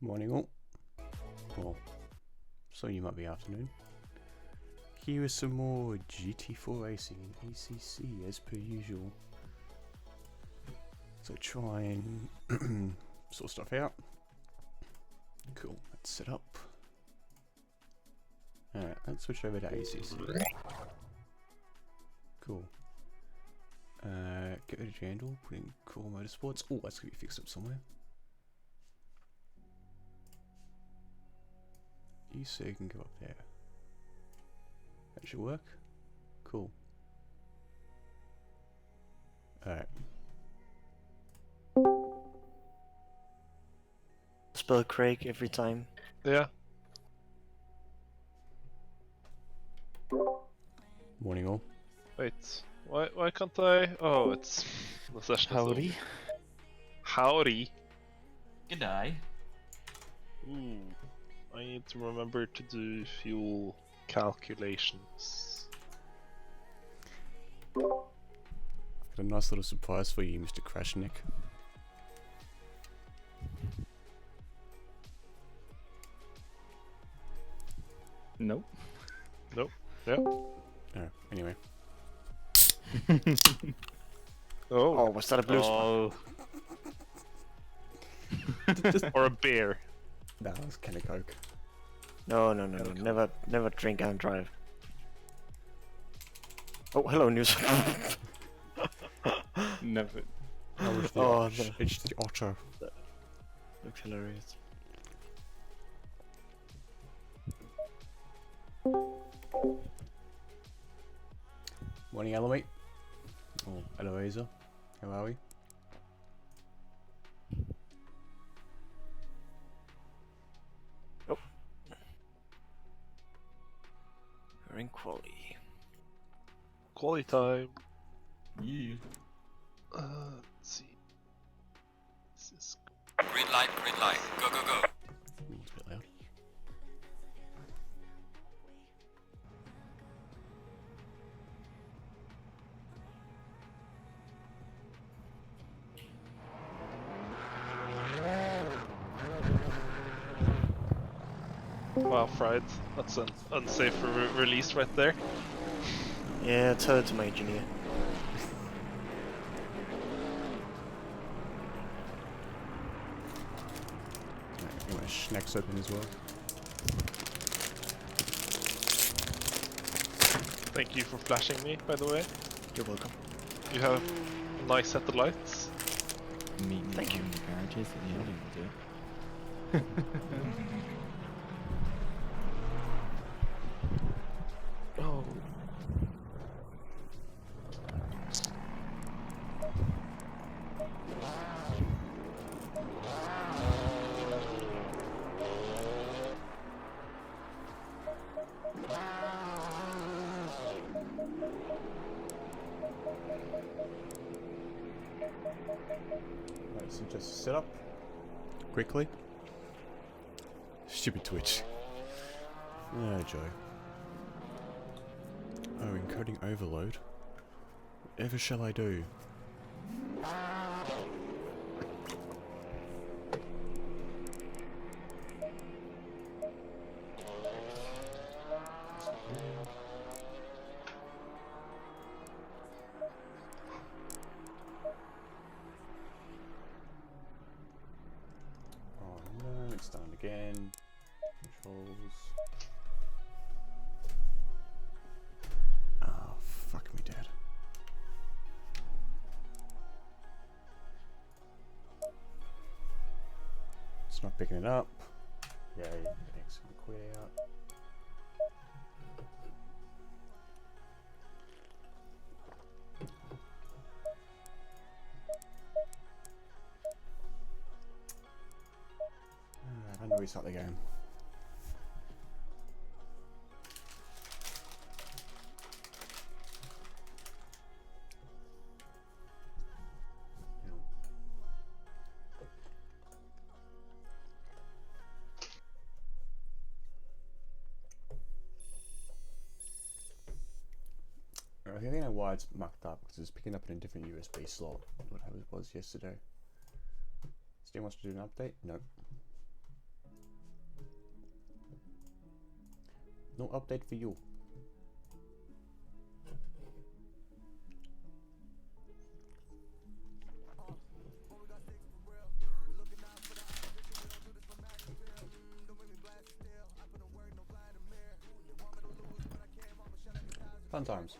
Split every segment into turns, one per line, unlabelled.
Morning all. Well, so you might be afternoon. Here is some more GT4 racing in ACC as per usual. So try and sort stuff out. Cool, let's set up. Alright, let's switch over to ACC. Cool. Get rid of Jandal, put in Croggle Motorsports. Oh, that's gonna be fixed up somewhere. You so you can go up there. That should work. Cool. Alright.
Spell Craig every time.
Yeah.
Morning all.
Wait. Why can't I? Oh, it's the session.
Howdy.
Howdy.
G'day.
Ooh. I need to remember to do fuel calculations.
I've got a nice little surprise for you, Mr. Crashnick.
Nope.
Nope. Yep.
Oh, anyway.
Oh.
Was that a blue spot?
Oh. Or a beer.
That was can of Coke.
No. Never drink and drive. Oh, hello, news.
Never.
It's the otter.
Looks hilarious.
Morning, Eloise. Oh, Eloisa. How are we?
We're in quality.
Quality time.
Yeah.
Let's see. This is
Green light, go, go, go.
Ooh, it's a bit loud.
wow, fried. That's an unsafe release right there.
Yeah, tell it to my engineer.
You want Schneck's open as well?
Thank you for flashing me, by the way.
You're welcome.
You have a nice set of lights.
Meet me
Thank you.
in the garages at the end of the day.
Oh.
Right, so just set up quickly. Stupid Twitch. Oh, joy. Oh, encoding overload. Whatever shall I do? Oh no, it's done again. Controls. Oh, fuck me, Dad. It's not picking it up. Yeah, getting some quit out. I'm gonna restart the game. I think I know why it's mucked up, because it's picking up in a different USB slot. What it was yesterday. Still wants to do an update? No. No update for you. Fun times.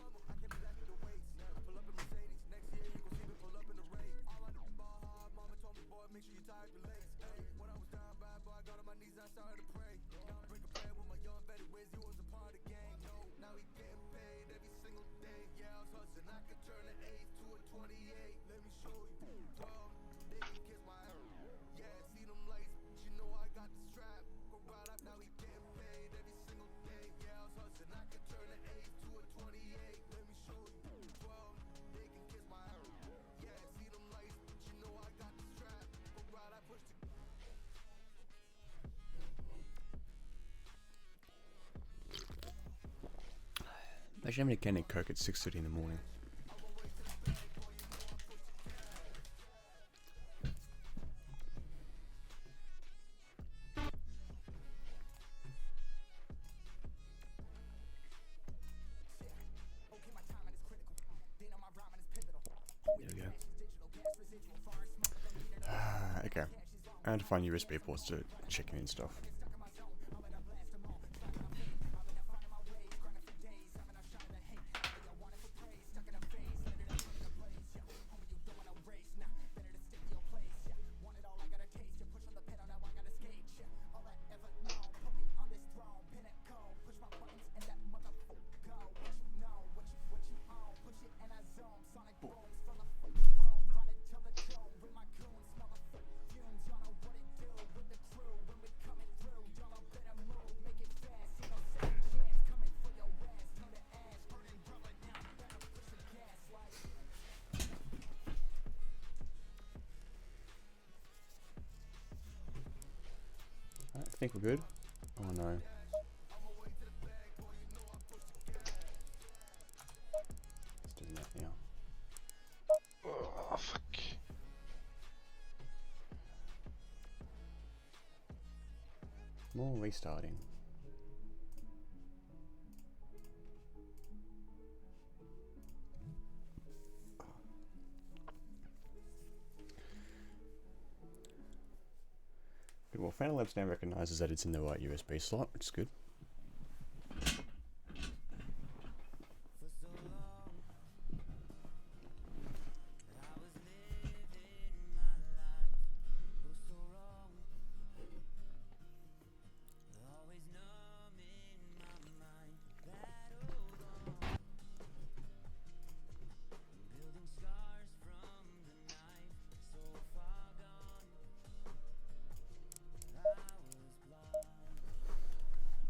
Actually, I'm having a can of Coke at 6:30 in the morning. There we go. Okay. I had to find USB ports to check in and stuff. I think we're good. Oh no. It's doing that now.
Oh, fuck.
More restarting. Good, well, Phantom Labs now recognizes that it's in the right USB slot, which is good.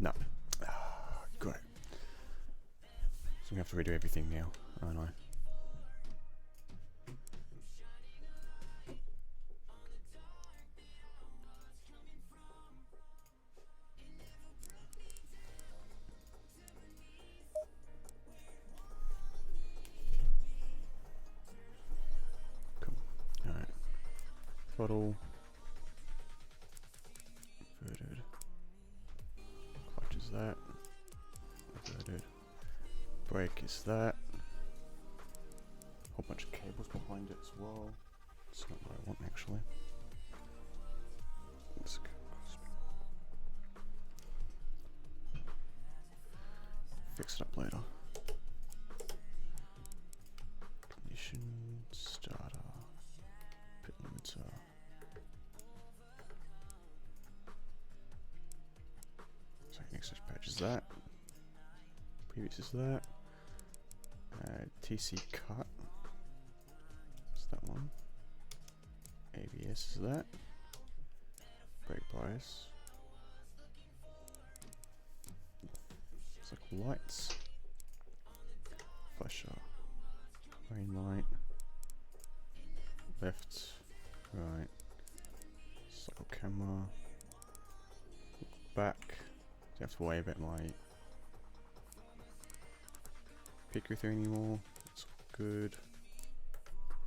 No. Great. So we have to redo everything now, aren't I? Cool. Alright. Throttle. Inverted. Clutch is that. Inverted. Brake is that. Whole bunch of cables behind it as well. It's not what I want actually. Let's go. Fix it up later. Ignition, starter, pit limiter. So next patch is that. Previous is that. TC cut. What's that one? ABS is that. Brake bias. It's like lights. Flasher. Green light. Left. Right. Cycle camera. Back. Don't have to worry about my picker thing anymore. That's all good.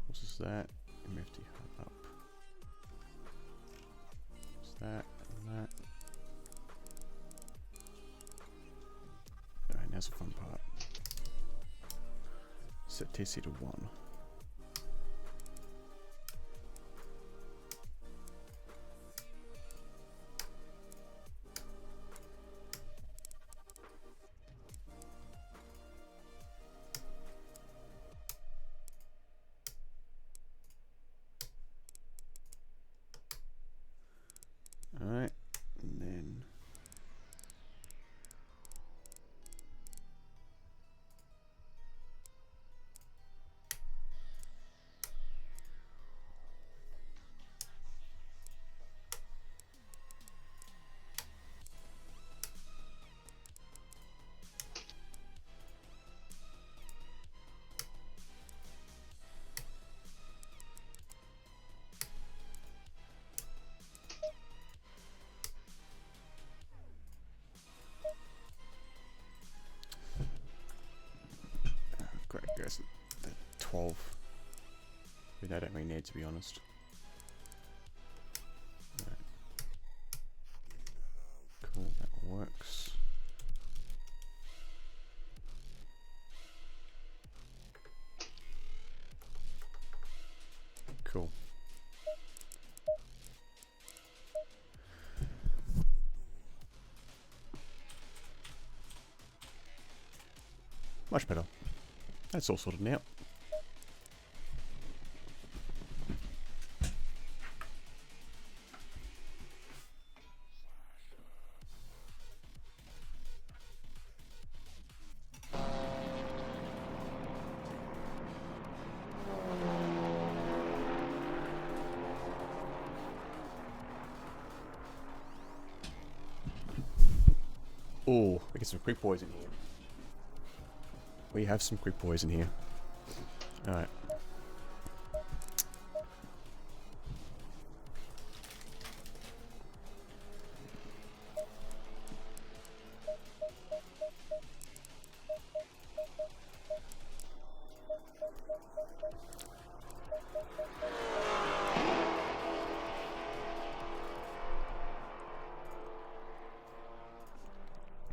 What is that? MFD hub up. What's that and that? that's the fun part. Set TC to 1. Alright, and then great, guys. The 12. Which I don't really need, to be honest. Right. Cool, that works. Cool. Much better. That's all sorted now. Oh, we get some quick boys in here. We have some quick boys in here. Alright.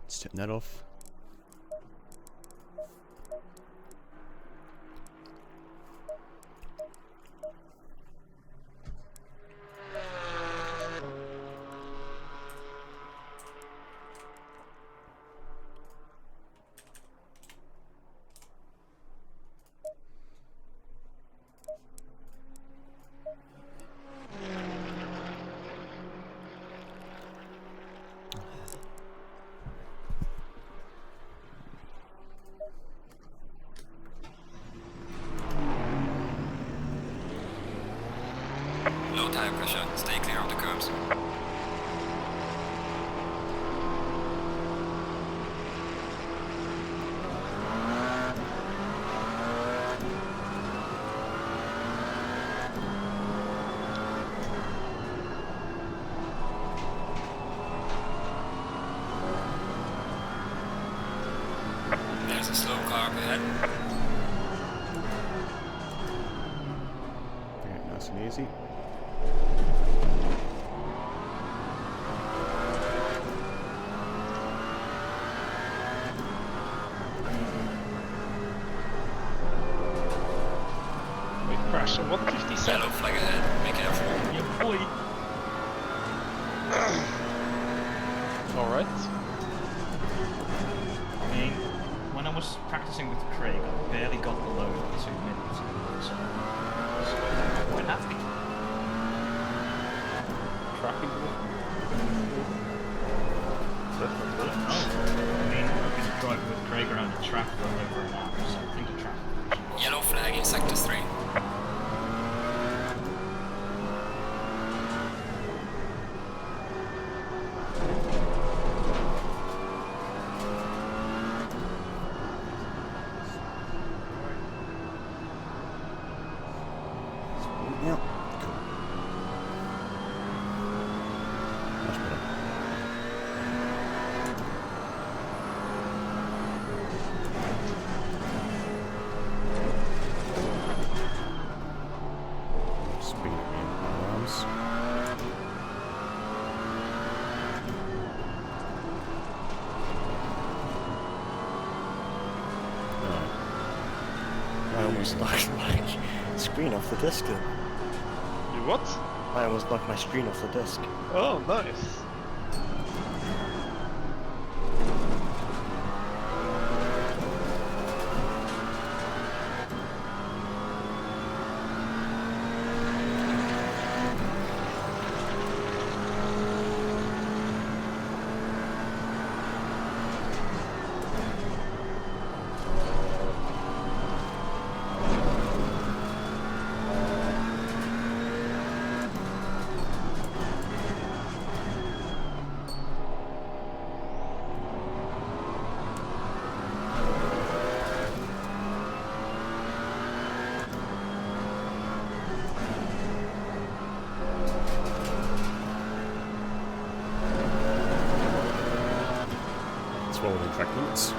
Let's turn that off.
Low tire pressure. Stay clear of the curbs. There's a slow car up ahead.
Okay, nice and easy.
We crashed at 157.
Yellow flag ahead. Be careful.
Yeah, boy.
Alright.
I mean, when I was practicing with Craig, I barely got below 2 minutes. So, quite happy.
Tracking Definitely.
I mean, I've been driving with Craig around the track for over an hour, so I think the track.
Yellow flag in sector 3.
Yeah, cool. Much better. Speed in my arms.
almost knocked my screen off the disc then.
You what?
I almost knocked my screen off the disc.
Oh, nice.
It's well within track limits.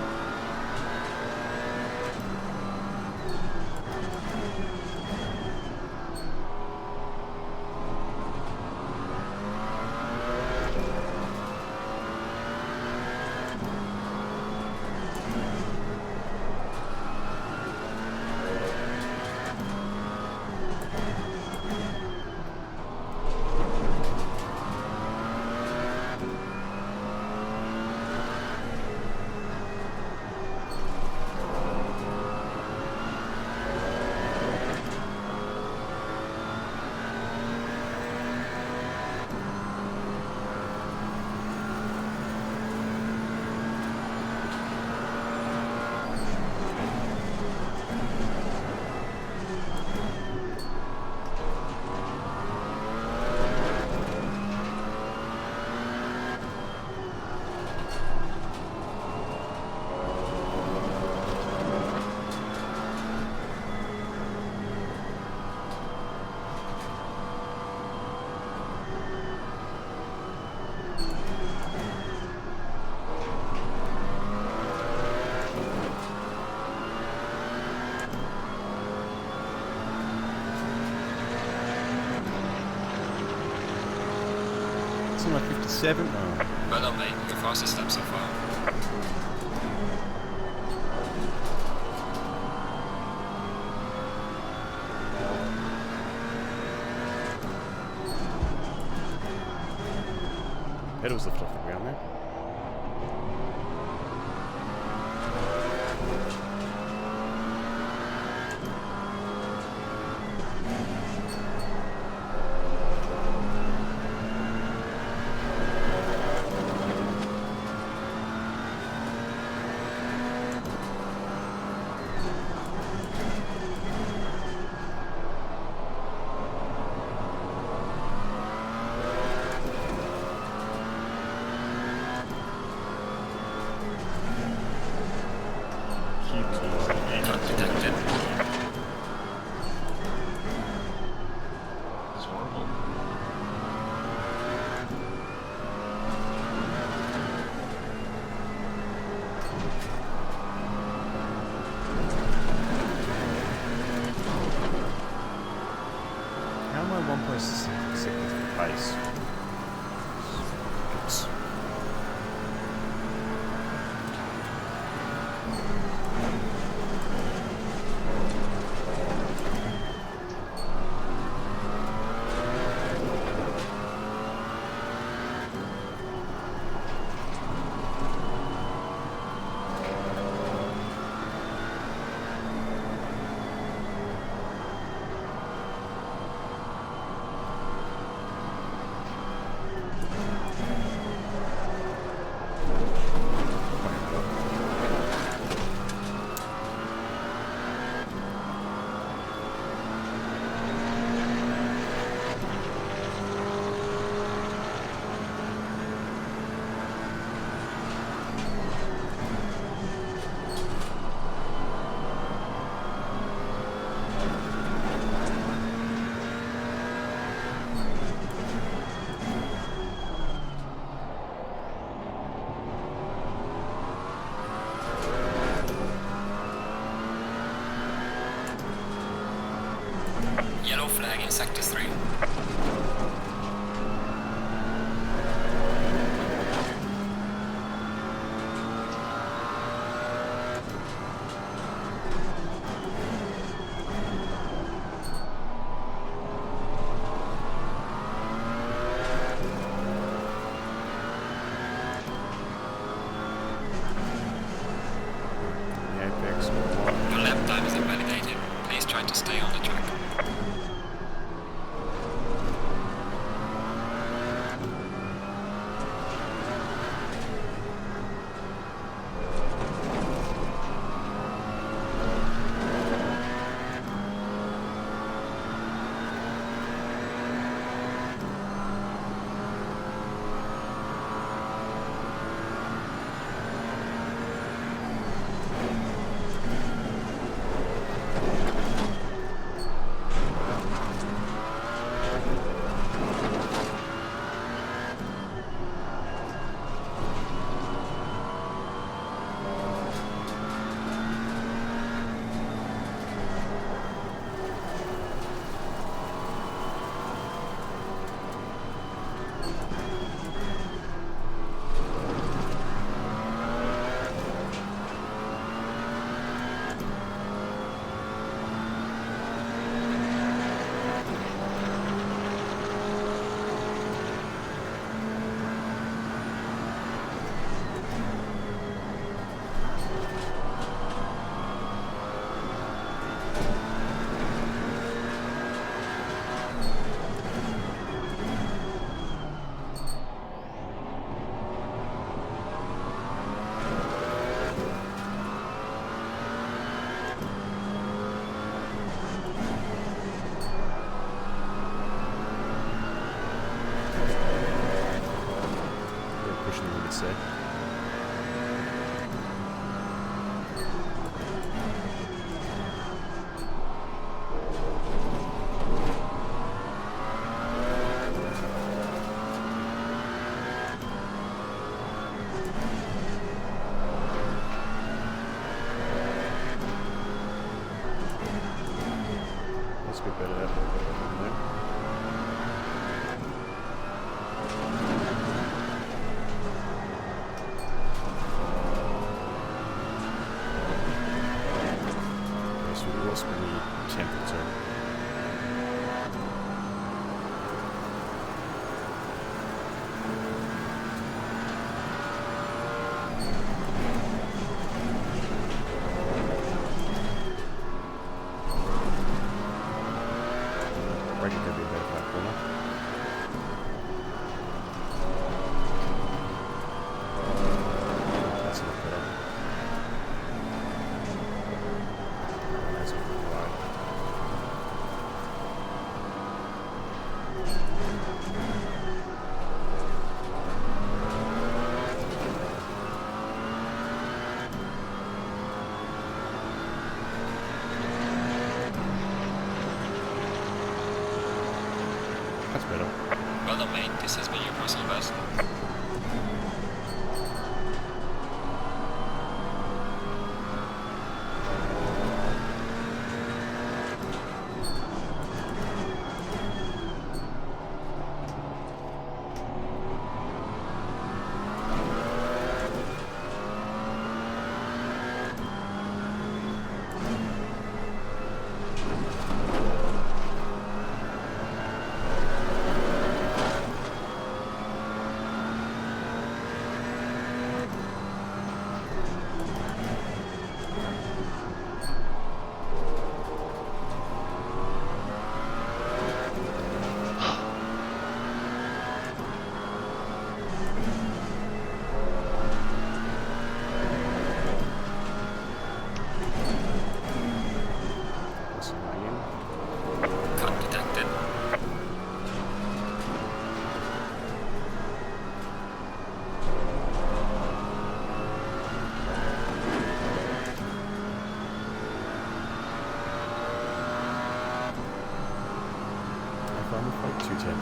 It's on like 57. Oh.
Well done, mate. Your fastest step so far.
Pedals lift off the ground there.
Not detected.
It's horrible.
How am I 1.6 with pace? Oops.
Yellow flag in sector 3.
Must be better. No? Yes, we lost many temperature. Braking could be better for that corner. That's a lot better. That's right. That's better.
Well done, mate. This has been your personal best.
What's my name?
Cut detected.
I found the fight 2/10.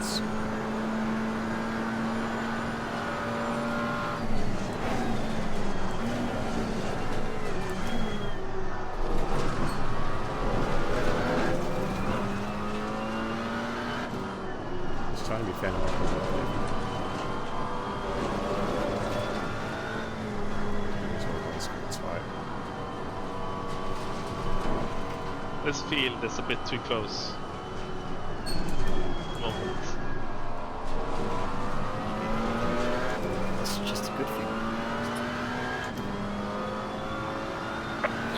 Just trying to be fair enough.
This field is a bit too close. Moment.
That's just a good thing.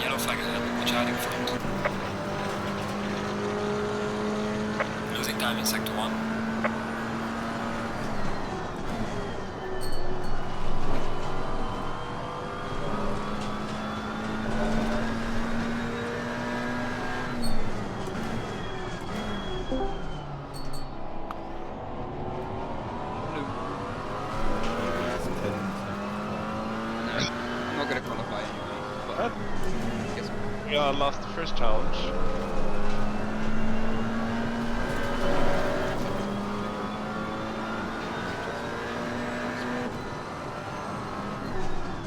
Yellow flag ahead. Watch out in front. Losing time in sector 1.
I'm not gonna qualify anyway. But I guess
Yeah, I lost the first challenge.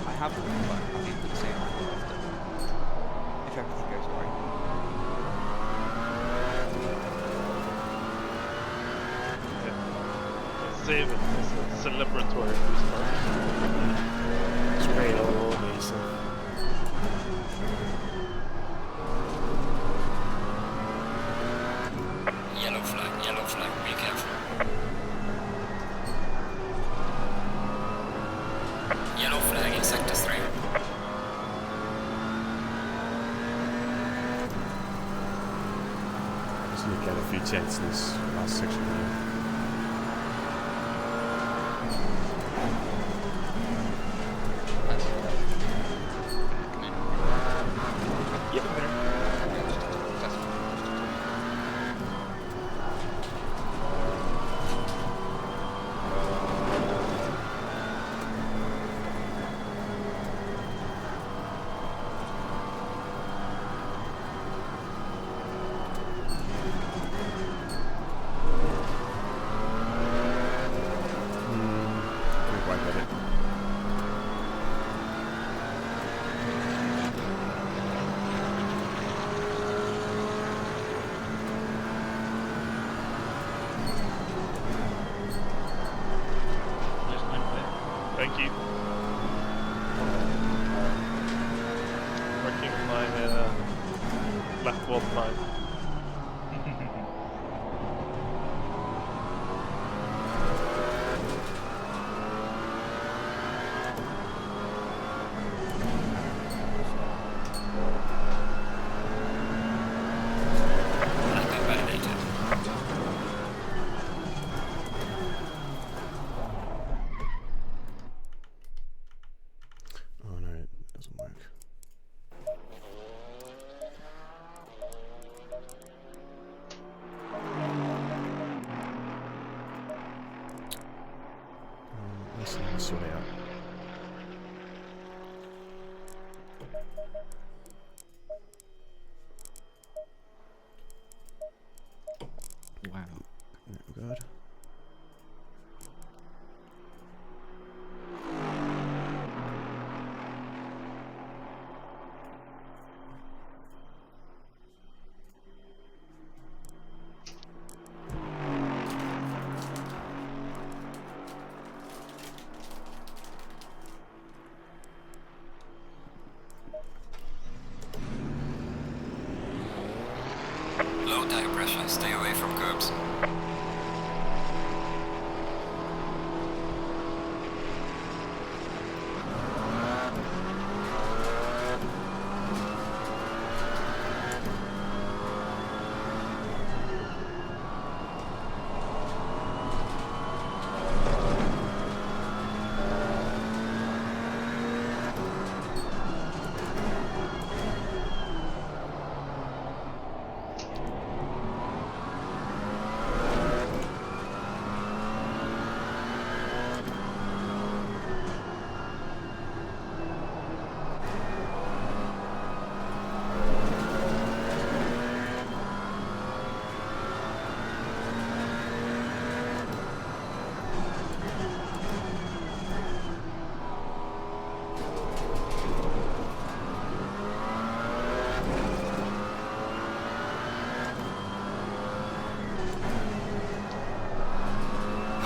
I have them, but I need to say after. If everything goes right.
Save it as a celebratory restart.
Spray it all over yourself.
Yellow flag, be careful. Yellow flag in sector 3.
Just need to get a few tenths in this last section here.
That's come in.
Yep.
Yeah, that's
mine.
I've been validated.
Oh no, it doesn't work. Let's sort it out.
Wow.
Yeah, we're good.
Low tire pressure, stay away from curbs.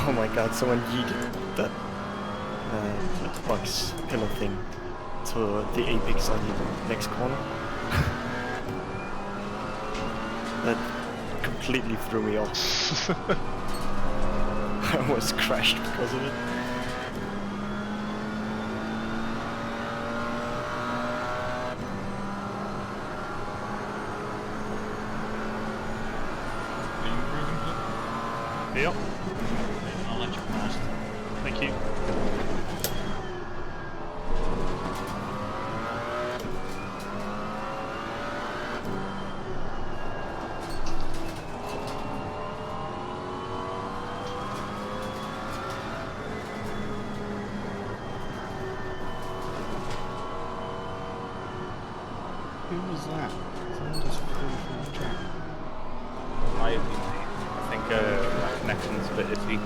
Oh my god, someone yeeted that box pillar thing to the apex on the next corner. That completely threw me off. I almost crashed because of it.
Are you improving it?
Yep,
I'll let you past.
thank you.
Who was that? Someone just flew from the track.
Might have been me. I think my connection's a bit iffy.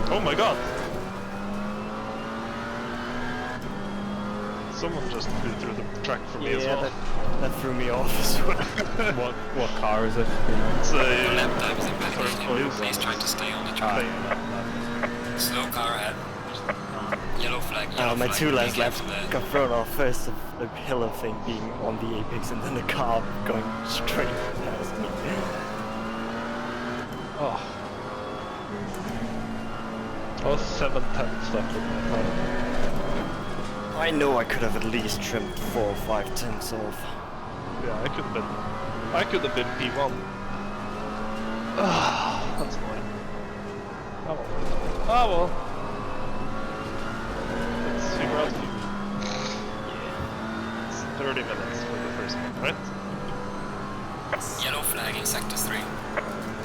Oh my god! Someone just flew through the track for me as
Yeah,
well.
that threw me off as well.
What car is it?
It's
Your
a
lap time is
third
invalidated.
place.
Please try to stay on the track. Slow car ahead. Yellow flag, yellow
My
flag.
two
Be
last laps
careful there.
got thrown off. First the pillar thing being on the apex and then the car going straight past me.
Oh. I was 7/10 left with my time.
I know I could have at least trimmed 4 or 5 tenths off.
Yeah, I could have been P1. Ah, that's annoying. Oh well. Oh well. Let's figure out who. It's 30 minutes for the first one, right?
Yellow flag in sector 3.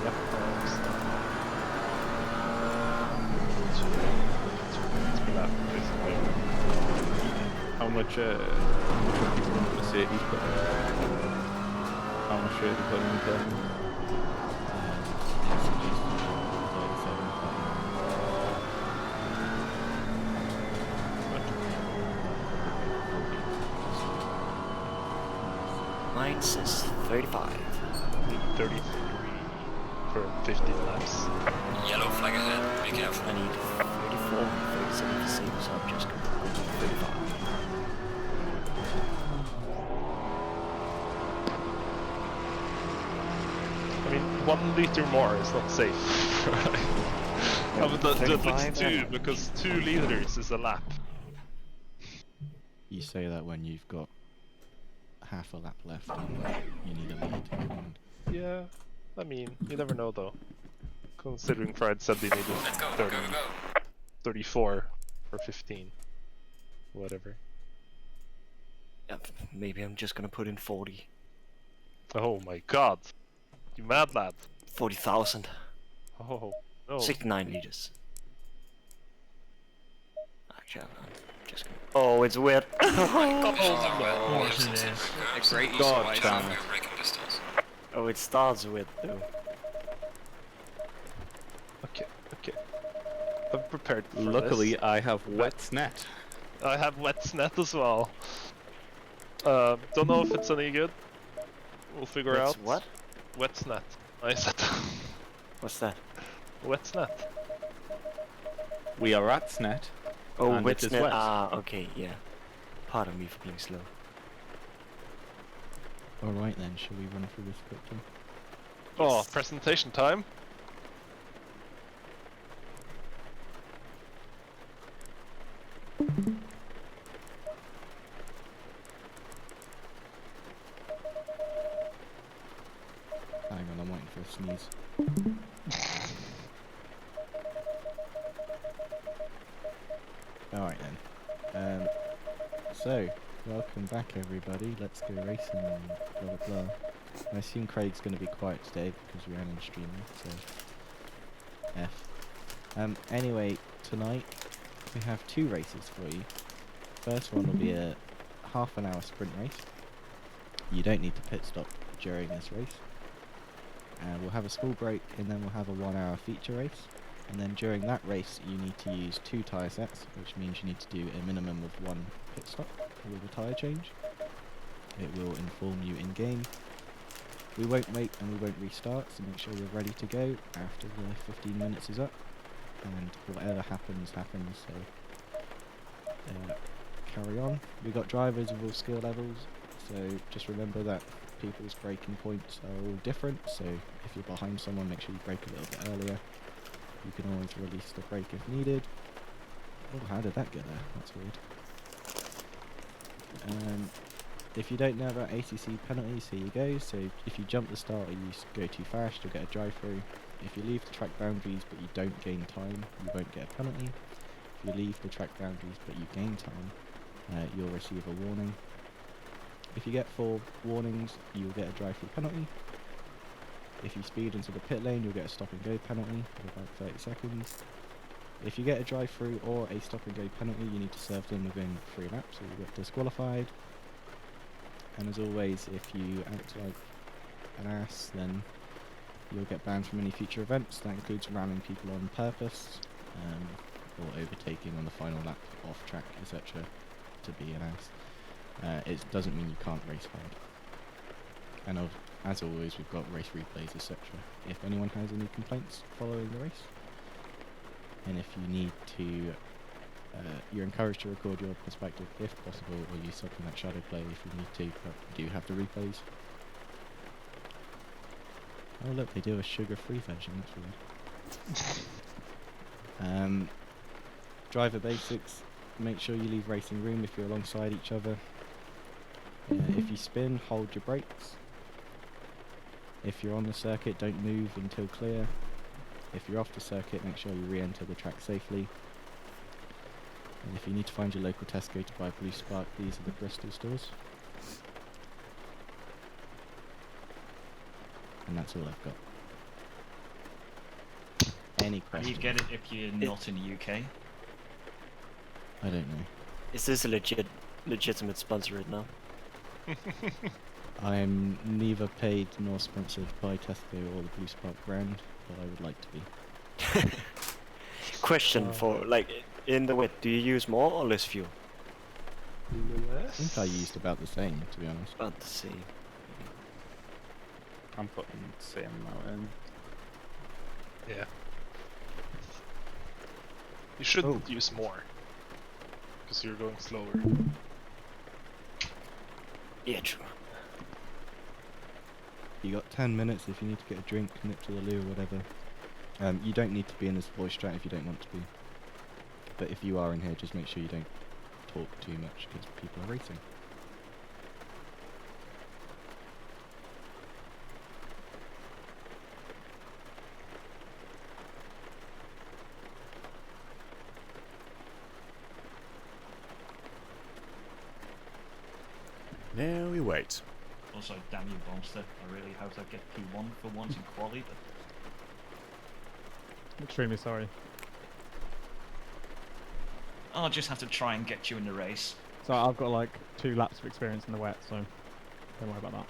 Yep.
How much people on Mercedes put in? How much are they putting into them?
It's just 37.
Mine says 35.
33 for 15 laps.
Yellow flag ahead, be careful.
I need 34 and 37 to save, so I'm just going to put 35.
I mean, 1 liter more is not safe. I would do 2 because 2 liters is a lap.
You say that when you've got half a lap left and you need a lead. And
Yeah, I mean, you never know though. Considering Fred said they needed
Let's go,
30,
go, go, go.
34 for 15. Whatever.
Yeah, maybe I'm just going to put in 40.
Oh my god. You mad lad.
40,000.
Oh, no.
69 liters. Actually, I'm just gonna... Oh, it's wet.
Conditions are wet.
Oh,
We have
yes,
some
it
slippery
is.
curbs.
A great use
God
of ice.
damn
We
it.
have braking distance.
Oh, it starts wet though.
Okay, okay. I'm prepared for
Luckily,
this.
I have wet Snet.
I have wet Snet as well. Don't know if it's any good. We'll figure
It's
out.
what?
Wet Snet. I said
What's that?
wet Snet.
We are at Snet.
Oh,
And
wet
it is
Snet.
wet.
Ah, okay, yeah. Pardon me for being slow.
Alright then, shall we run through this quickly?
Oh, presentation time.
Hang on, I'm waiting for a sneeze. Alright then. So, welcome back everybody. Let's go racing and blah blah blah. I assume Craig's going to be quiet today because we ran in streaming, so F. Anyway, tonight we have 2 races for you. First one will be a half an hour sprint race. You don't need to pit stop during this race. And we'll have a small break and then we'll have a 1 hour feature race. And then during that race you need to use 2 tyre sets, which means you need to do a minimum of 1 pit stop with a tyre change. It will inform you in game. We won't wait and we won't restart, so make sure you're ready to go after the 15 minutes is up. And whatever happens, happens, so carry on. We've got drivers of all skill levels, so just remember that people's braking points are all different, so if you're behind someone, make sure you brake a little bit earlier. You can always release the brake if needed. Oh, how did that get there? That's weird. If you don't know about ACC penalties, here you go. So if you jump the start or you go too fast, you'll get a drive-through. If you leave the track boundaries but you don't gain time, you won't get a penalty. If you leave the track boundaries but you gain time, you'll receive a warning. If you get 4 warnings, you'll get a drive-through penalty. If you speed into the pit lane, you'll get a stop-and-go penalty of about 30 seconds. If you get a drive-through or a stop-and-go penalty, you need to serve them within 3 laps or you get disqualified. And as always, if you act like an ass, then you'll get banned from any future events. That includes ramming people on purpose, or overtaking on the final lap off track, etc. to be an ass. It doesn't mean you can't race hard. And as always, we've got race replays, etc. if anyone has any complaints following the race. And if you need to, you're encouraged to record your perspective if possible, or use something like shadow play if you need to, but we do have the replays. Oh look, they do a sugar-free version, that's weird. Driver basics, make sure you leave racing room if you're alongside each other. If you spin, hold your brakes. If you're on the circuit, don't move until clear. If you're off the circuit, make sure you re-enter the track safely. And if you need to find your local Tesco to buy Blue Spark, these are the Bristol stores. And that's all I've got. Any
How do
questions?
you get it if you're not in the UK?
I don't know.
Is this a legitimate sponsor right now?
I'm neither paid nor sponsored by Tesco or the Blue Spark brand, but I would like to be.
Question for, like, in the wet, do you use more or less fuel?
I think I used about the same, to be honest.
About the same.
I'm putting the same amount in.
Yeah. You shouldn't use more. Because you're going slower.
Yeah, true.
You got 10 minutes if you need to get a drink, nip to the loo or whatever. You don't need to be in this voice chat if you don't want to be. But if you are in here, just make sure you don't talk too much because people are racing.
Now we wait.
Also, damn you, Bonster. I really hope I get P1 for once in quali, but
Extremely sorry.
I'll just have to try and get you in the race.
So I've got like 2 laps of experience in the wet, so don't worry about that.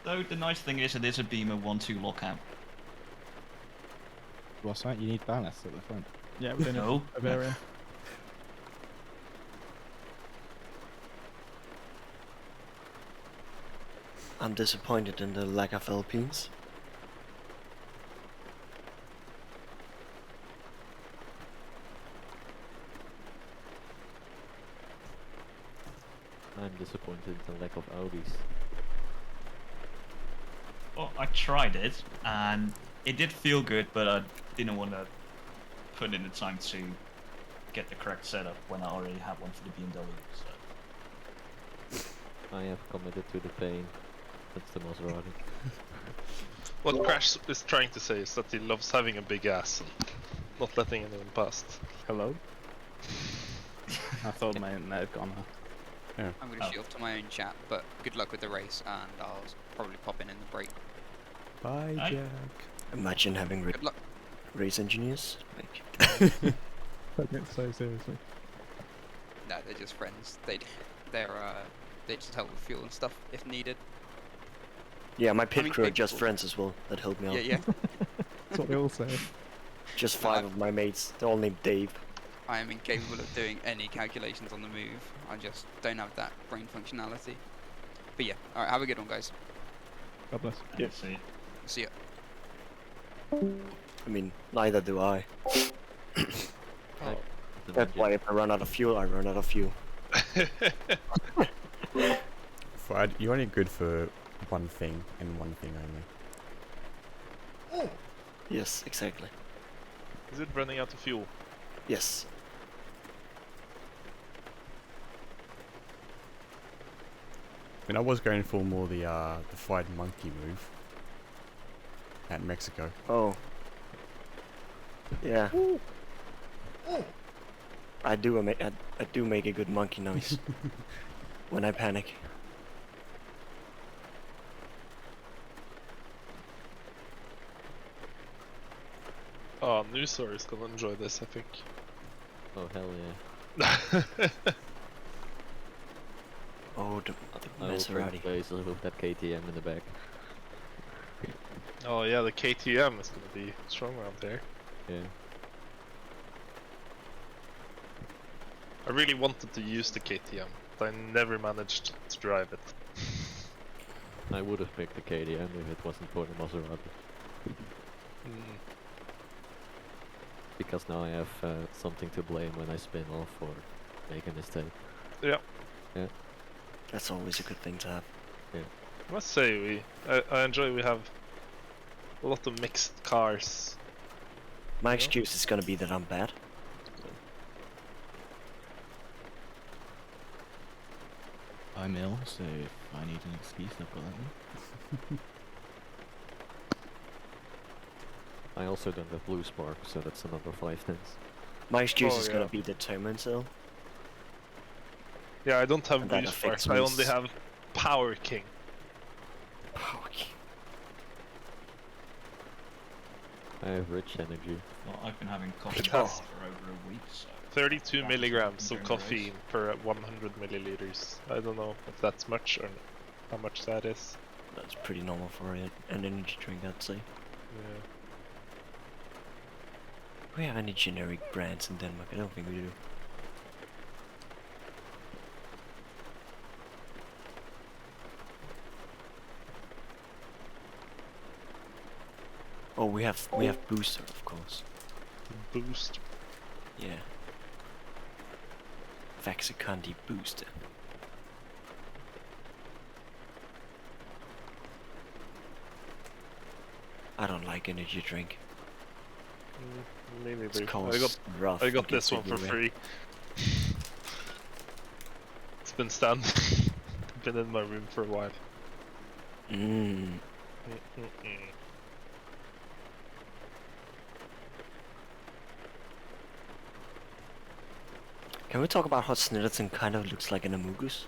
Though the nice thing is it is a Beamer 1-2 lockout.
What's that? You need ballast at the front.
Yeah, within
No.
a Bavaria.
I'm disappointed in the lack of Alpines.
I'm disappointed in the lack of Audis.
Well, I tried it, and it did feel good, but I didn't want to put in the time to get the correct setup when I already had one for the BMW. So.
I have committed to the pain. That's the Maserati.
What Crash is trying to say is that he loves having a big ass and not letting anyone past.
Hello? I thought my internet had gone off.
Yeah.
I'm going to shoot off to my own chat, but good luck with the race, and I'll probably pop in the break.
Bye,
Aye.
Jack.
Imagine having
Good luck.
race engineers. Like,
Taking it so seriously.
No, they're just friends. They just help with fuel and stuff if needed.
yeah, my pit
mean,
crew are
big
just
people.
friends as well that help me out.
Yeah, yeah.
That's what they all say.
Just 5 of my mates. They're all named Dave.
I am incapable of doing any calculations on the move. I just don't have that brain functionality. But yeah, alright, have a good one, guys.
God bless.
Yeah.
See.
See ya.
I mean, neither do I.
The
That's why if I run out of fuel, I run out of fuel.
You're only good for one thing and one thing only.
Yes, exactly.
Is it running out of fuel?
Yes.
I mean, I was going for more the fried monkey move at Mexico.
Oh. Yeah. I do make a good monkey noise when I panic.
Oh, Nusor is gonna enjoy this, I think.
Oh hell yeah.
Oh, the
I will bring
Maserati.
places with that KTM in the back.
Oh yeah, the KTM is gonna be strong around there.
Yeah.
I really wanted to use the KTM, but I never managed to drive it.
I would have picked the KTM if it wasn't for the Maserati.
Mm.
Because now I have something to blame when I spin off or make a mistake.
Yeah.
Yeah.
That's always a good thing to have.
I must say, I enjoy we have a lot of mixed cars.
My excuse is gonna be that I'm bad.
I'm ill, so if I need an excuse, I've got that one.
I also don't have blue spark, so that's another 5 tens.
My excuse
Oh,
is
yeah.
gonna be determined, so.
Yeah, I don't have
And that
blue spark.
affects
I
me
only have Power King.
Okay.
I have rich energy.
Well, I've been having coffee
It
for
has
over a week, so
32
That
milligrams
during
of
the race.
caffeine per 100 milliliters. I don't know if that's much or how much that is.
That's pretty normal for an energy drink, I'd say.
Yeah.
We have any generic brands in Denmark? I don't think we do. Oh, we have Booster, of course.
Boost.
Yeah. Vaxicandi Booster. I don't like energy drink.
Me
It's
neither.
called rough.
I got this one for free. It's been standing. Been in my room for a while.
Mmm. Can we talk about how Snetterton kind of looks like an Amogus?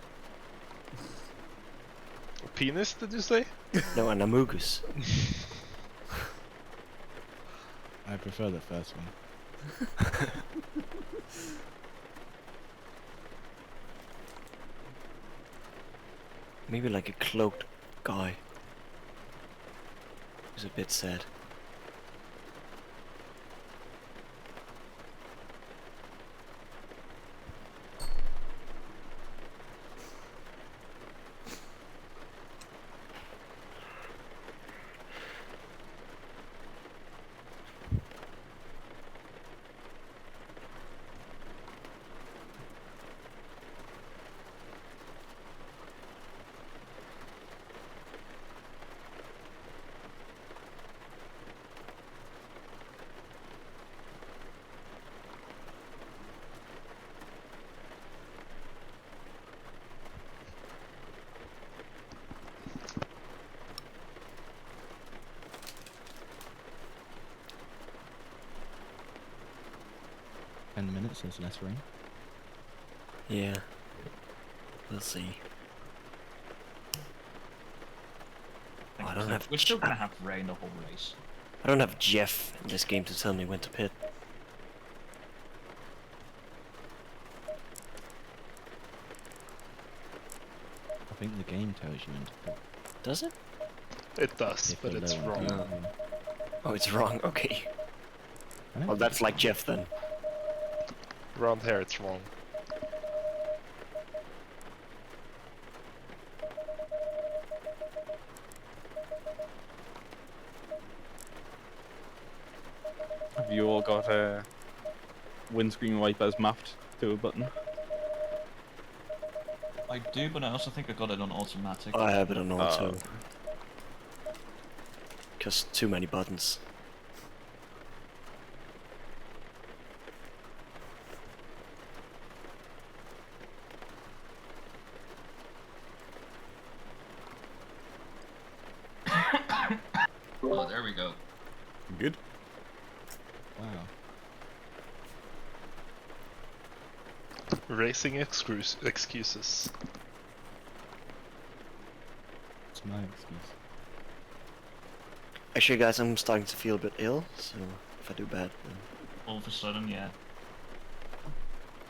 A penis, did you say?
No, an Amogus.
I prefer the first one.
Maybe like a cloaked guy. Who's a bit sad.
There's less rain.
Yeah. We'll see. I don't have.
We're still gonna have rain the whole race.
I don't have Jeff in this game to tell me when to pit.
I think the game tells you when to put.
Does it?
It does,
If
but
you're
it's
low on
wrong.
fuel.
Oh, it's wrong. Okay.
I don't
Well,
think
that's like Jeff then.
Around here it's wrong.
Have you all got windscreen wipers mapped to a button?
I do, but I also think I got it on automatic.
I have it on auto. Cause too many buttons.
Oh, there we go.
Good.
Wow.
Racing excuses.
It's my excuse.
Actually, guys, I'm starting to feel a bit ill, so if I do bad, then...
All of a sudden, yeah.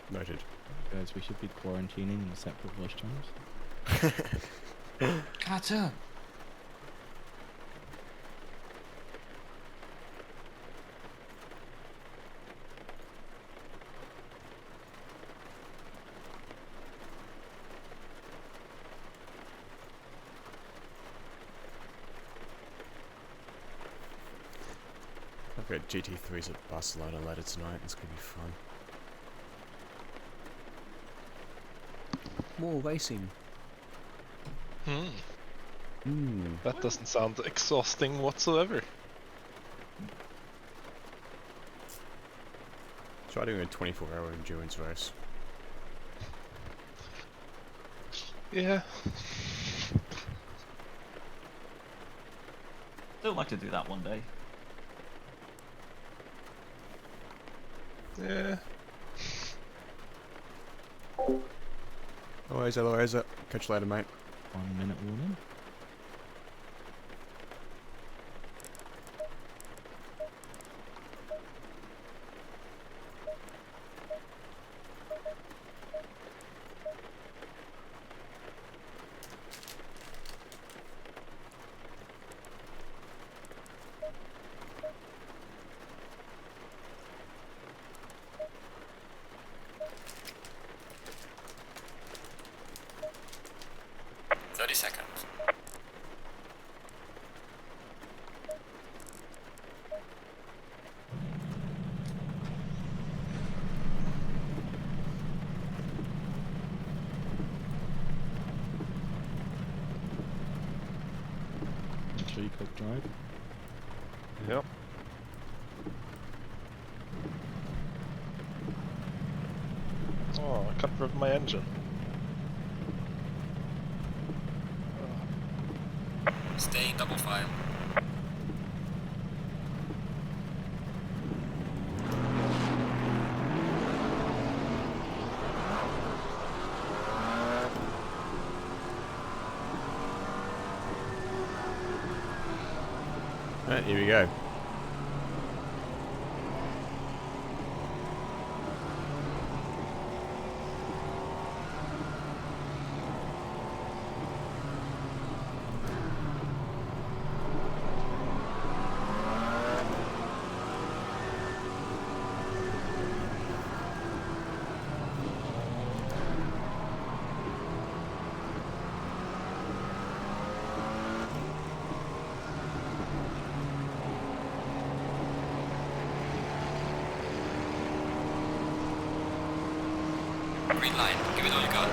Noted.
Guys, we should be quarantining in separate voice channels.
Carter!
I've got GT3s at Barcelona later tonight. It's gonna be fun. More racing.
That doesn't sound exhausting whatsoever.
Try doing a 24-hour endurance race.
Yeah.
Still like to do that one day.
Yeah.
Always, always. Catch you later, mate.
1 minute warning. Quick drive.
Yep. Oh, I can't rev my engine.
Stay in double file.
Right, here we go.
Green line, give it all you got.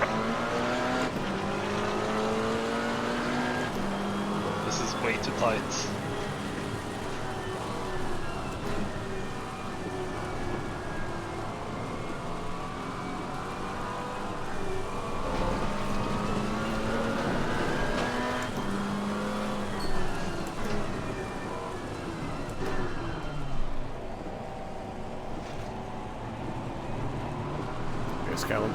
This is way too tight.
Here's Callum.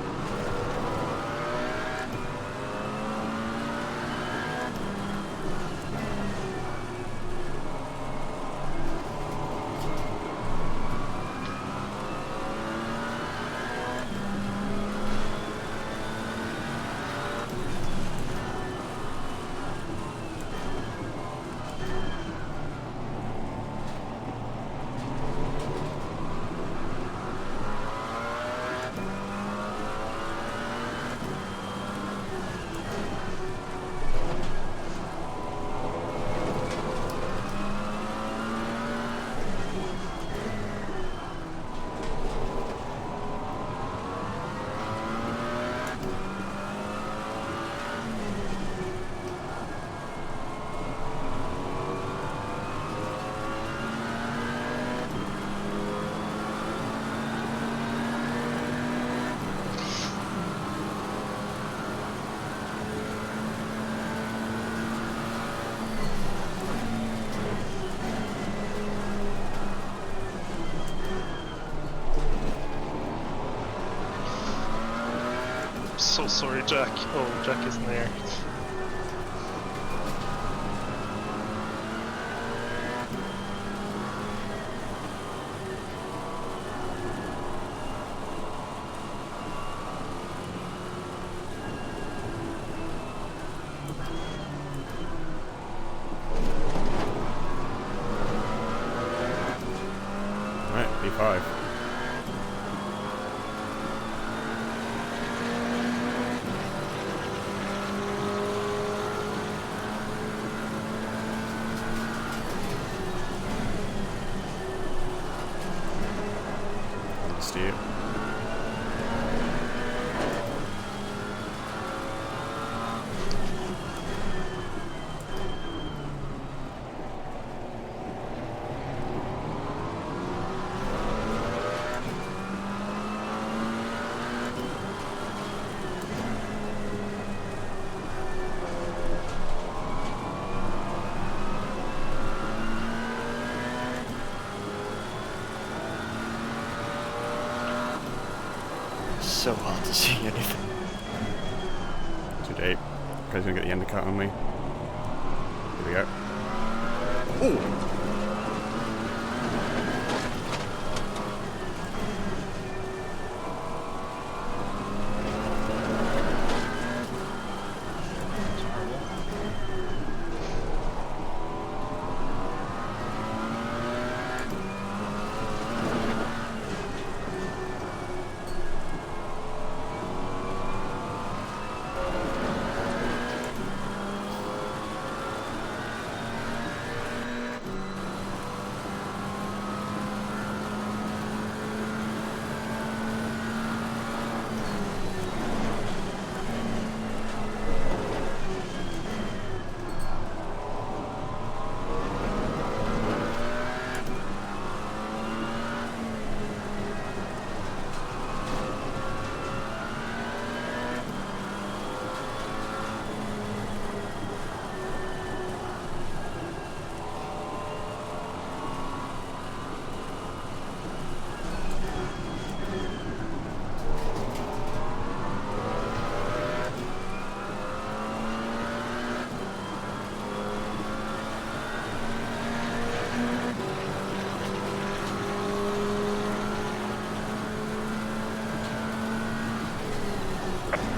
So sorry, Jack. Oh, Jack isn't there.
Right, P5. Steer.
so hard to see anything.
Today, guy's gonna get the undercut on me. Here we go. Oh!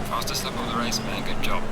Fastest lap of the race, man. Good job.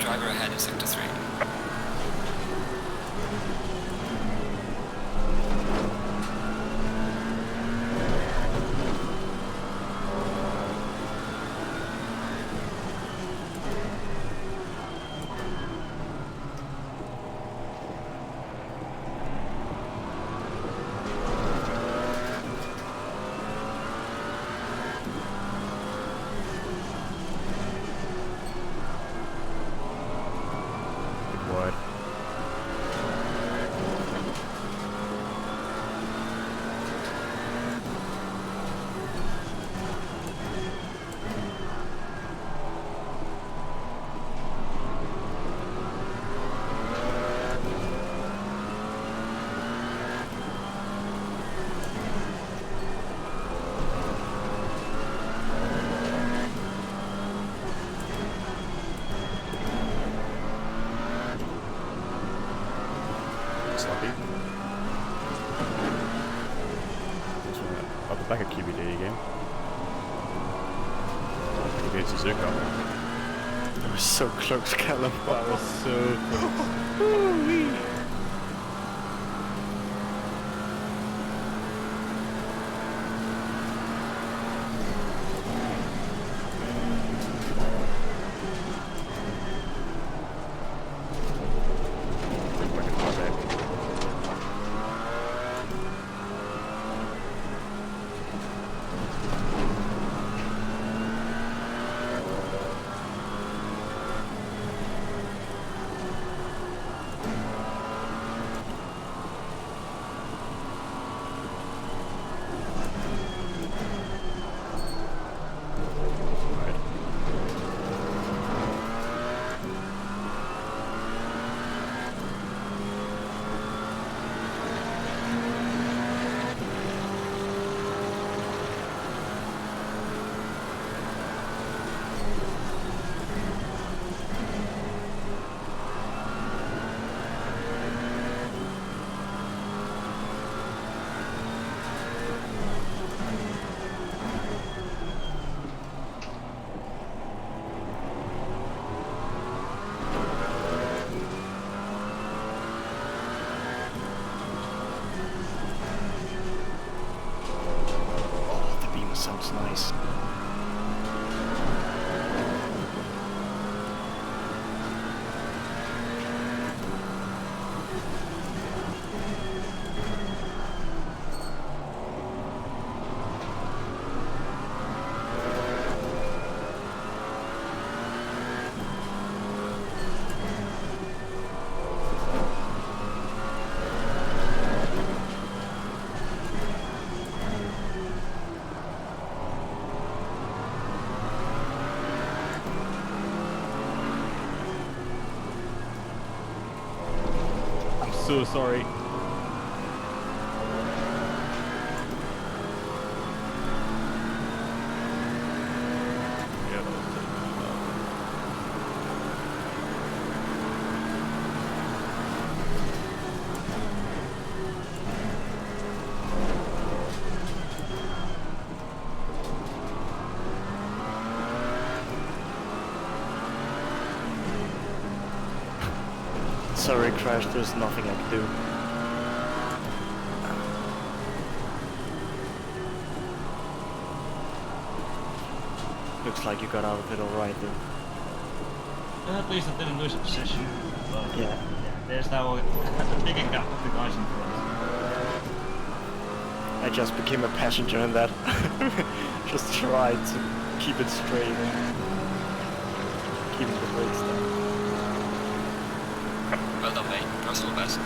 Driver ahead in sector 3.
Sloppy. This one up the back of QBD again. Against Suzuka.
That was so close, Callum.
That was so close.
so sorry.
Sorry, Crash, there's nothing I can do. Looks like you got out of it alright though.
At least I didn't lose a position. But
Yeah.
there's now a bigger gap with the guys in front.
I just became a passenger in that. Just tried to keep it straight and keeping the brakes down.
Well done, mate. Personal best.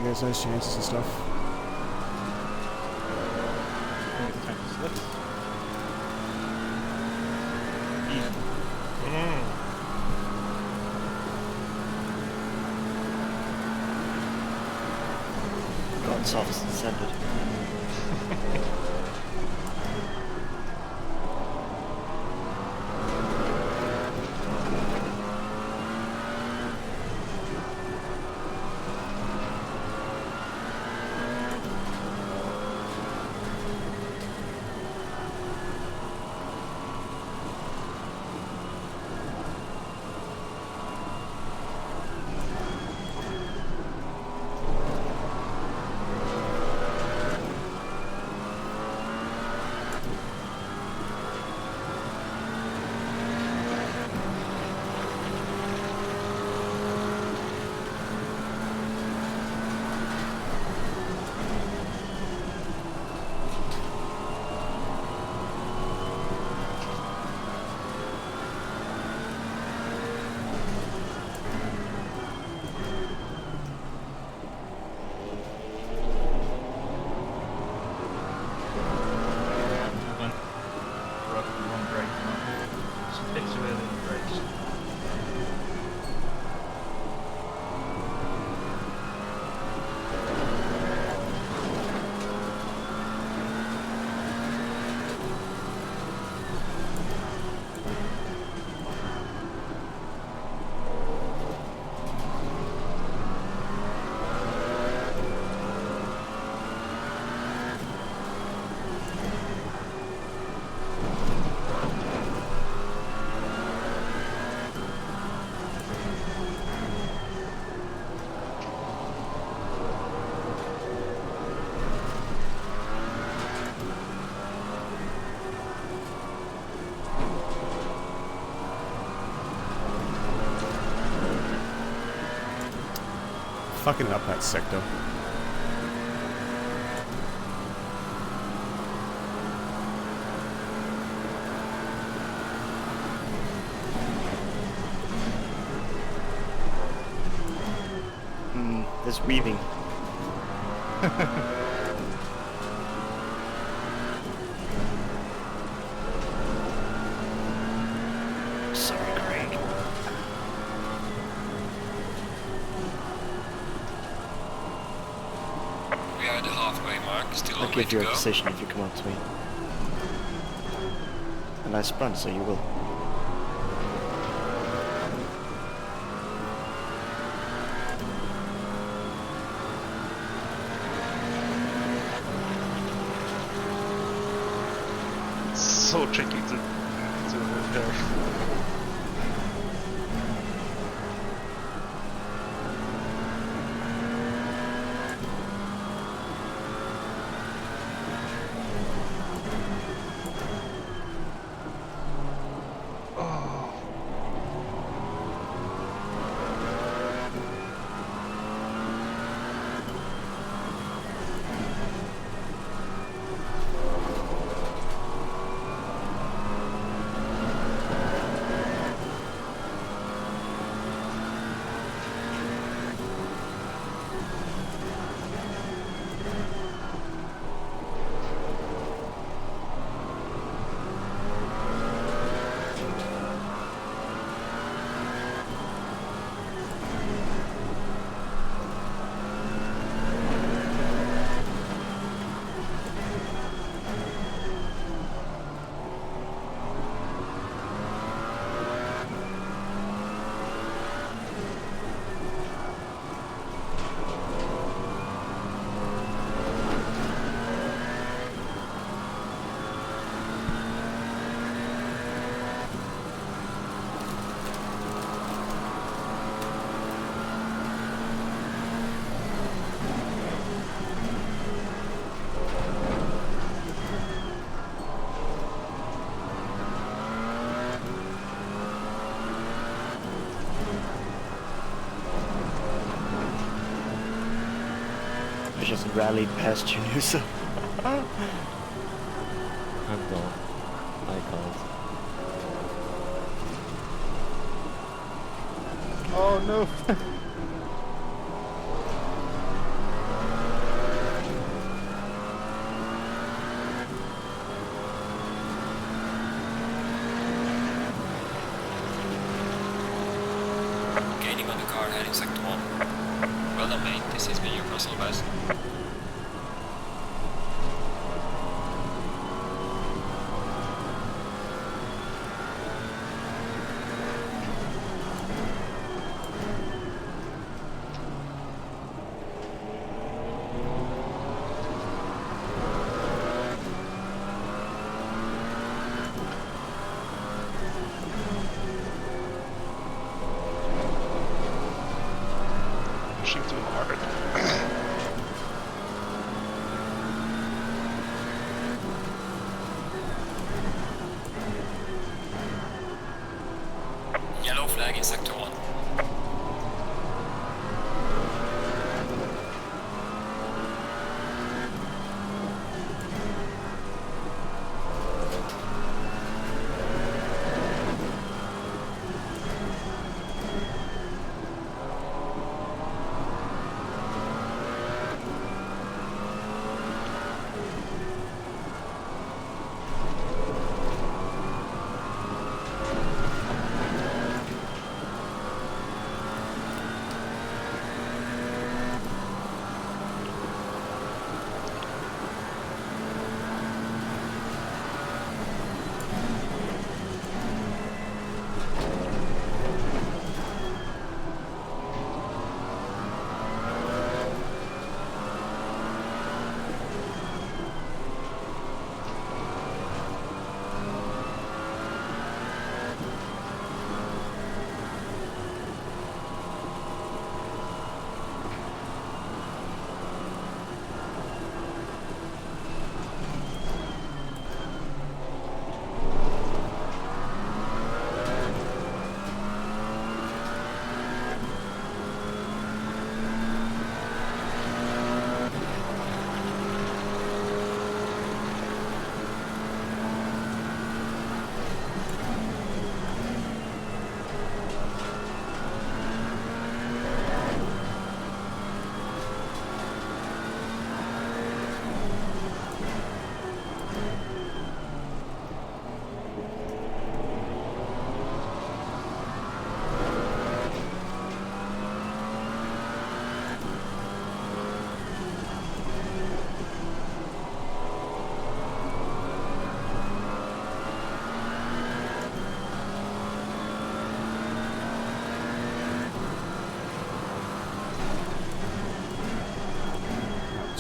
There's those chances and stuff.
God's office descended.
Fucking up that sector.
There's weaving.
We are at the halfway mark, still a
I'll
long way
give
to
you a
go.
position if you come up to me. And I sprint, so you will.
So tricky to move there.
I just rallied past you, Nusa.
I'm gone. I can't.
Oh no!
Gaining on the car heading sector 1. Well done, mate. This has been your personal best.
Pushing too hard.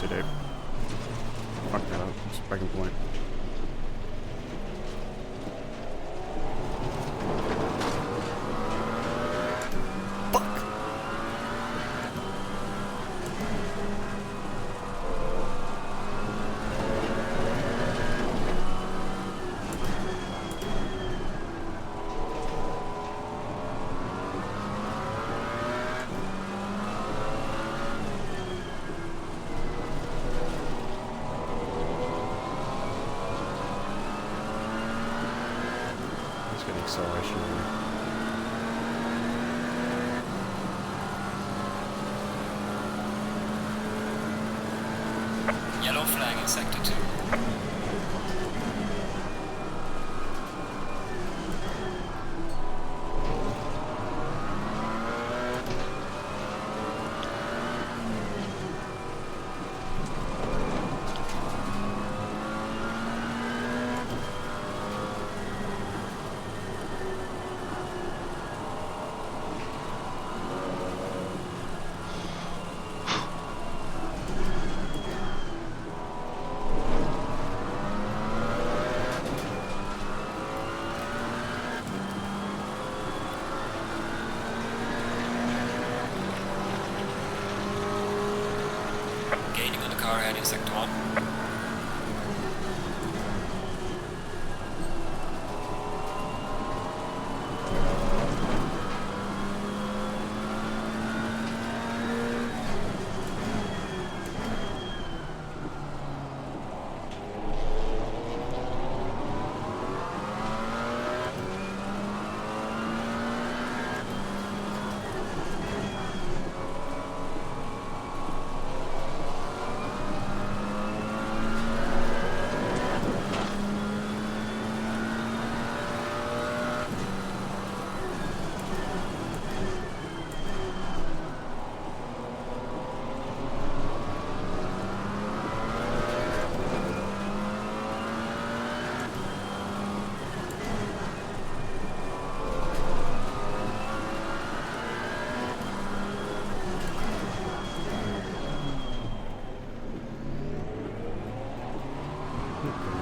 too deep. Fuck that up. It's a breaking point. Acceleration there.
Yellow flag in sector 2. Gaining on the car ahead in sector 1.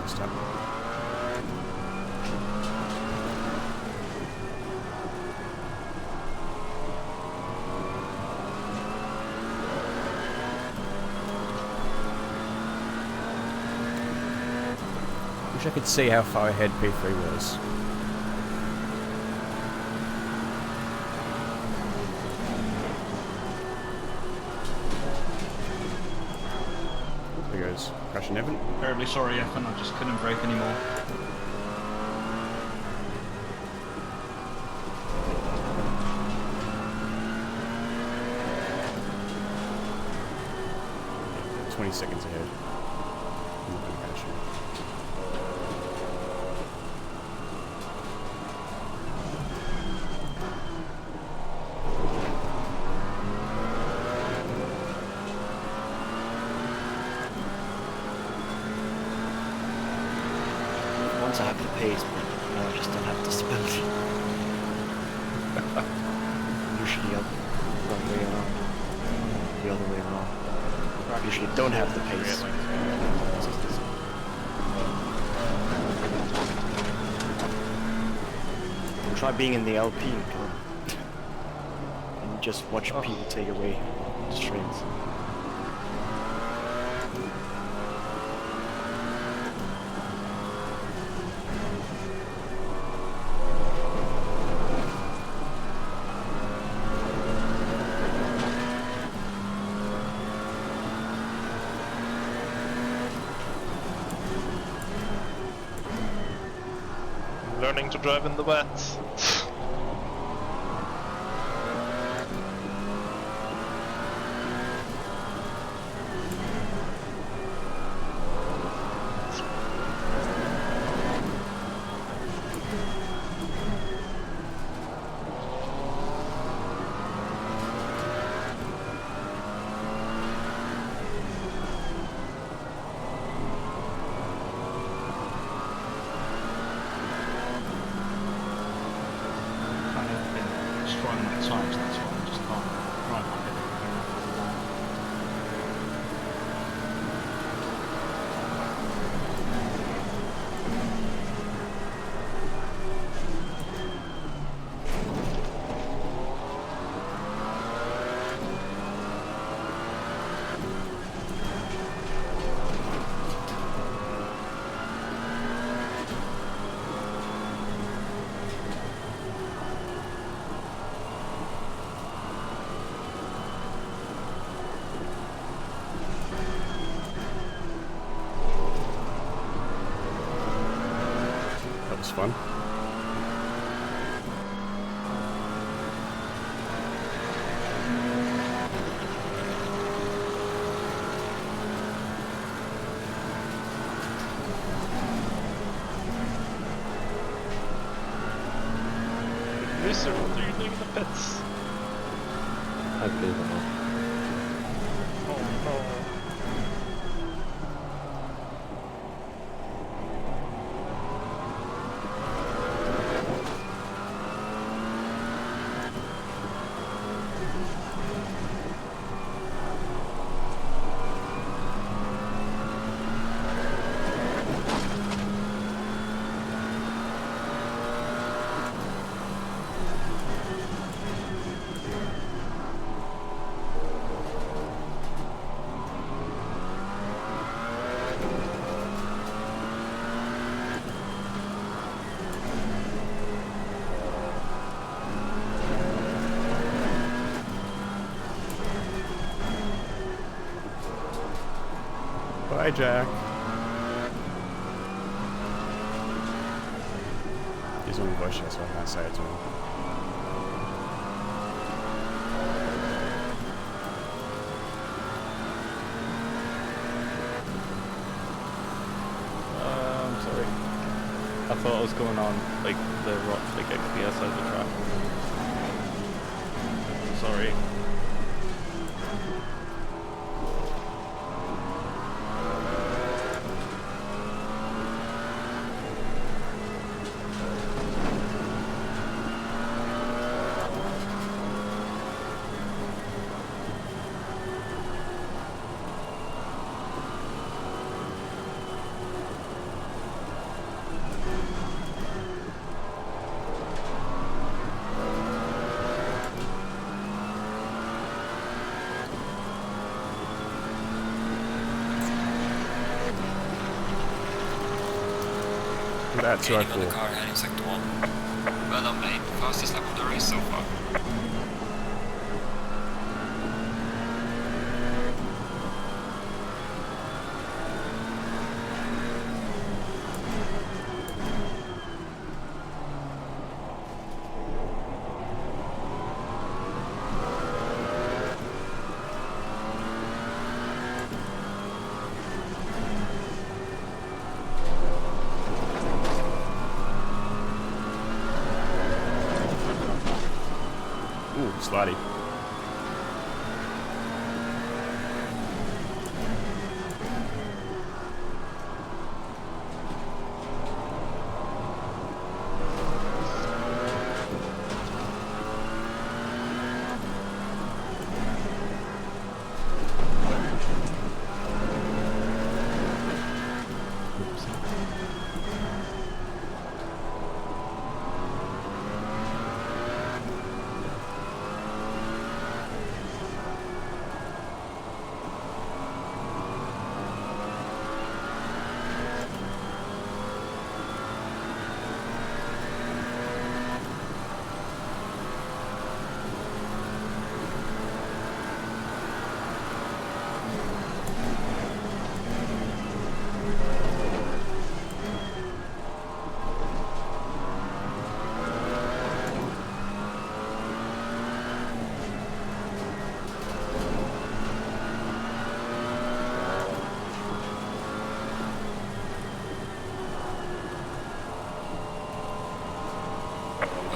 Stop. Wish I could see how far ahead P3 was. There goes Crashing Evan.
Terribly sorry, Evan, I just couldn't brake anymore.
Yeah, 20 seconds ahead. I'm not gonna catch you.
Once I have the pace, but now I just don't have the stability. Usually one way around, the other way around. Usually don't have the pace. Try being in the Alpine car and just watch people take away the strings.
Learning to drive in the wet.
Destroying my tires, that's why I just can't drive my head.
fun.
Mister, what are you doing in the pits?
I believe it not.
Oh no.
Bye, Jack. He's on bush, so I can't say it to him.
I'm sorry. I thought I was going on like the rock, like the outside of the track. Sorry.
That's
Okay,
right,
you got the
cool.
car heading sector 1. Well done, mate. Fastest lap of the race so far.
Ooh, slotty.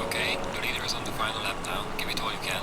Okay, the leader is on the final lap now. Give it all you can.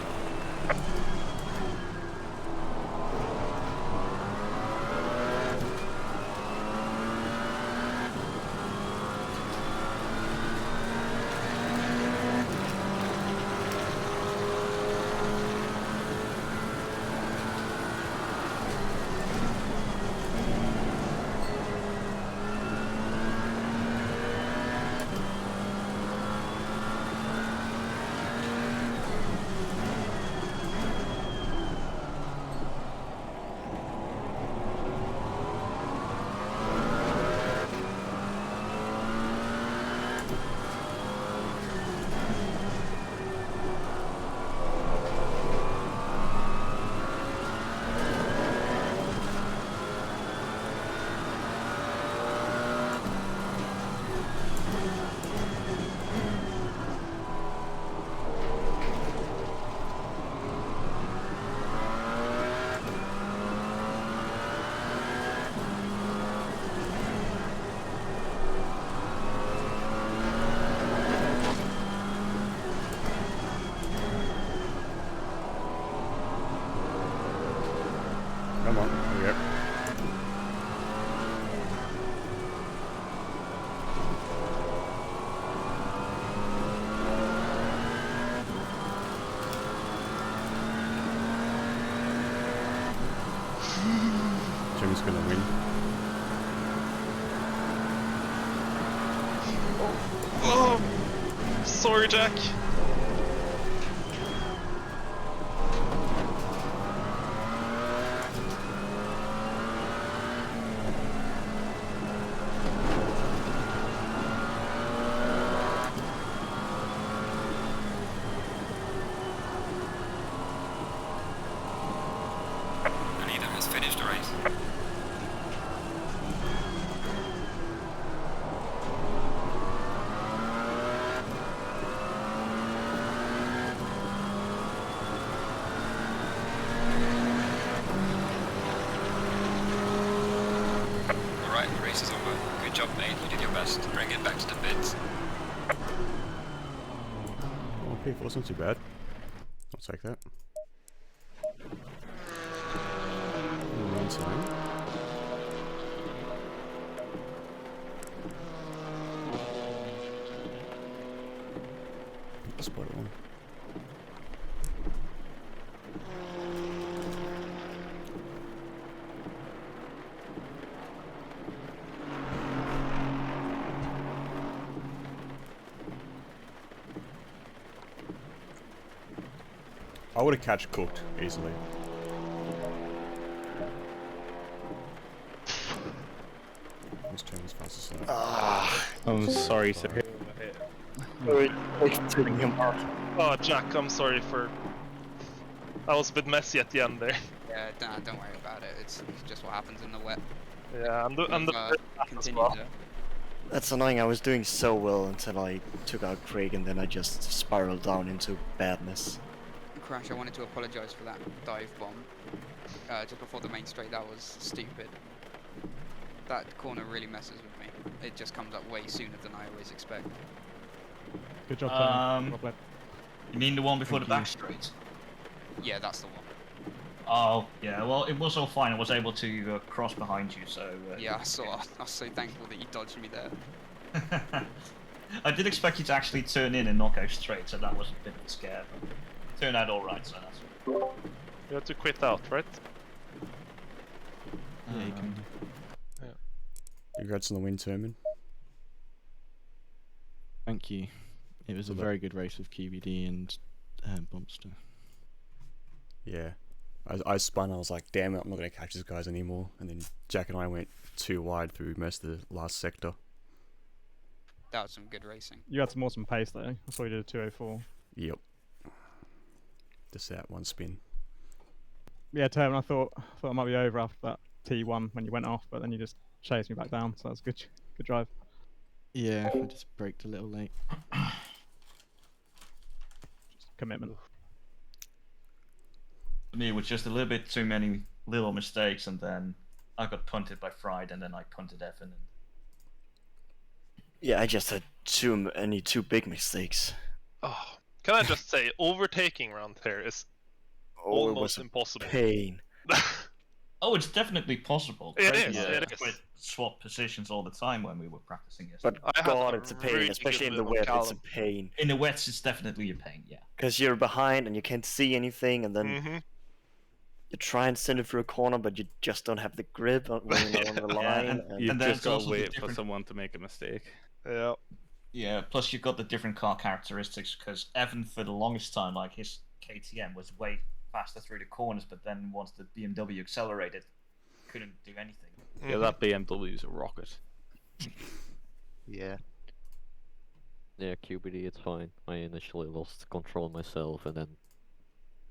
Tim's gonna win.
Oh, sorry, Jack.
The leader has finished the race. Alright, the race is over. Good job, mate. You did your best to bring it back to the pits.
Oh, P4's not too bad. I'll take that. In the meantime, spot one. I would have catch cooked easily. Let's turn as fast as that.
I'm sorry, sir.
Oh, Jack, I'm sorry for... I was a bit messy at the end there.
Yeah, don't worry about it. It's just what happens in the wet.
Yeah, and the as
Continue
well.
there.
That's annoying. I was doing so well until I took out Craig, and then I just spiraled down into badness.
Crash, I wanted to apologise for that dive bomb. Just before the main straight, that was stupid. That corner really messes with me. It just comes up way sooner than I always expect.
Good job, Tony. Well played.
You mean the one before the back straight?
Yeah, that's the one.
Oh, yeah, well, it was all fine. I was able to cross behind you, so...
Yeah, I saw. I was so thankful that you dodged me there.
I did expect you to actually turn in and knock out straight, so that was a bit of a scare, but it turned out alright, so that's...
You had to quit out, right?
Yeah, you can.
Congrats on the win, Termin.
Thank you. It was a very good race with QBD and Bumpster.
Yeah. I spun, I was like, damn it, I'm not going to catch these guys anymore. And then Jack and I went too wide through most of the last sector.
That was some good racing.
You had some awesome pace though. I saw you did a 2:04.
Yep. Just that one spin.
Yeah, Termin, I thought it might be over after that T1 when you went off, but then you just chased me back down, so that's good drive.
Yeah, I just braked a little late.
Just commitment.
For me, it was just a little bit too many little mistakes, and then I got punted by Fried, and then I punted Evan. And...
Yeah, I just had too big mistakes.
Oh, can I just say, overtaking around here is almost impossible.
Pain.
Oh, it's definitely possible.
It
Craig
is,
and I
it is.
would swap positions all the time when we were practicing it.
But
I had
God,
a
it's a pain,
really
especially in
good
the
win
wet.
on
It's a pain.
In the wets, it's definitely a pain, yeah.
Because you're behind and you can't see anything, and then you try and send it through a corner, but you just don't have the grip when you're on the line.
and-
You
And
just
there's
gotta
also the
wait for
different-
someone to make a mistake.
Yeah.
Yeah, plus you've got the different car characteristics, because Evan, for the longest time, like his KTM was way faster through the corners, but then once the BMW accelerated, couldn't do anything.
Yeah, that BMW is a rocket.
Yeah, QBD, it's fine. I initially lost control myself and then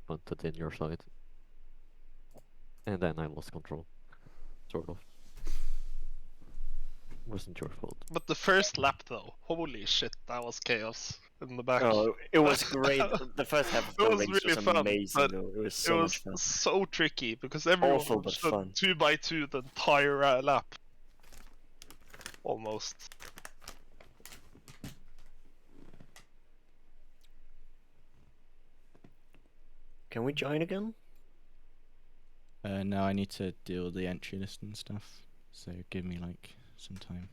punted in your side. And then I lost control. Sort of. Wasn't your fault.
But the first lap, though, holy shit, that was chaos in the back.
Oh, it was great. The first half of
It
the
was
race
really
was
fun,
amazing,
but
though. It was
It
so
was
much fun.
so tricky because everyone
Awful, but
stood
fun.
2x2 the entire lap. Almost.
Can we join again?
No, I need to deal with the entry list and stuff, so give me like some time.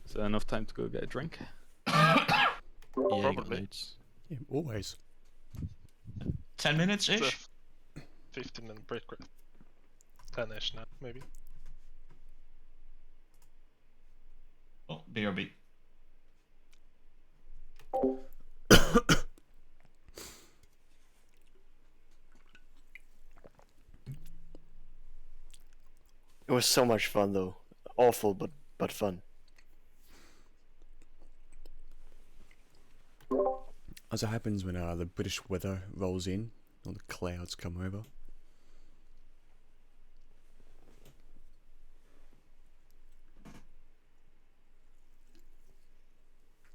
Is there enough time to go get a drink?
Yeah, you got
Probably.
loads.
Yeah, always.
10 minutes-ish?
15-minute break. 10ish now, maybe.
Oh, BRB.
It was so much fun though. Awful, but fun.
As it happens when the British weather rolls in, all the clouds come over.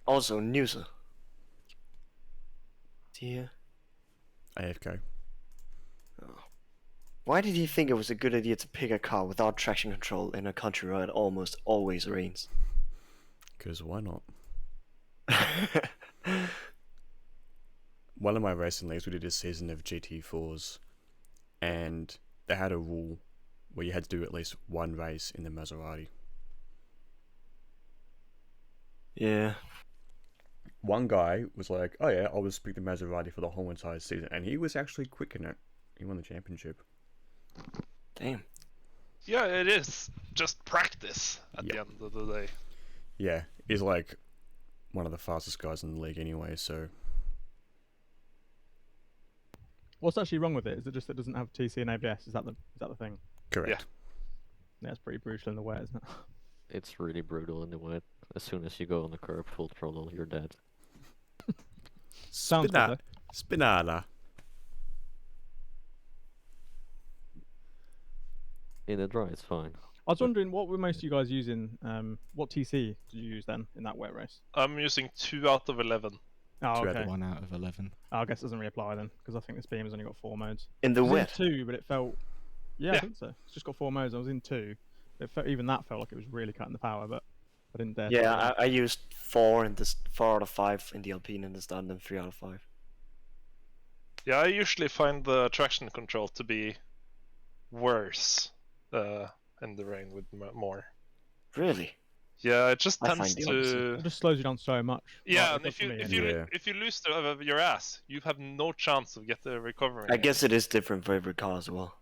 Also, Newser. Dear.
AFK.
Oh. Why did he think it was a good idea to pick a car without traction control in a country where it almost always rains?
Because why not? One of my racing leagues, we did a season of GT4s, and they had a rule where you had to do at least one race in the Maserati.
Yeah.
One guy was like, oh yeah, I'll just pick the Maserati for the whole entire season, and he was actually quick in it. He won the championship.
Damn.
Yeah, it is just practice at the end of the day.
Yeah, he's like one of the fastest guys in the league anyway, so...
What's actually wrong with it? Is it just that it doesn't have TC and ABS? Is that the thing?
Correct.
Yeah, it's pretty brutal in the wet, isn't it?
It's really brutal in the wet. As soon as you go on the curb full throttle, you're dead.
Sounds good, though.
Spinala.
In the dry, it's fine.
I was wondering, what were most of you guys using? What TC did you use then in that wet race?
I'm using 2 out of 11.
Oh, okay.
1 out of 11.
Oh, I guess it doesn't really apply then, because I think this beam has only got 4 modes.
In the
I was
wet?
in 2, but it felt... Yeah, I think so. It's just got 4 modes. I was in 2. Even that felt like it was really cutting the power, but I didn't dare.
Yeah, I used 4 in this 4 out of 5 in the Alpine in the stand and 3 out of 5.
Yeah, I usually find the traction control to be worse in the rain with more.
Really?
Yeah, it just
I
tends
find the
to.
opposite.
It just slows you down so much.
Yeah,
Like,
and if
it does for me anyway.
you lose your ass, you have no chance of recovering.
I guess it is different for every car as well.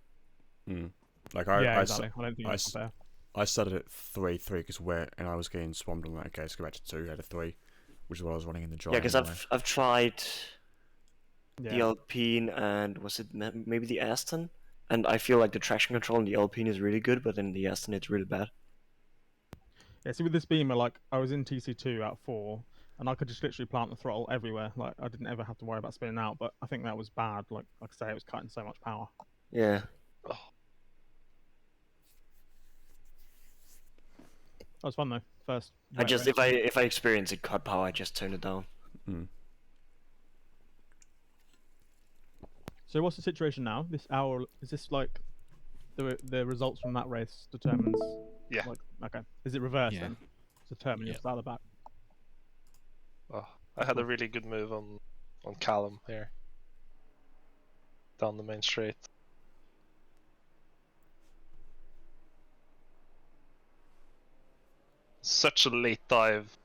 Like
Yeah, exactly. I don't think you can compare.
I started at 3 because wet, and I was getting swamped. I'm like, okay, let's go back to 2 out of 3, which is what I was running in the dry.
Yeah, because
anyway.
I've tried the
Yeah.
Alpine and was it maybe the Aston, and I feel like the traction control in the Alpine is really good, but in the Aston it's really bad.
Yeah, see with this beamer, like I was in TC2 out of 4, and I could just literally plant the throttle everywhere. Like I didn't ever have to worry about spinning out, but I think that was bad. Like I say, it was cutting so much power.
Yeah.
That was fun though. First.
I just if I experience a cut power, I just turn it down.
So what's the situation now? This hour is this like the results from that race determines?
Yeah.
Like, okay. Is it reversed
Yeah.
then? To determine your start of back.
Oh, I had a really good move on Callum here. Down the main straight. Such a late dive.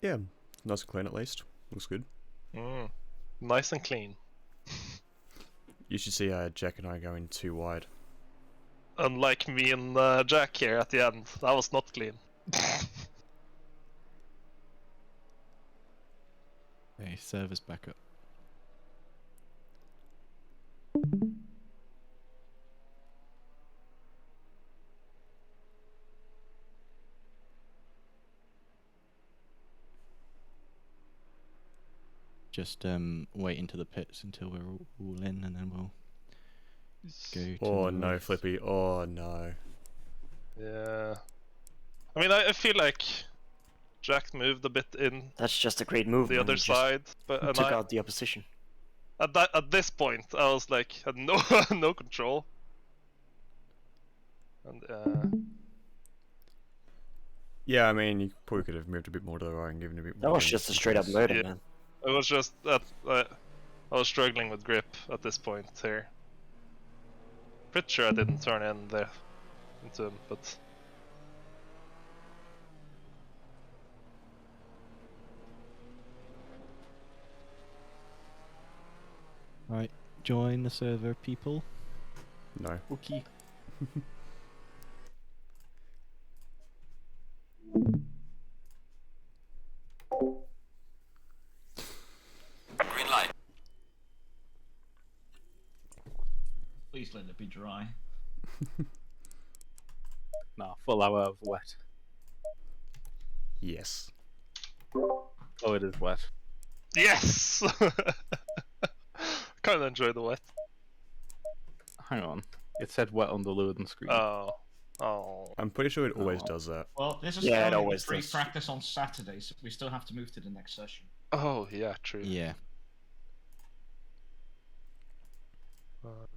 Yeah, nice and clean at least. Looks good.
Nice and clean.
You should see Jack and I going too wide.
Unlike me and Jack here at the end, that was not clean.
Hey, servers back up. Just wait into the pits until we're all in, and then we'll go to
Oh
the
no,
race.
Flippy. Oh no.
Yeah. I mean, I feel like Jack moved a bit in
That's just a great move.
the
man.
other
He just
side, but and
took out the opposition.
at this point, I was like, had no no control. And
Yeah, I mean, you probably could have moved a bit more to the right and given a bit more.
That was just a straight up murder,
Yeah.
man.
it was just that I was struggling with grip at this point here. Pretty sure I didn't turn in there into him, but
join the server, people?
No.
Okay.
Green light.
Please let it be dry.
Nah, full hour of wet.
Yes.
Oh, it is wet.
Yes! Kind of enjoy the wet.
Hang on. It said wet on the loading screen.
Oh. Oh.
I'm pretty sure it always
Oh.
does that.
Well, this is
Yeah, it
only
always
free
does.
practice on Saturday, so we still have to move to the next session.
Oh, yeah, true.
Yeah.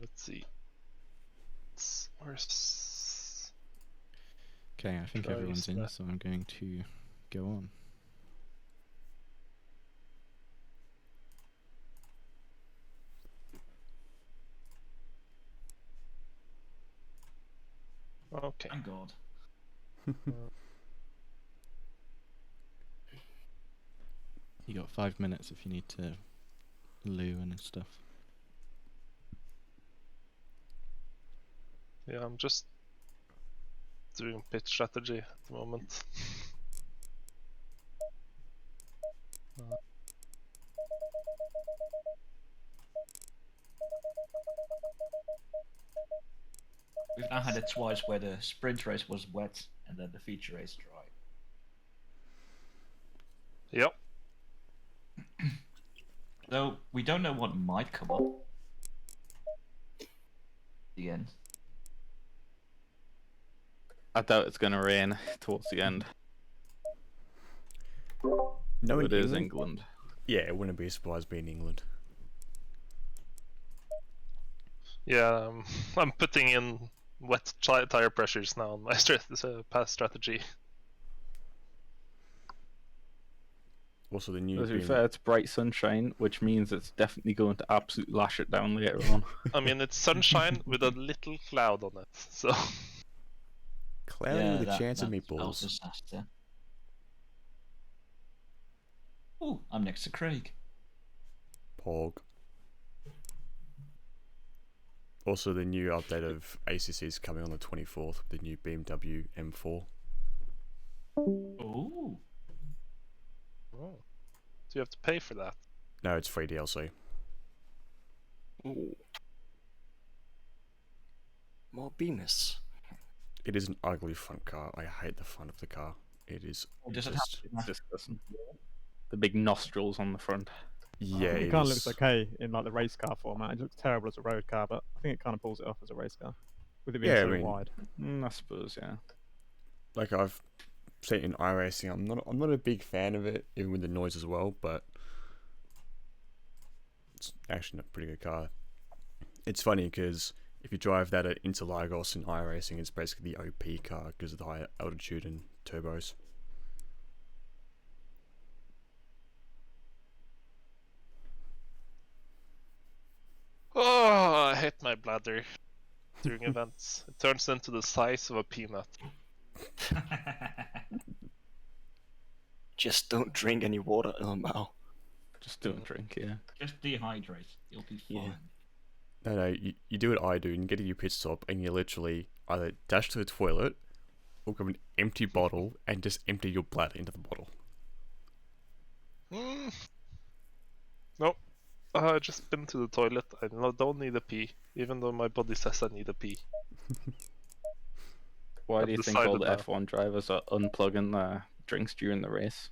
Let's see. Where's...
Okay, I think
Try
everyone's in,
that.
so I'm going to go on.
Okay.
Thank God.
You got 5 minutes if you need to loo and stuff.
Yeah, I'm just doing pitch strategy at the moment.
We've now had it twice where the sprint race was wet and then the feature race dry.
Yep.
Though we don't know what might come up. The end.
I doubt it's going to rain towards the end.
No,
It is England.
Yeah, it wouldn't be a surprise being England.
Yeah, I'm putting in wet tire pressures now on my past strategy.
Also, the new.
To be fair, it's bright sunshine, which means it's definitely going to absolutely lash it down later on.
I mean, it's sunshine with a little cloud on it, so.
Cloudy with a chance of
spells
meatballs.
disaster. Ooh, I'm next to Craig.
Pog. Also, the new update of ACC is coming on the 24th with the new BMW M4.
Ooh.
Oh. Do you have to pay for that?
No, it's free DLC.
Ooh. More Beamers.
It is an ugly front car. I hate the front of the car. It is
Does it
just...
It's disgusting. The big nostrils on the front.
Yeah,
it
it
kind of
is...
looks okay in like the race car format. It looks terrible as a road car, but I think it kind of pulls it off as a race car, with it being
Yeah,
so
I mean,
wide.
I suppose, yeah.
Like I've seen it in iRacing, I'm not a big fan of it, even with the noise as well, but it's actually not a pretty good car. It's funny because if you drive that at Interlagos in iRacing, it's basically the OP car because of the high altitude and turbos.
Oh, I hate my bladder during events. It turns into the size of a peanut.
Just don't drink any water, Elmo.
Just don't drink, yeah.
Just dehydrate. You'll be fine.
Yeah. No, you do what I do and get to your pit stop and you literally either dash to the toilet or grab an empty bottle and just empty your bladder into the bottle.
Nope. I just been to the toilet. I don't need a pee, even though my body says I need a pee.
Why
I've
do you think all the
decided
F1 drivers are unplugging their drinks during the race?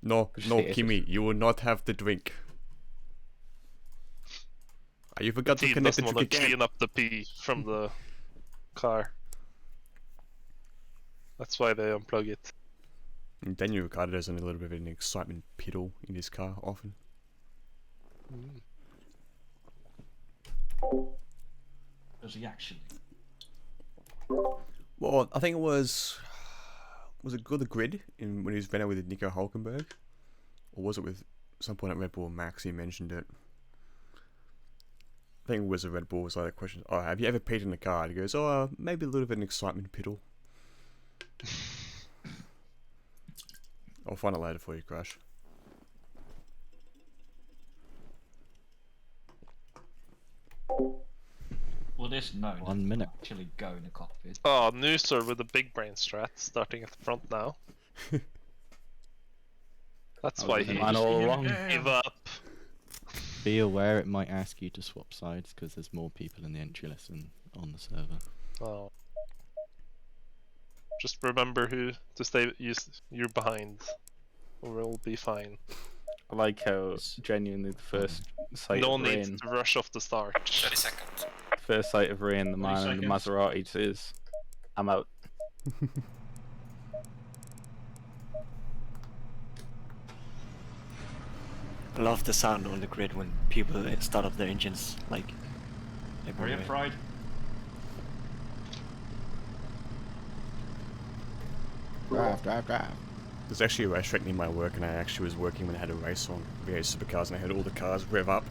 No,
Just
no,
hate it.
Kimmy, you will not have the drink. You forgot to
Team
connect the
doesn't want
drink
to
again.
clean up the pee from the car. That's why they unplug it.
And Daniel Ricciardo has a little bit of an excitement piddle in his car often.
Does he actually?
Well, I think it was it Good the Grid when he was vented with Nico Hulkenberg? Or was it with some point at Red Bull Max he mentioned it? I think it was a Red Bull was like a question, oh, have you ever peed in the car? And he goes, oh, maybe a little bit of an excitement piddle. I'll find it later for you, Crash.
just know
1 minute.
actually go in the cockpit.
Oh, Nooser with the big brain strat starting at the front now. That's why he
man all along.
gave up.
Be aware it might ask you to swap sides because there's more people in the entry list than on the server.
Oh. Just remember who to stay. You're behind, or we'll be fine.
I like how genuinely the first sight
No
of
need
rain,
to rush off the start.
30 seconds.
first sight of rain, the
30
man in the
seconds.
Maserati says, "I'm out."
I love the sound on the grid when people start up their engines, like.
Hurry up,
everywhere.
Pride.
Drive.
There's actually a racetrack near my work, and I actually was working when I had a race on VA Supercars, and I had all the cars rev up.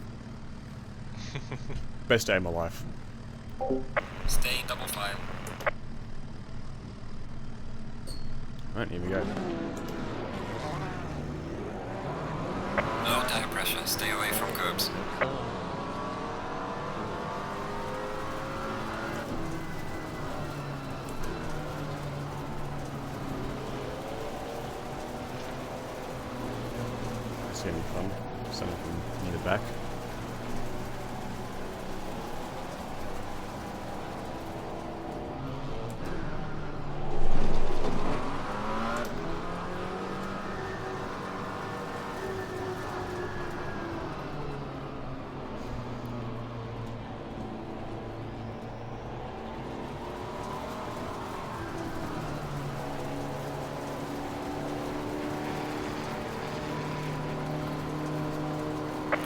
Best day of my life.
Stay in double file.
Right, here we go.
Low tire pressure. Stay away from curbs.
It's gonna be fun. Someone from near the back.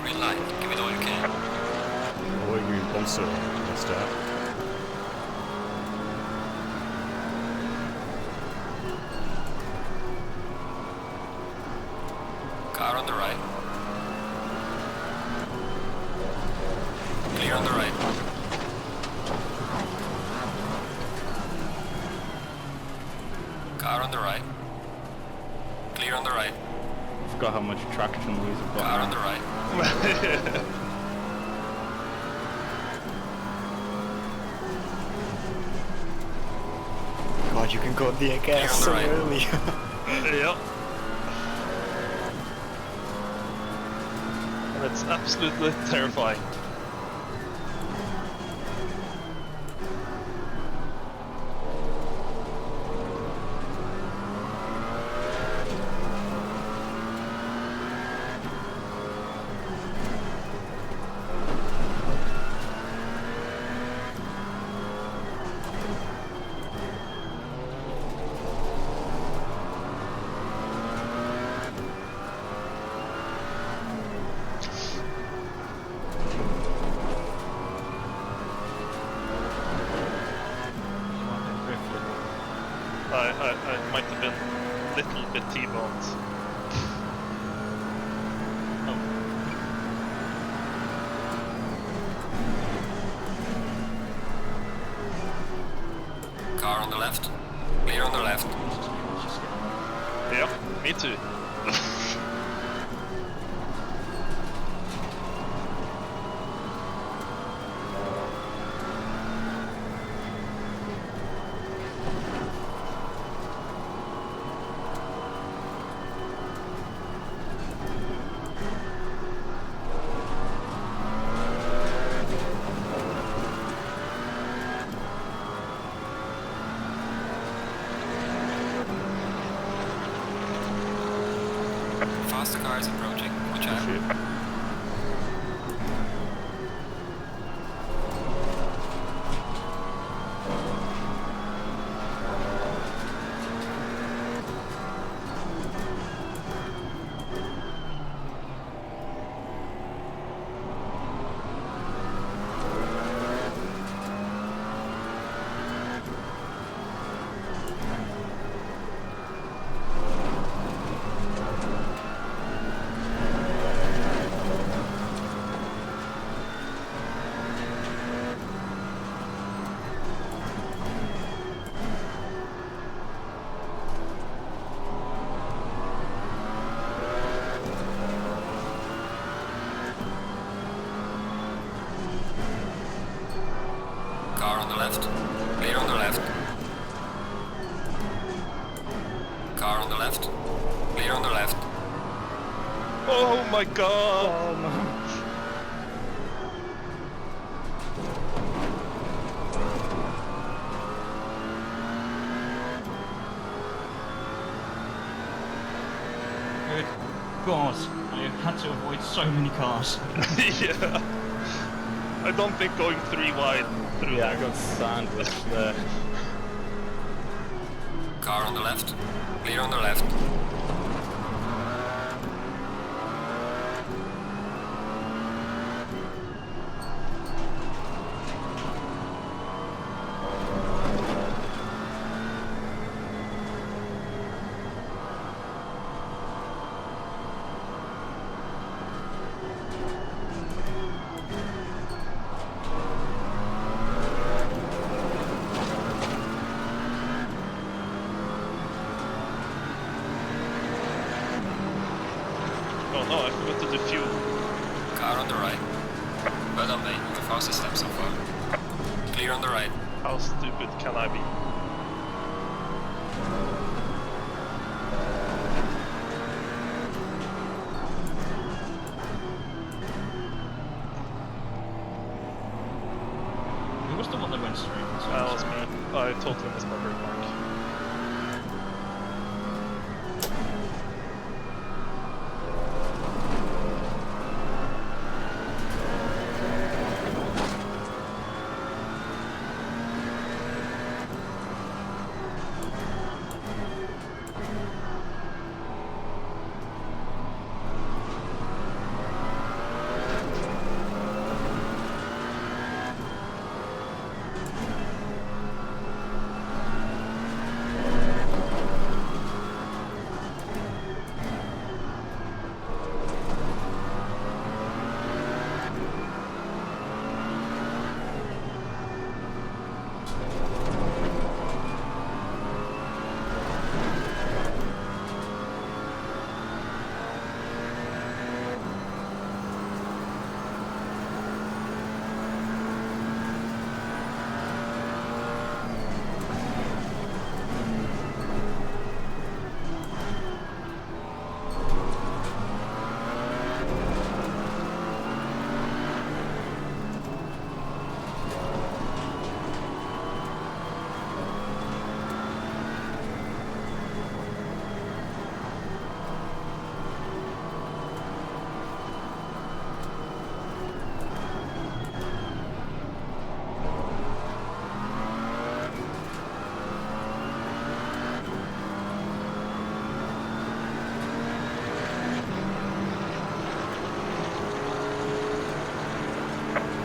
Green light. Give it all you can.
Or you also messed up.
Car on the right. Clear on the right. Car on the right. Clear on the right.
I forgot how much traction these have got.
Car on
now.
the right.
God, you can go on the gas so
right.
early.
Yep. And it's absolutely terrifying. I might have been a little bit T-boned.
Car on the left. Clear on the left.
Yep, me too.
Faster car is approaching. Watch out.
Shit.
the left. Clear on the left.
Oh my god!
Oh no.
Good God, I had to avoid so many cars.
Yeah. I don't think going 3 wide through
Yeah, I
there.
got sandwiched there.
Car on the left. Clear on the left.
Oh no, I forgot to defuel.
Car on the right. Well done, mate. The fastest lap so far. Clear on the right.
How stupid can I be?
Who was the one that went straight?
That was me. I totally missed my brake mark.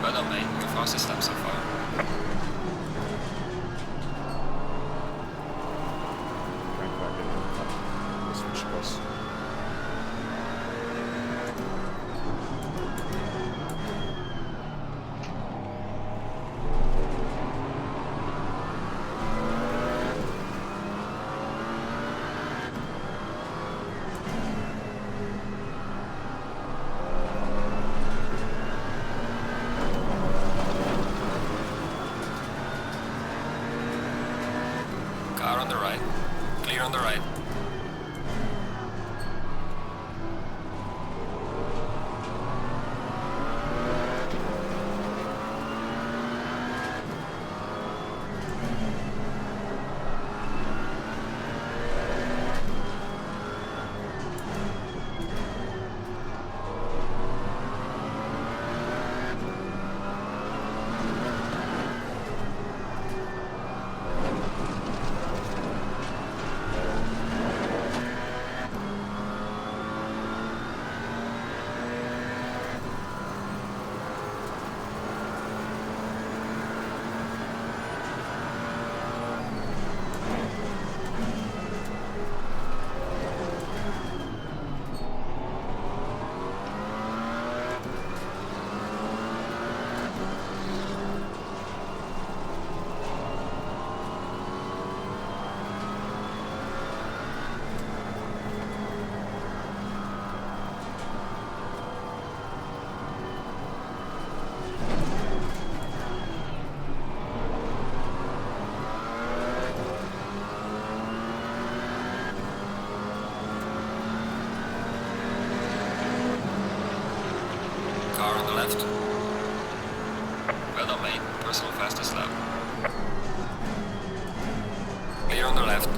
Well done, mate. The fastest lap so far.
Crank back in. We'll switch across.
Car on the right. Clear on the right. left. Well done, mate. Personal fastest lap. Clear on the left.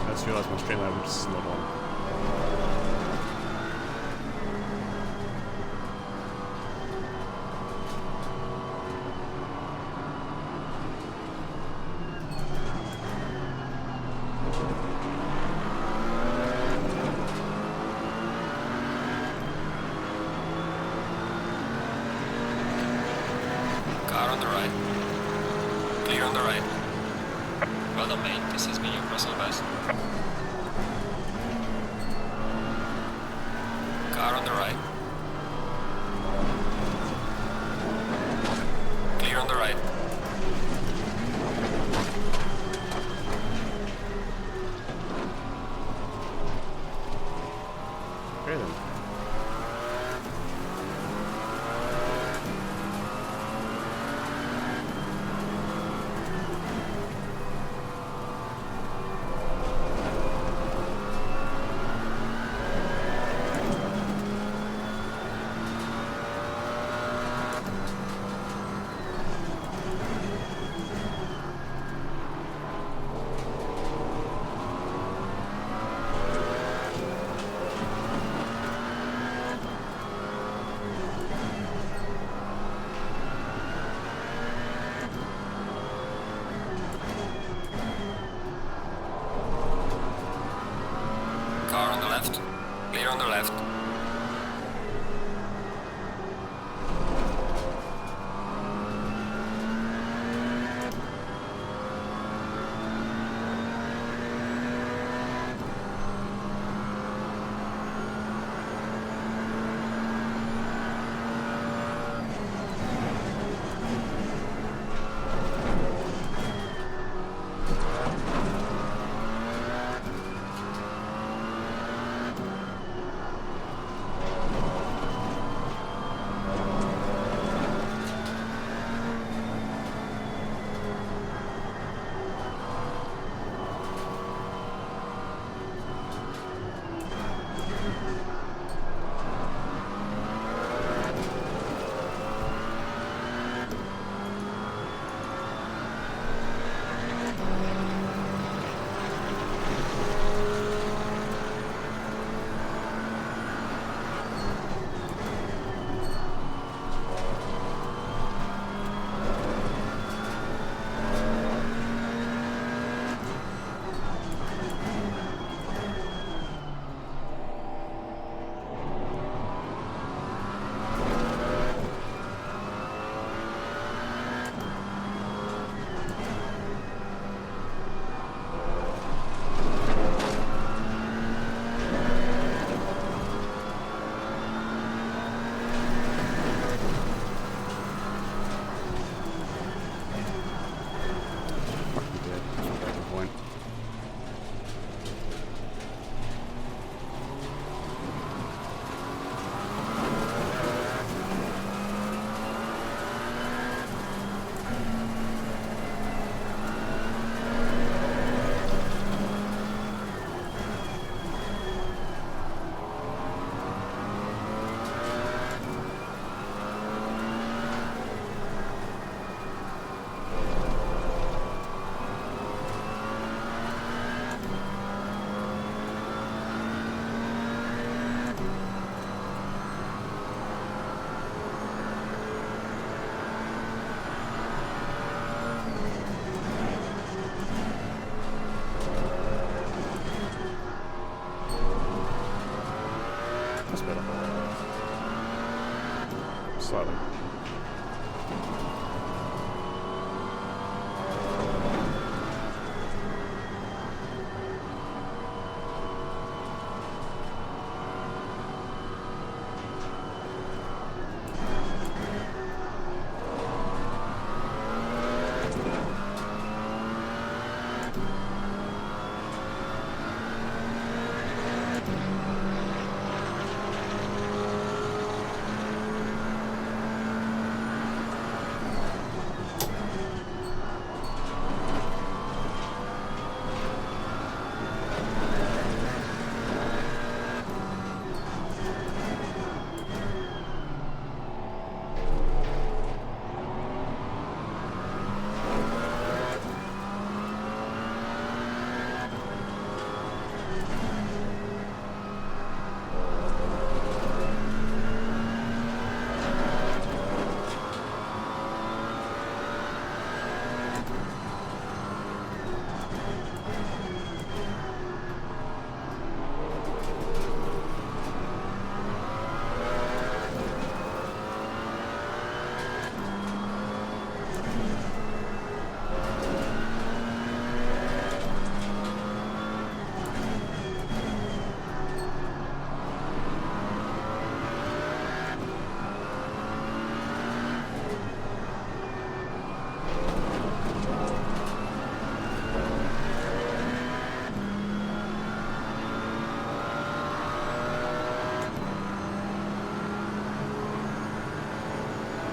I just realised my stream level is not on.
Car on the right. Clear on the right. Well done, mate. This has been your personal best. Car on the right. Clear on the right.
Okay then.
Car on the left. Clear on the left.
slightly.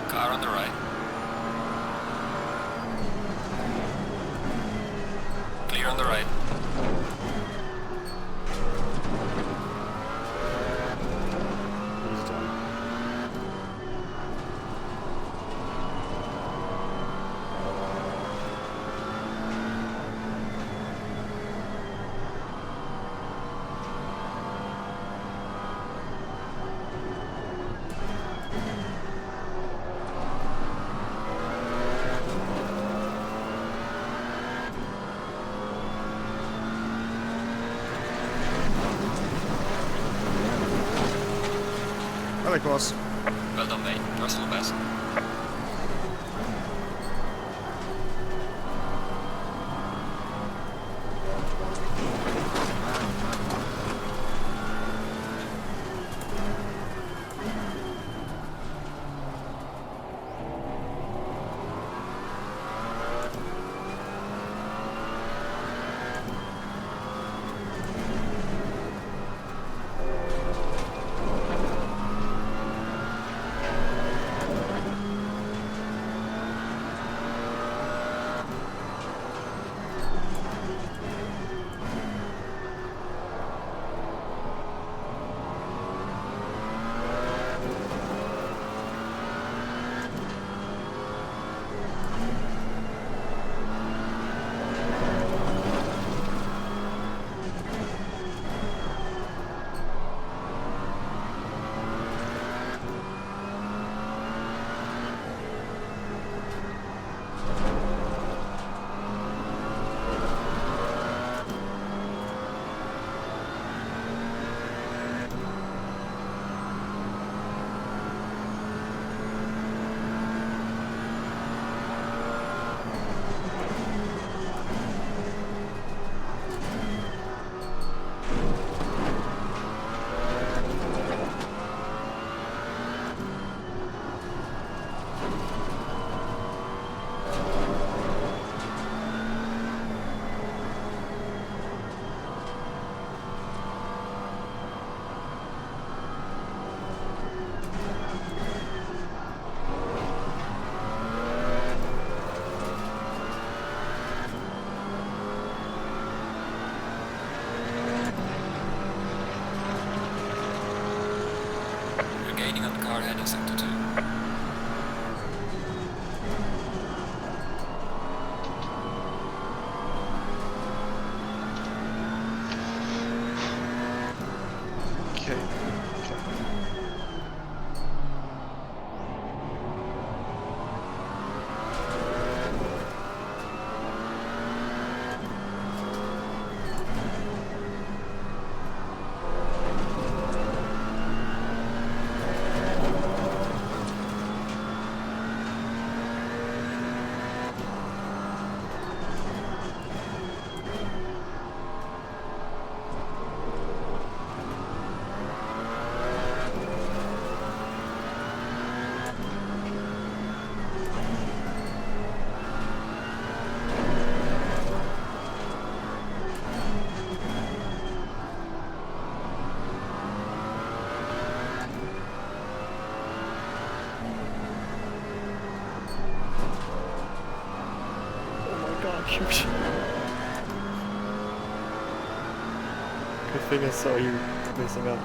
Car on the right. Clear on the right.
He's done. Hello, boss.
Well done, mate. Personal best. Gaining on the car ahead of sector 2.
Okay.
Shoot. Good thing I saw you messing up.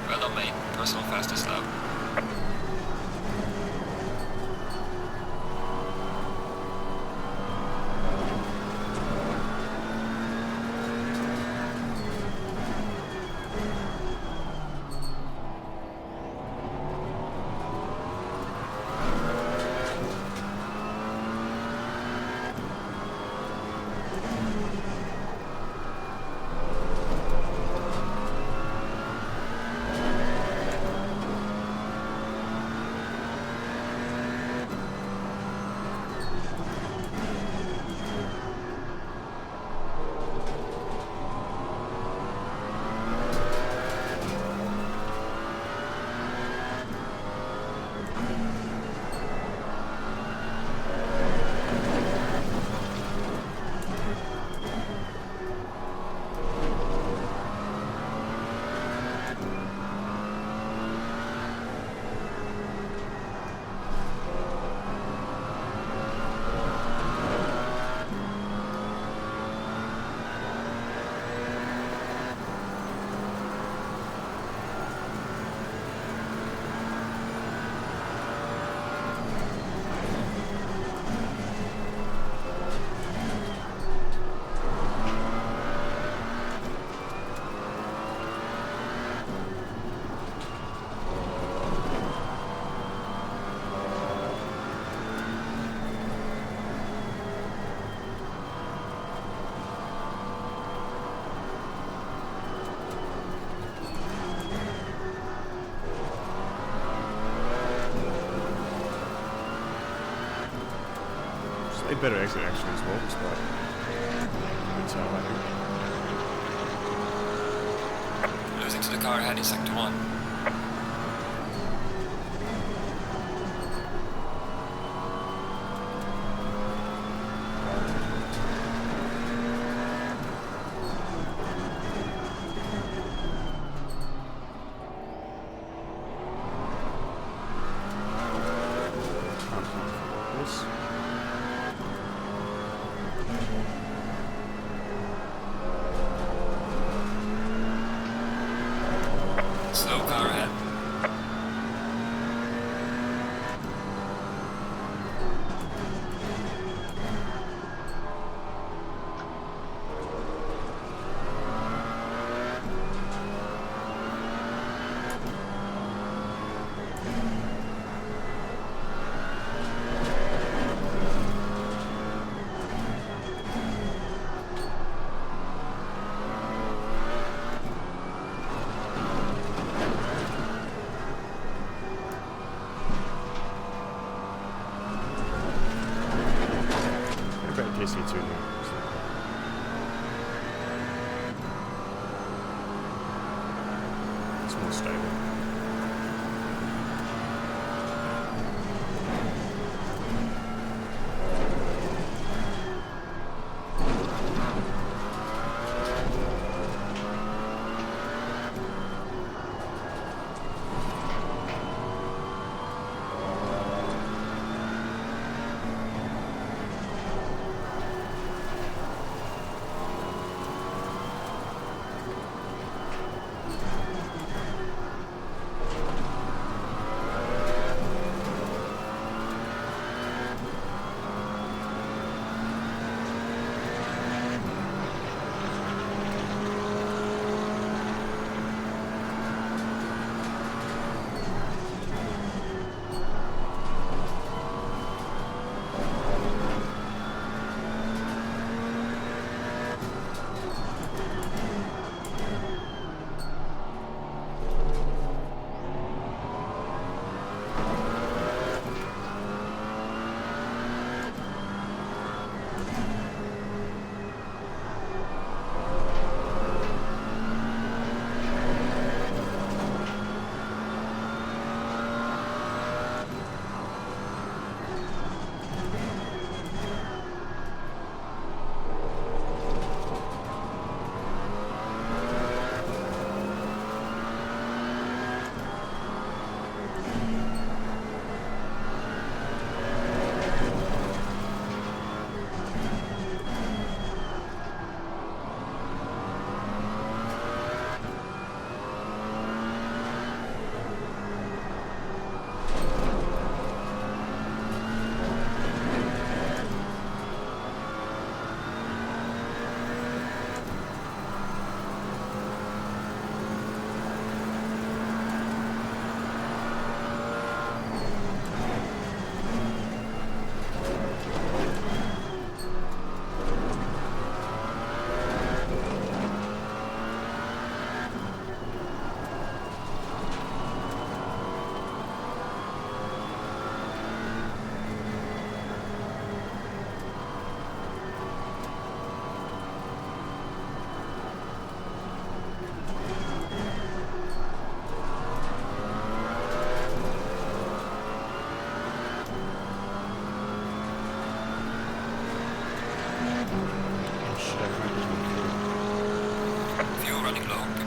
Well done, mate. Personal fastest lap.
Slightly better exit actually as well, despite good tell, I think.
Losing to the car ahead in sector 1.
This.
Slow car ahead.
JC2 now. It's more stable.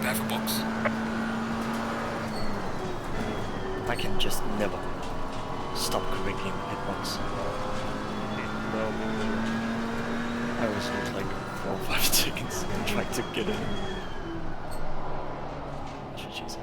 Prepare for box.
I can just never stop correcting hitbox.
No.
I always lose like 4 or 5 seconds trying to get it. GG's.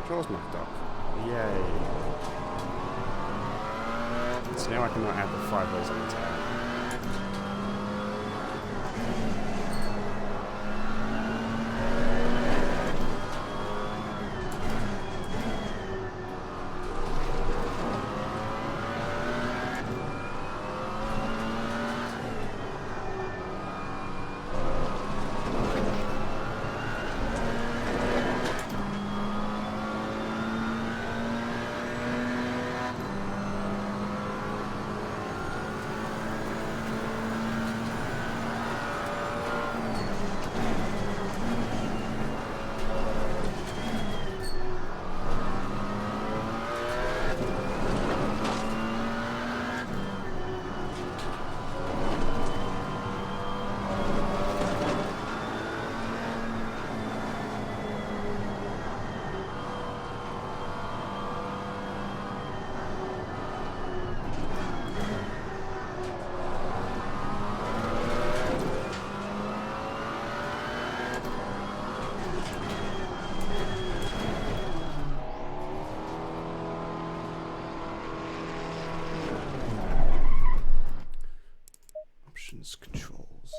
Controls knocked off. Yay. So now I can add the 5 ways on the tire. Controls.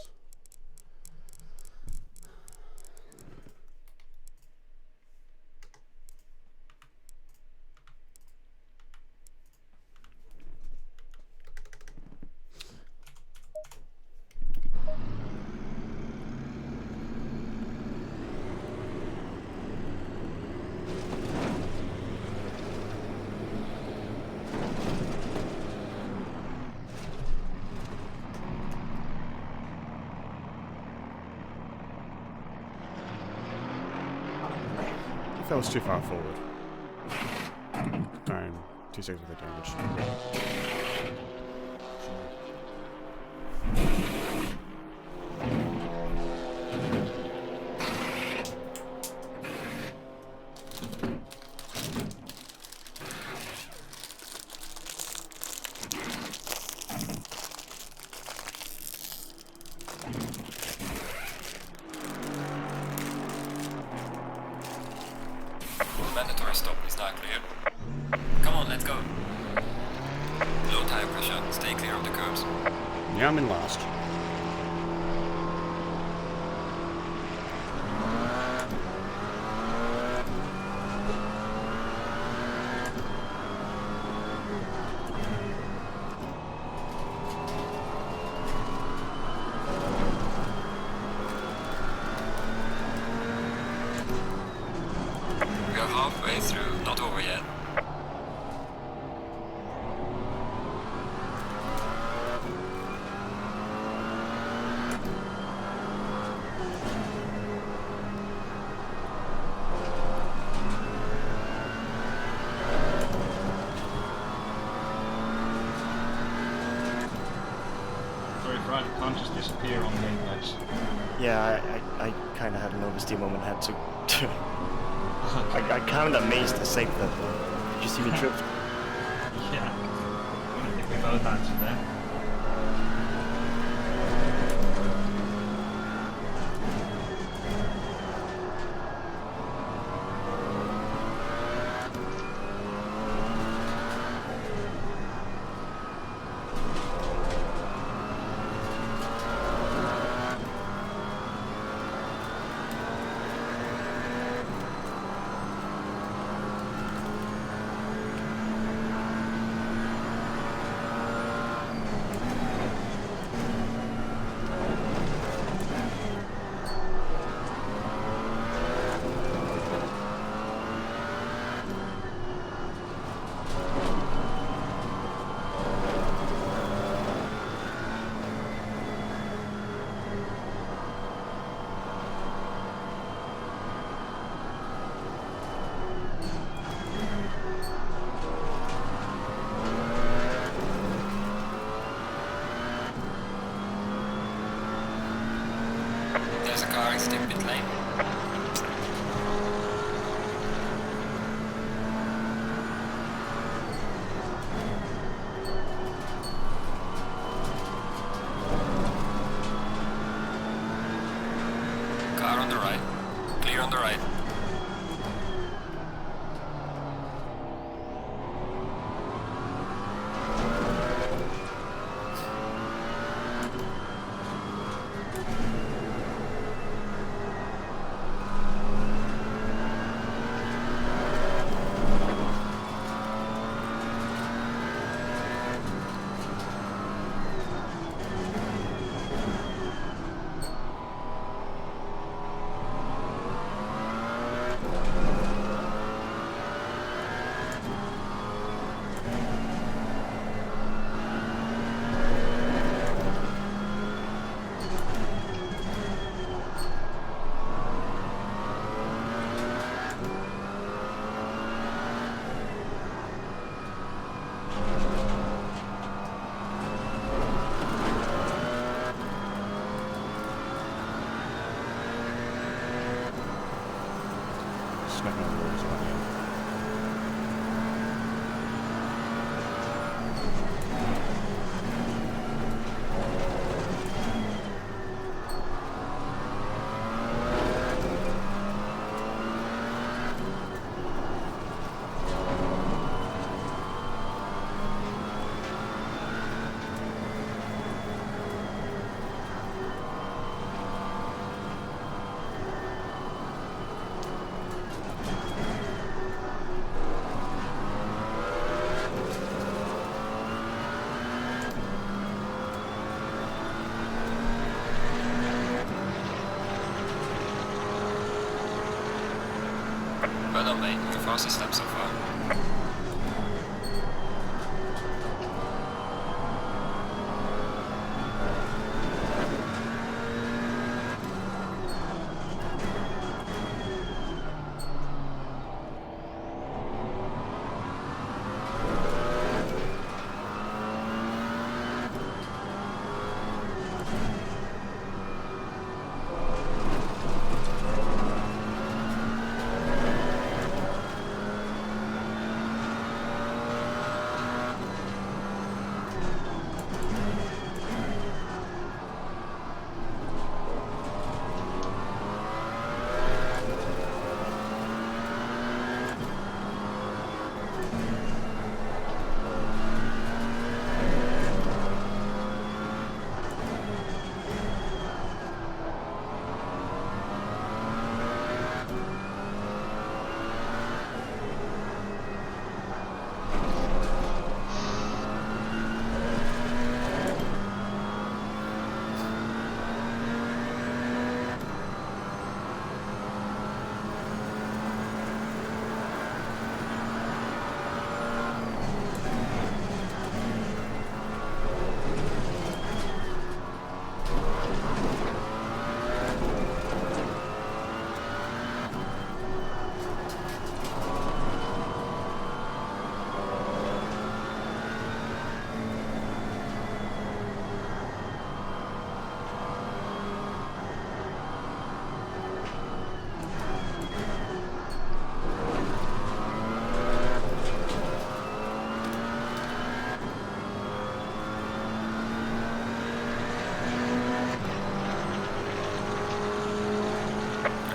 That was too far forward. Down 2 seconds with the damage.
Mandatory stop is not clear. Come on, let's go. Low tire pressure, stay clear of the curbs.
Yeah, I'm in last.
We are halfway through, not over yet.
Sorry, Brad, you can't just disappear on main ledge.
Yeah, I kind of had an oversteer moment, had to... I kind of amazed I saved that. Did you see me trip?
Yeah. I think we both answered that.
There's a car exiting pit lane. Car on the right. Clear on the right.
Snetterton on the road as well, yeah.
Well done, mate. Your fastest lap so far.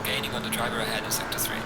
Gaining on the driver ahead in sector 3.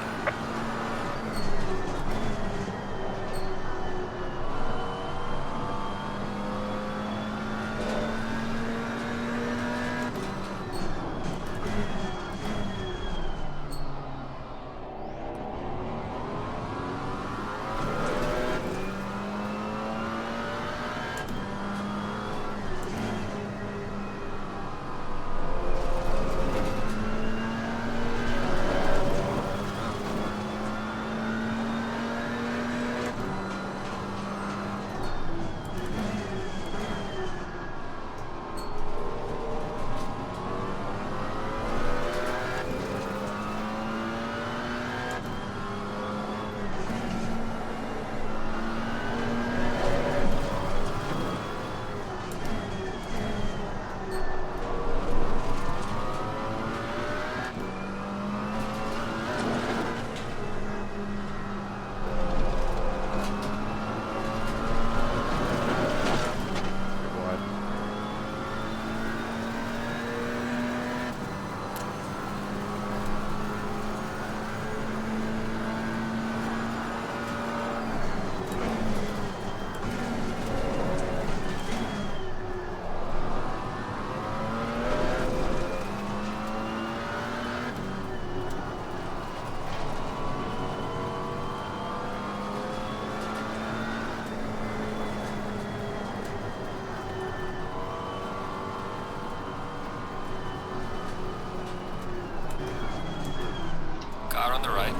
Car on the right.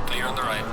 Clear on the right.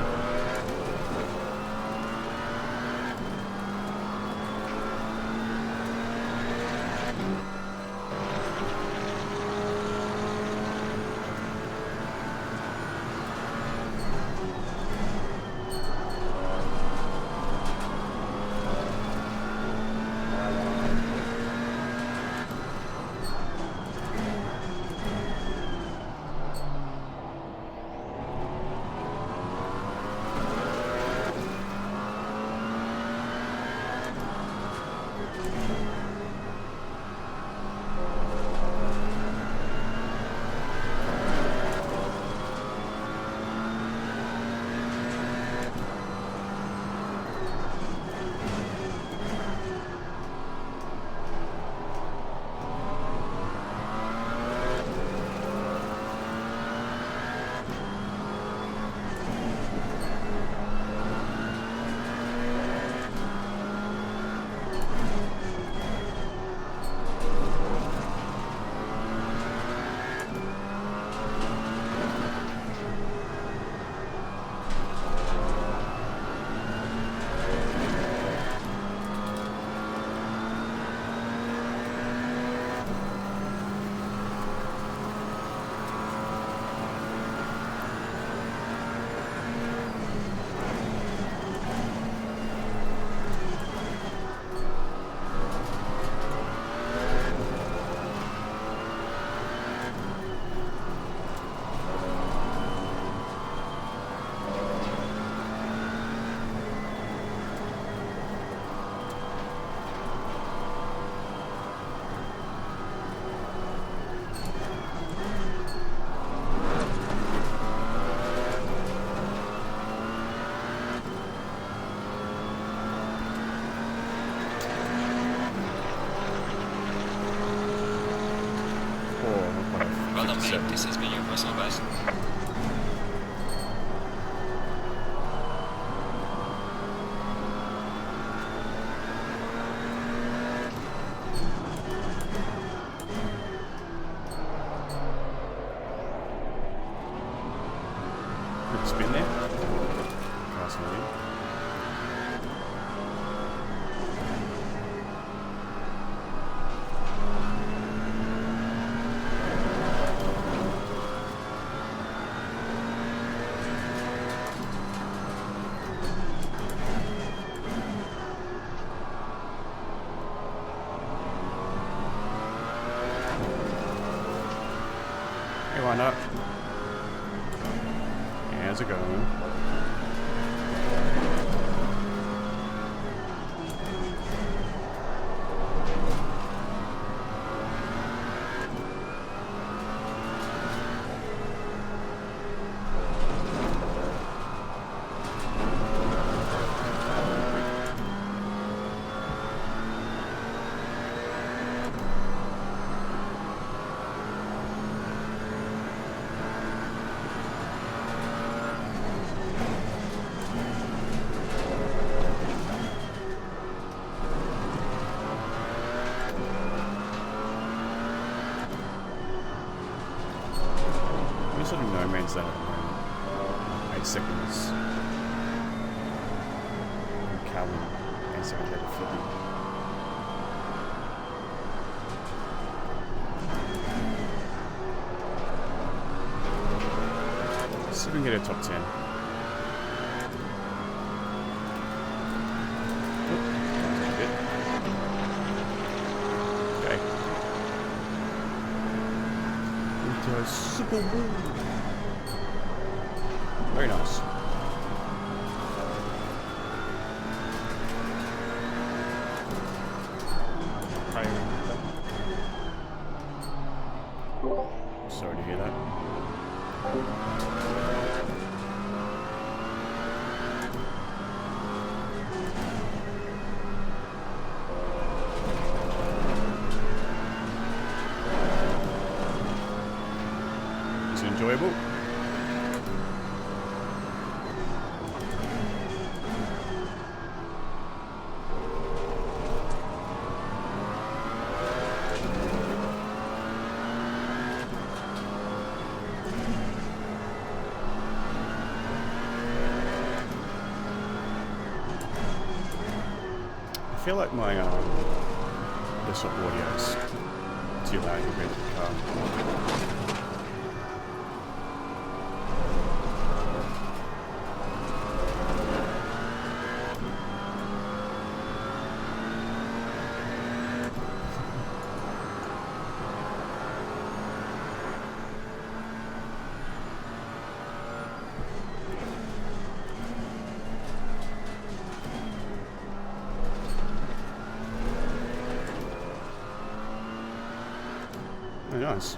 Well done, mate. This has been your personal best.
Quick spin there. Car's not in. Hey, why not? Yeah, how's it going? We're sort of no man's land at the moment. 8 seconds. From Calvin, 8 seconds ahead of Philly. See if we can get a top 10. Okay. Into a Super Bowl. Very nice. Sorry to hear that. Is it enjoyable? feel like my desktop audio is too loud compared to the car. Oh, nice.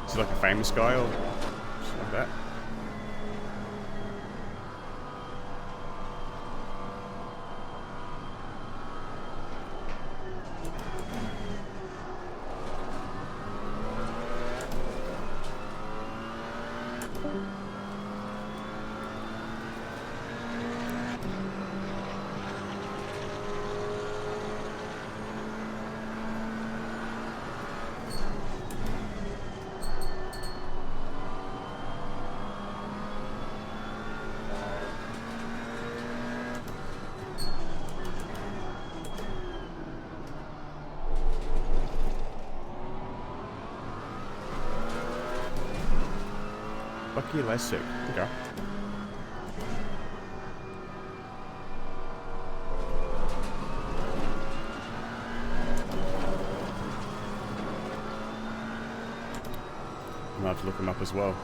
Is he like a famous guy or something like that? Bucky Lessick. Okay. I'm gonna have to look him up as well.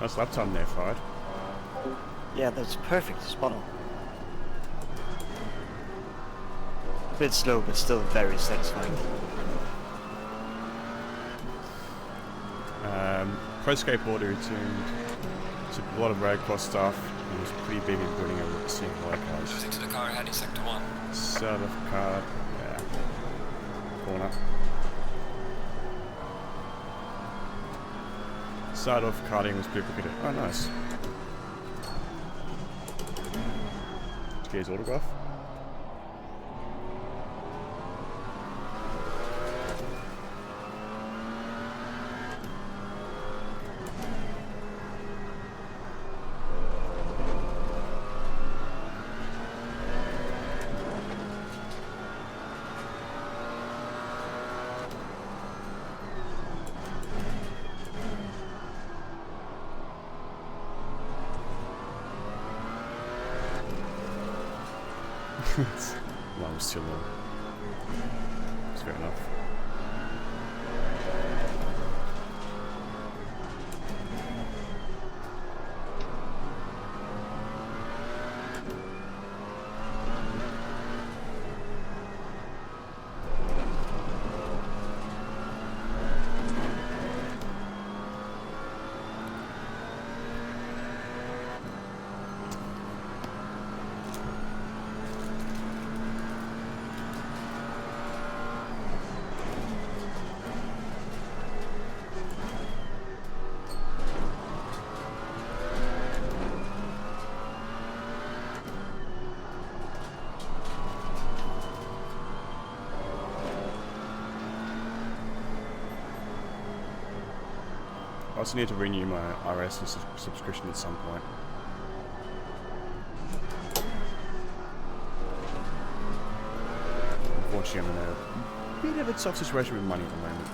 Nice lap time there, Fried.
Yeah, that's perfect. Spot on. A bit slow, but still very satisfying.
Pro skateboarder who tuned took a lot of road course stuff and was pretty big in building a single cars.
Losing to the car heading sector 1.
Start off car, yeah. Corner. Start off karting was pretty good. Oh, nice. Did you get his autograph? Well, was too low. It's fair enough. I also need to renew my RS subscription at some point. Unfortunately, I'm in a bit of a tough situation with money at the moment.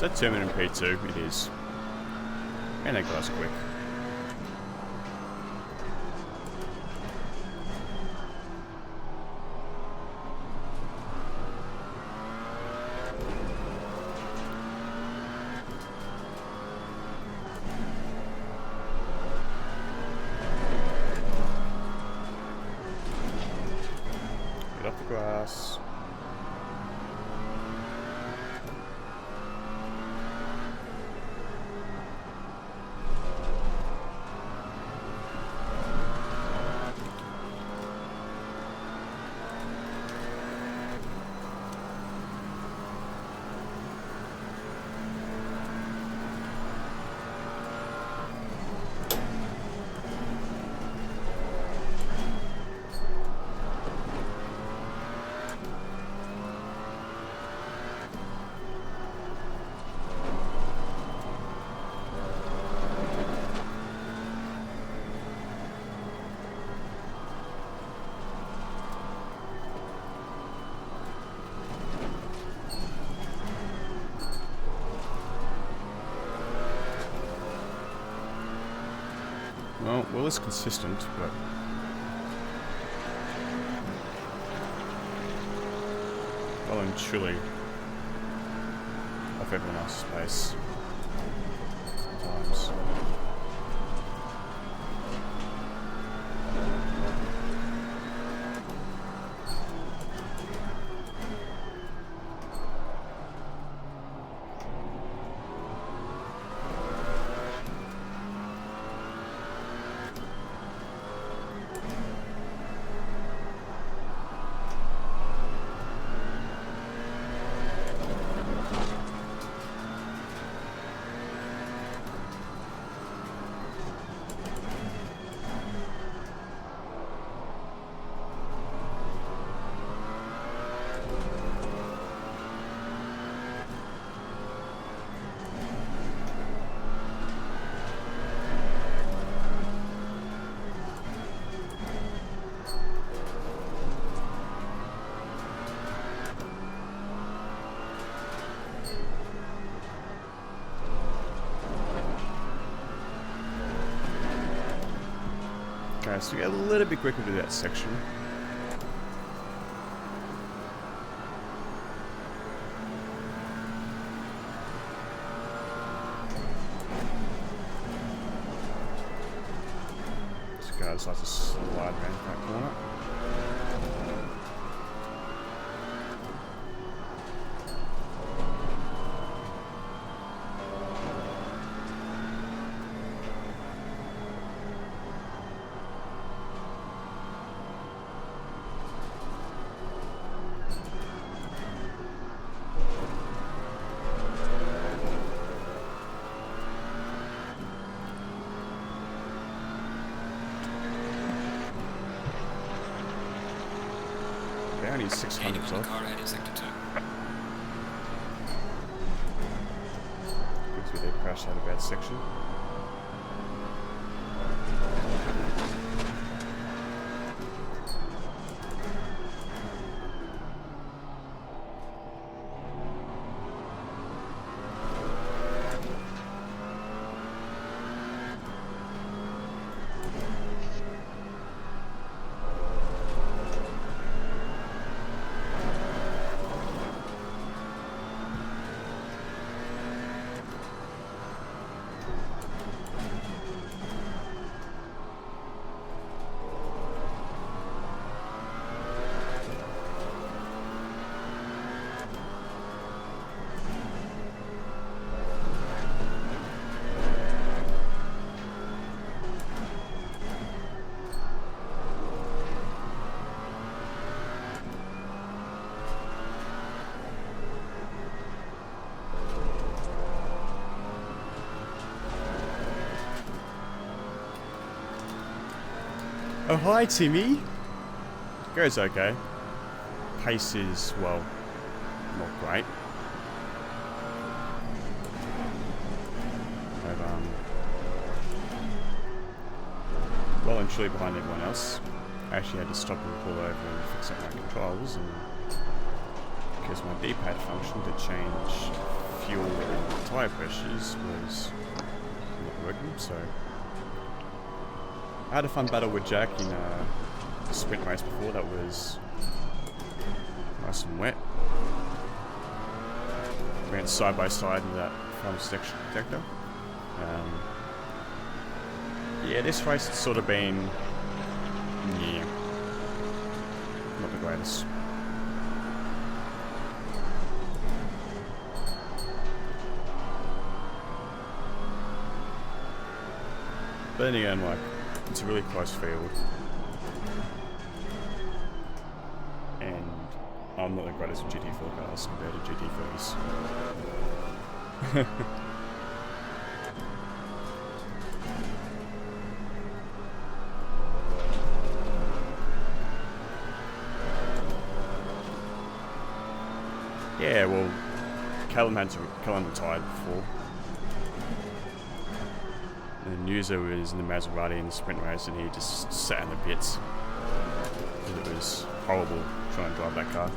that turn in P2? It is. And that guy's quick. Get off the grass. Well, it's consistent, but well and truly off everyone else's pace sometimes. Okay, so we get a little bit quicker to that section. This guy decides to slide around that corner. I need 600
Anyone in the car ahead in sector 2.
Because we did crash out a bad section. Oh, hi, Timmy. Goes okay. Pace is, well, not great. But, well and truly behind everyone else. I actually had to stop and pull over and fix up my controls, and because my D-pad function to change fuel and tyre pressures was not working, so I had a fun battle with Jack in a sprint race before that was nice and wet. We went side by side in that front sector. Yeah, this race has sort of been, yeah, not the greatest. But then again, like, it's a really close field. And I'm not the greatest with GT4 cars compared to GT3s. Yeah, well, Callum retired before. And User was in the Maserati in the sprint race and he just sat in the pits. And it was horrible trying to drive that car.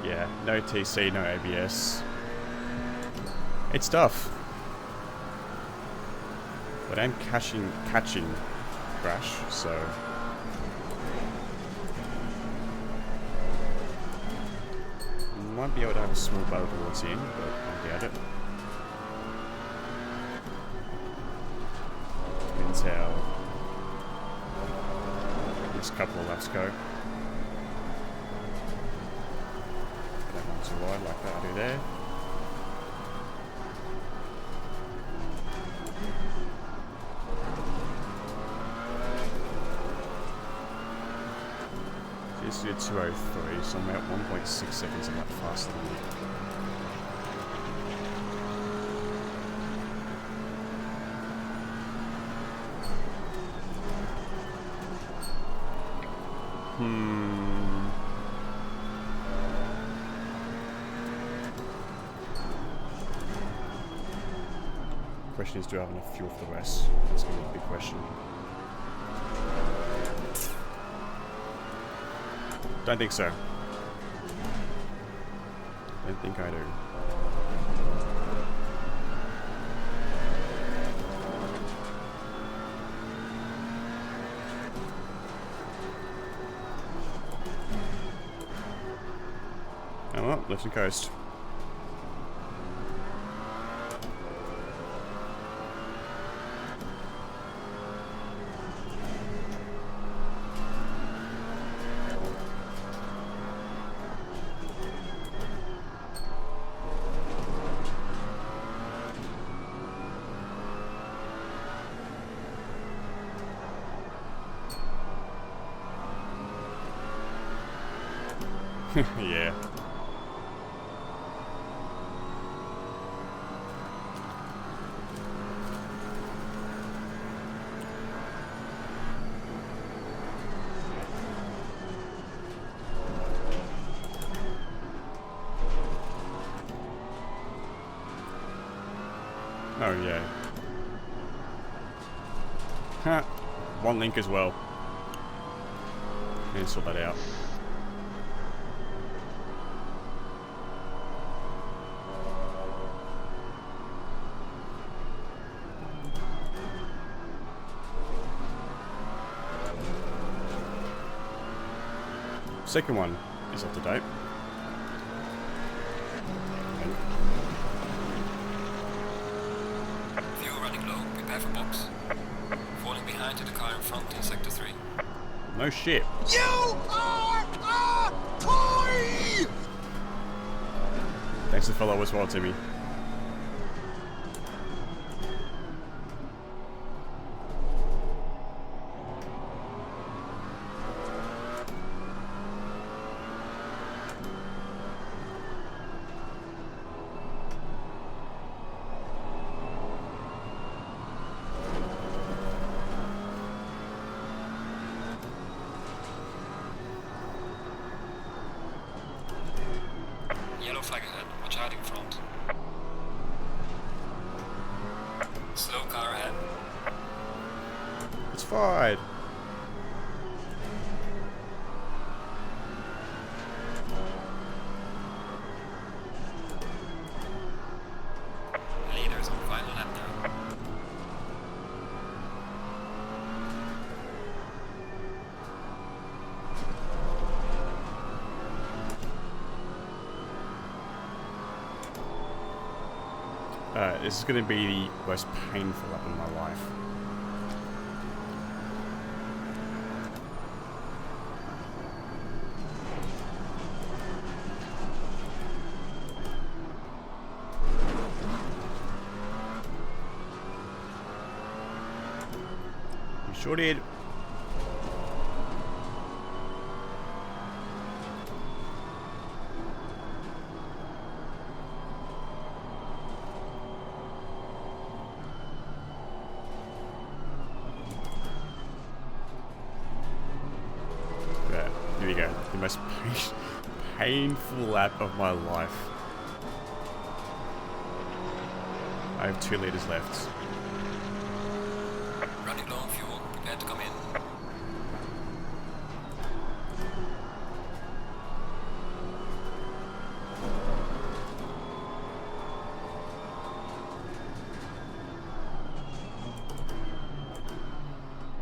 Yeah, no TC, no ABS. It's tough. But I'm catching crash, so might be able to have a small battle towards the end, but I doubt it. Depends how this couple of laps go. Don't want to ride like that I do there. This is 203, so I'm at 1.6 seconds a lap faster than you. Question is, do I have enough fuel for the rest? That's going to be a big question. Don't think so. Don't think I do. Oh well, left and coast. Yeah. Oh yeah. Ha! One link as well. Need to sort that out. Second one is up to date.
Fuel running low, prepare for box. Falling behind to the car in front in sector 3.
No shit.
You are a toy!
Thanks to follow as well, Timmy.
Watch out in front. Slow car ahead.
It's fine.
Leaders on final lap now.
This is going to be the most painful lap of my life. You sure did. Here we go. The most painful lap of my life. I have 2 liters left.
Running low on fuel. Prepare to come in.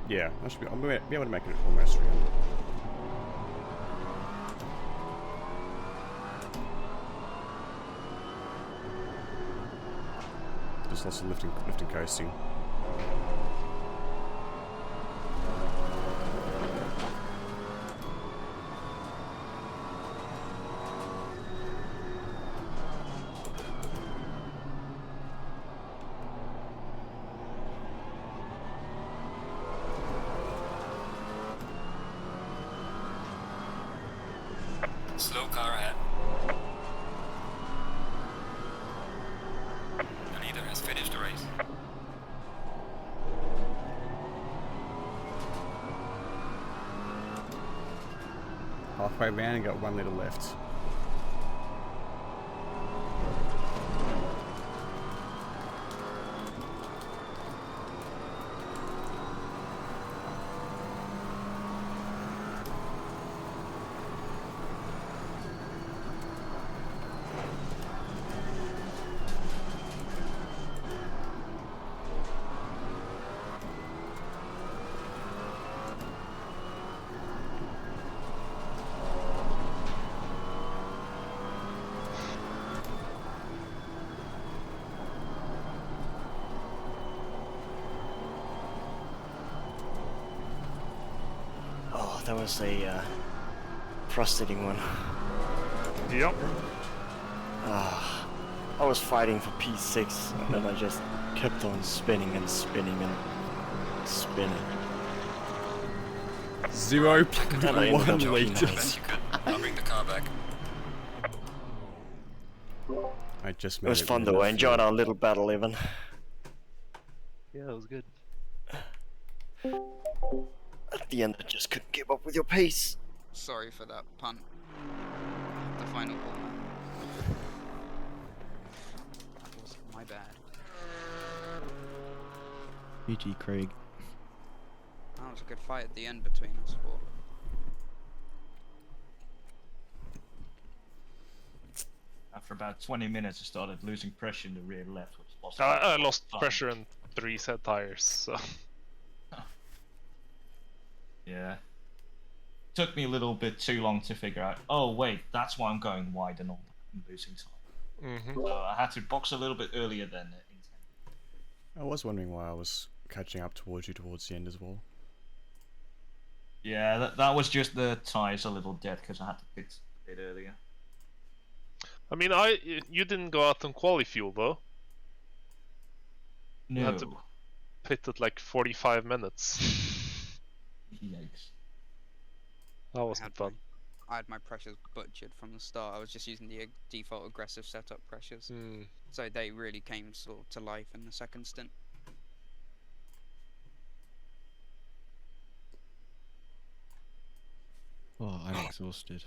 Yeah, I should be. I'm gonna be able to make it almost 300. Just lots of lifting coasting.
Slow car ahead. The leader has finished the race.
Halfway around and got 1 liter left.
Oh, that was a frustrating one.
Yep.
I was fighting for P6 and then I just kept on spinning and spinning and spinning.
0.1 liters.
Best you could. I'll bring the car back.
I just
It was fun though, I enjoyed our little battle even.
Yeah, that was good.
At the end I just couldn't keep up with your pace.
Sorry for that punt. The final corner. That was my bad.
GG Craig.
That was a good fight at the end between us four.
After about 20 minutes, I started losing pressure in the rear left, which lost.
I lost pressure in 3 set tires, so.
Yeah. Took me a little bit too long to figure out. Oh wait, that's why I'm going wide and all that. I'm losing time. So I had to box a little bit earlier than intended.
I was wondering why I was catching up towards you towards the end as well.
Yeah, that was just the tires a little dead because I had to pit a bit earlier.
I mean, you didn't go out on quali fuel though.
No.
You had to pit at like 45 minutes.
Yikes.
That wasn't fun.
I had my pressures butchered from the start. I was just using the default aggressive setup pressures. So they really came sort of to life in the second stint.
Oh, I'm exhausted.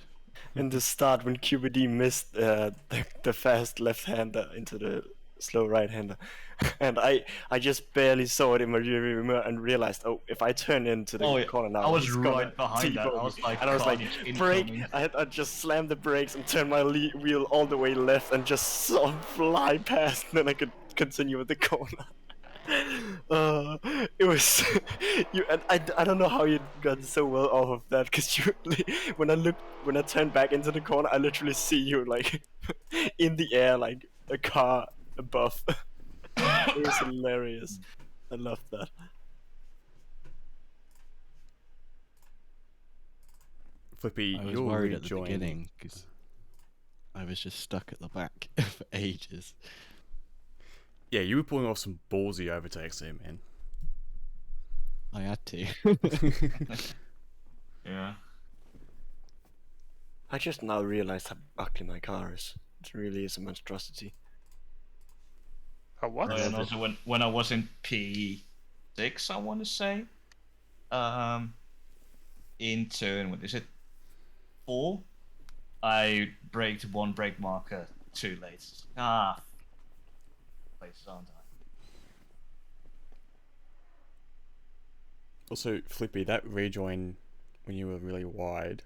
in the start when QBD missed the fast left-hander into the slow right-hander, and I just barely saw it in my rearview mirror and realized, oh, if I turn into the
Oh, yeah.
corner now,
I was
he's
right
gonna
behind that.
T-bone
I
me.
was like,
And I was like,
carnage
brake.
incoming.
I just slammed the brakes and turned my wheel all the way left and just saw him fly past, and then I could continue with the corner. It was you, and I don't know how you got so well off of that, because you when I turned back into the corner, I literally see you like in the air like a car above. It was hilarious. I loved that.
Flippy,
I was
you'll
worried at the
rejoin.
beginning because I was just stuck at the back for ages.
Yeah, you were pulling off some ballsy overtakes there, man.
I had to.
Yeah.
I just now realized how ugly my car is. It really is a monstrosity.
How what?
Oh, yeah, and also when I was in P6, I want to say, in turn, what is it, 4, I braked one brake marker too late. Places, aren't I?
Also, Flippy, that rejoin when you were really wide,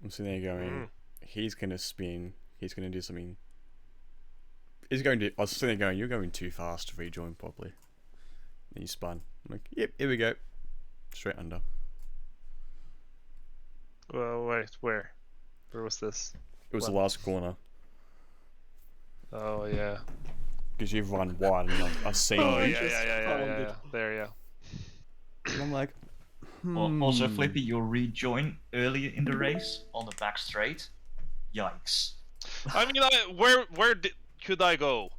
I'm sitting there going, he's gonna spin, he's gonna do something. I was sitting there going, you're going too fast to rejoin properly. Then you spun. I'm like, yep, here we go. Straight under.
Well, wait, where? Where was this?
It was the last corner.
Oh yeah.
Because you've run wide and I've seen
Oh
you.
yeah. There, yeah.
And I'm like,
Also, Flippy, your rejoin earlier in the race on the back straight. Yikes.
I mean, could I go?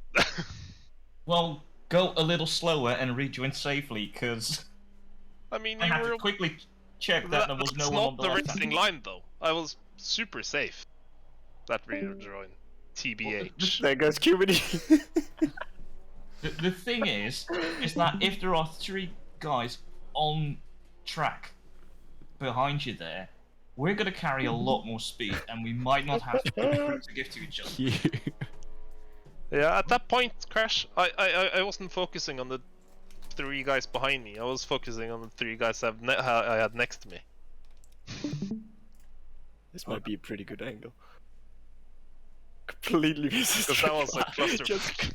Well, go a little slower and rejoin safely, because
I mean,
I
you
had
were
to quickly check that there was no
that's
one on
not
the
the
left
racing
hand.
line though. I was super safe. That rejoin. TBH.
There goes QBD.
The thing is that if there are 3 guys on track behind you there, we're going to carry a lot more speed, and we might not have to give to each other.
Yeah, at that point, Crash, I wasn't focusing on the 3 guys behind me. I was focusing on the 3 guys I had next to me.
This might be a pretty good angle. Completely misses
Because that was a cluster.
just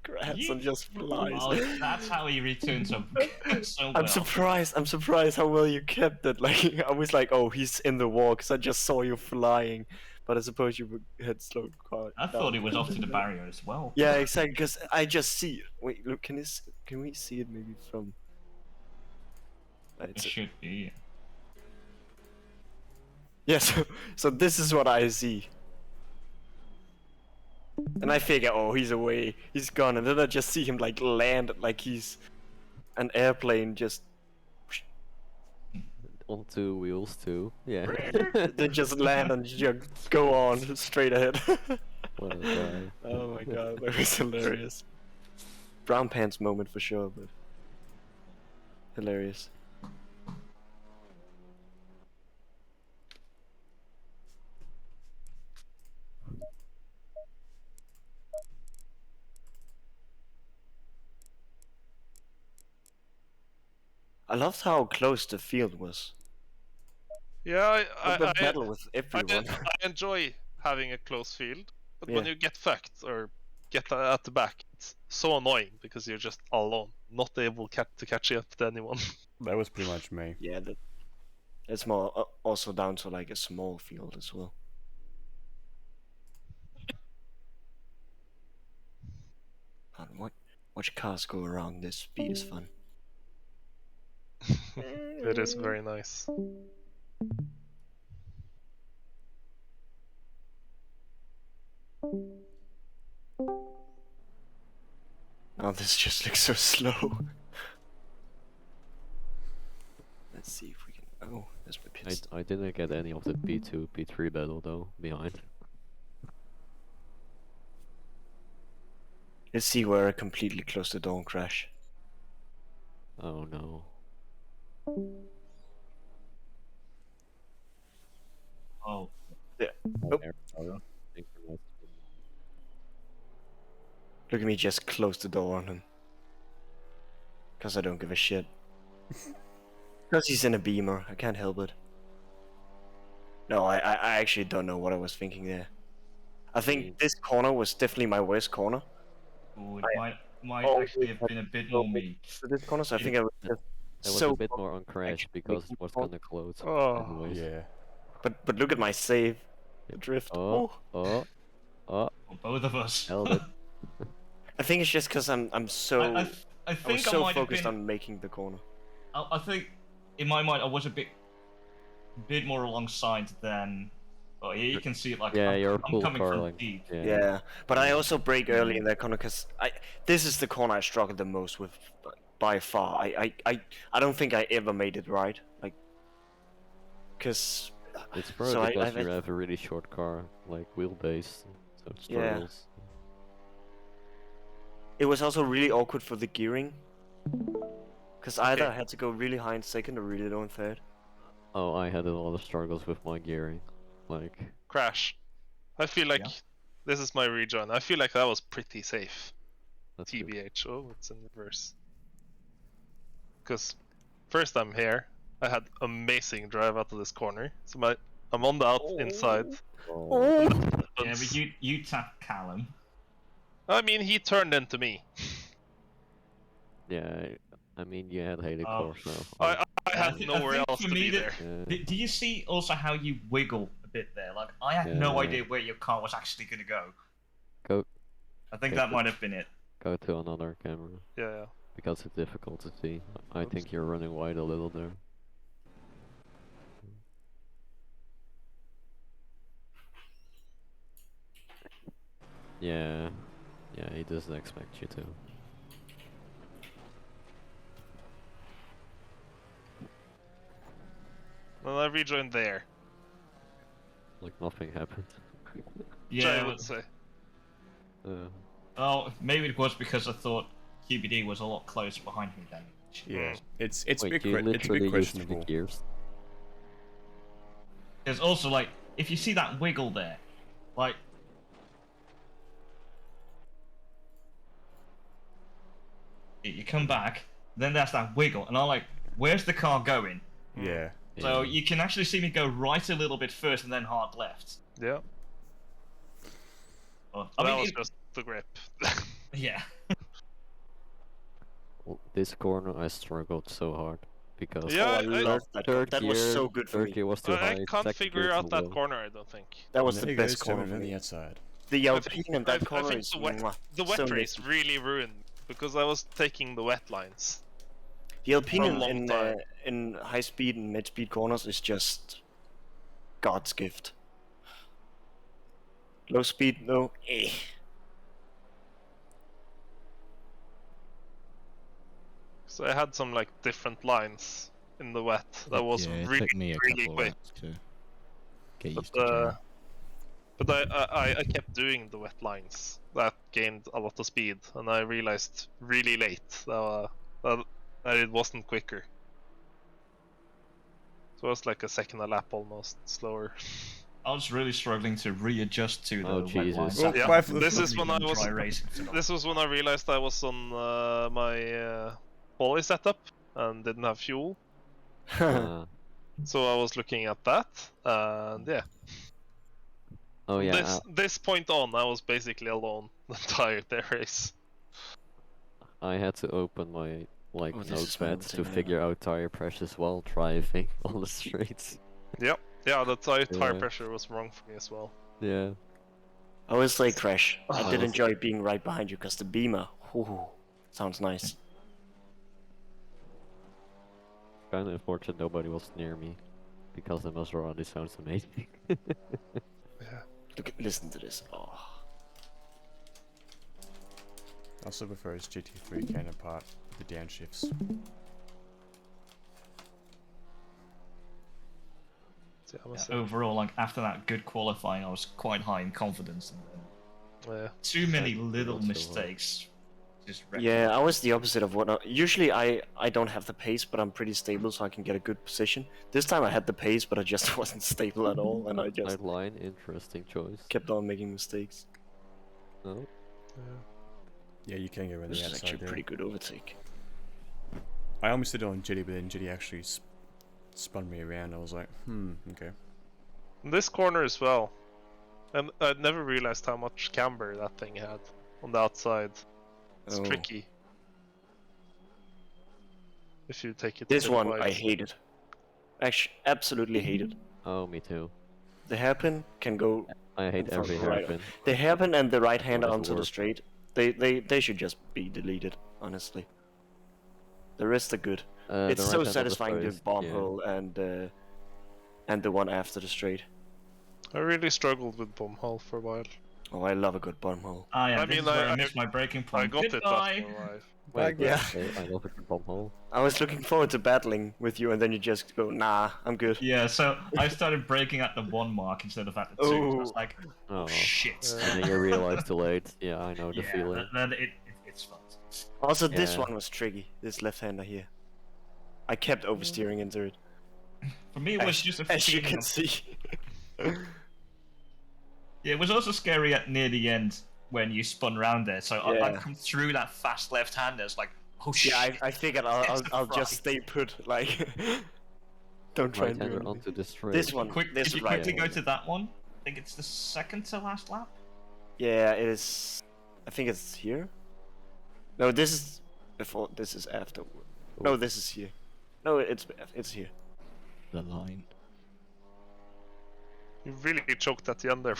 grass and just flies.
Oh, that's how he returns so well.
I'm surprised how well you kept it. Like, I was like, oh, he's in the wall, because I just saw you flying. But I suppose you had slowed quite
I thought it was off to the barrier as well.
Yeah, exactly, because I just see. Wait, look, can we see it maybe from?
It should be.
Yeah, so this is what I see. And I figure, oh, he's away, he's gone, and then I just see him like land like he's an airplane, just
On 2 wheels too. Yeah.
then just land and just go on straight ahead.
What a guy.
Oh my god, that was hilarious. Brown pants moment for sure, but hilarious. I loved how close the field was.
Yeah,
The battle with everyone.
I enjoy having a close field, but when
Yeah.
you get fucked or get at the back, it's so annoying because you're just alone, not able to catch up to anyone.
That was pretty much me.
Yeah, it's more also down to like a small field as well. Watch cars go around this speed is fun.
It is very nice.
Oh, this just looks so slow. Let's see if we can. Oh, there's my pit stop.
I didn't get any of the P2, P3 battle though, behind.
Let's see where I completely close the door and crash.
Oh no.
Oh,
Yeah. Oh. Look at me just close the door on him. Because I don't give a shit. Because he's in a beamer, I can't help it. No, I actually don't know what I was thinking there. I think this corner was definitely my worst corner.
Ooh, it might actually have been a bit more me.
For this corner, so I think I was just
It was
so
a bit more on crash because it was gonna close.
Oh.
Anyways.
Yeah.
But look at my save. The drift.
Oh,
Oh.
oh,
Both of us.
held it.
I think it's just because I'm so
I
I
think
was
I
so
might have
focused
been.
on making the corner.
I think in my mind I was a bit more alongside than. Oh, here you can see it. Like
Yeah,
I'm,
you're
I'm
full
coming
car
from
like,
deep.
Yeah, but I also brake early in that corner because this is the corner I struggled the most with by far. I don't think I ever made it right. Like, because
It's probably
so
because you have a really short car, like wheelbase, so it
Yeah.
struggles.
It was also really awkward for the gearing. Because either
Okay.
I had to go really high in second or really low in third.
Oh, I had a lot of struggles with my gearing. Like,
Crash. I feel like
Yeah.
this is my rejoin. I feel like that was pretty safe.
that's good.
TBH. Oh, it's in reverse. Because first I'm here, I had amazing drive out of this corner. So I'm on the inside.
Oh,
Yeah, but you tapped Callum.
I mean, he turned into me.
yeah, I mean, you had Haley
Oh.
Core, so.
I had
I
nowhere
think
else
for
to
me
be
that-
there.
Do you see also how you wiggle a bit there? Like I had no
Yeah.
idea where your car was actually gonna go.
Go,
I think
Okay,
that
but-
might have been it.
go to another camera.
Yeah.
Because it's difficult to see. I think you're running wide a little there. Yeah. Yeah, he doesn't expect you to.
Well, I rejoined there.
Like nothing happened.
Which I
Yeah.
would say.
Oh, maybe it was because I thought QBD was a lot closer behind me then.
Yeah.
Mm.
It's
Wait,
bit
you
it's a
literally
bit
used 3
questionable.
gears?
There's also like, if you see that wiggle there, like. You come back, then there's that wiggle, and I'm like, where's the car going?
Yeah.
So
Yeah.
you can actually see me go right a little bit first and then hard left.
Yeah.
Oh,
That
I mean,
was just the grip.
yeah.
Well, this corner I struggled so hard. Because
Yeah,
I
I-
loved that.
third
That
gear,
was so good for
third
me.
gear was too
I
high,
can't
second
figure
gear
out
too
that
low.
corner, I don't think.
That was
And
the
there goes
best corner
Simon
for
on the
me.
outside.
The
I
Alpine
think,
in that
I
corner
think
is
the wet
so
race
nice.
really ruined because I was taking the wet lines.
The Alpine
for a long time.
in high speed and mid speed corners is just God's gift. Low speed, no.
So I had some like different lines in the wet that was
yeah, it
really
took me a
really
couple
quick.
laps to get
But,
used to jamming.
But I kept doing the wet lines. That gained a lot of speed, and I realized really late that it wasn't quicker. So it was like a second a lap almost slower.
I was really struggling to readjust to the
Oh,
wet
Jesus.
lines.
Well,
Yeah,
bye for the
this
fun.
is when I was.
Dry racing to
This was when I realized I was on my poly setup and didn't have fuel. So I was looking at that, and yeah.
Oh
From
yeah,
this point on, I was basically alone the entire race.
I had to open my like
Oh, this is what I'm
notepad to
thinking
figure out tire pressures while driving on the streets.
Yep. Yeah, the tire
Yeah.
pressure was wrong for me as well.
Yeah.
I always say Crash. I
Oh.
did enjoy being right behind you because the beamer, ooh, sounds nice.
Kinda unfortunate nobody was near me. Because the Maserati sounds amazing.
Yeah.
Listen to this. Oh.
I also prefer his GT3 counterpart with the downshifts.
So I must
Yeah, overall, like after that good qualifying, I was quite high in confidence. And then
say,
too many
Yeah,
little
not so hard.
mistakes Just wreck
Yeah, I was the opposite of what. Usually, I don't have the pace, but I'm pretty stable, so I can get a good position. This time, I had the pace, but I just wasn't stable at all, and I just
Outside line, interesting choice.
kept on making mistakes.
No.
Yeah, you can go around
This
the
is actually
outside
a
there.
pretty good overtake.
I almost did it on Jitty, but then Jitty actually spun me around. I was like, okay.
This corner as well. And I'd never realized how much camber that thing had on the outside. It's
Oh.
tricky. If you take it.
This
a bit
one
wide.
I hated. Actually, absolutely hated.
Oh, me too.
The hairpin can go.
I hate
from
every
right-
hairpin.
The hairpin and the right hander
Why does it
onto the
work?
straight. They should just be deleted, honestly. The rest are good.
The
It's
right
so
hand on the
satisfying the
straight,
bomb
yeah.
hole and the one after the straight.
I really struggled with bomb hole for a while.
Oh, I love a good bomb hole.
Ah, yeah,
I
this
mean,
is where
I-
I missed my breaking
I
point.
got it
Goodbye.
after a while.
Wait,
Yeah.
I love a good bomb hole.
I was looking forward to battling with you, and then you just go, nah, I'm good.
Yeah, so I started breaking at the 1 mark instead of at the 2. So I was
Oh.
like, oh shit.
And then you realize too late. Yeah, I know the
Yeah,
feeling.
then it's fun.
Also, this
Yeah.
one was tricky. This left-hander here. I kept oversteering into it.
For me, it was just a
as you
feeling
can
of-
see.
Yeah, it was also scary at near the end when you spun round there. So I'd
Yeah.
come through that fast left-hander. It's like, oh shit.
Yeah, I figured I'll just stay put. Like, don't try
Right
and do
hander
anything.
onto the straight.
This one.
If you
right
quickly go
hander.
to that one, I think it's the second to last lap.
Yeah, it is. I think it's here. No, this is before. This is after. No, this is here. No, it's here.
The line.
You really choked at the end there.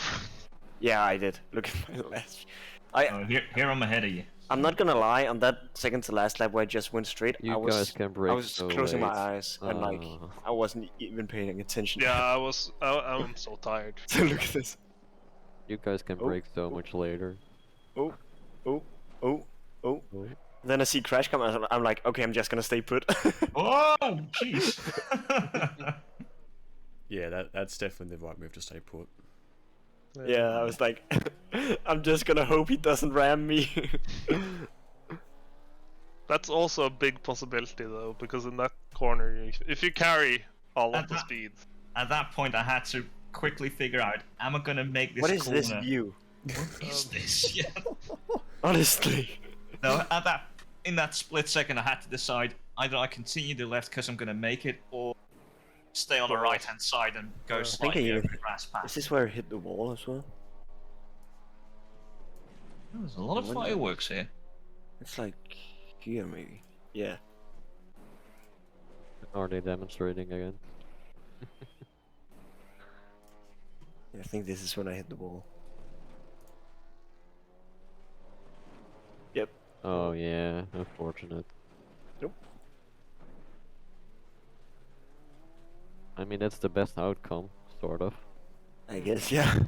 Yeah, I did. Look at my last.
Oh, here I'm ahead of you.
I'm not gonna lie. On that second to last lap where I just went straight,
You
I was
guys can break
I was
so
closing my
late.
eyes and like I wasn't even paying attention.
Yeah, I'm so tired.
So look at this.
You guys can break so much later.
Oh. Then I see Crash come, and I'm like, okay, I'm just gonna stay put.
Oh, jeez.
Yeah, that's definitely the right move to stay put.
Yeah, I was like, I'm just gonna hope he doesn't ram me.
That's also a big possibility though, because in that corner, if you carry all of the speed.
At that point, I had to quickly figure out: am I gonna make this
What is
corner?
this view?
What is this? Yeah.
Honestly.
No, in that split second, I had to decide either I continue the left because I'm gonna make it, or stay on the right hand side and go slightly over the grass
Is
path.
this where I hit the wall as well?
There's a lot of fireworks here.
It's like here maybe. Yeah.
Are they demonstrating again?
I think this is when I hit the wall. Yep.
Oh yeah, unfortunate.
Nope.
I mean, that's the best outcome, sort of.
I guess, yeah.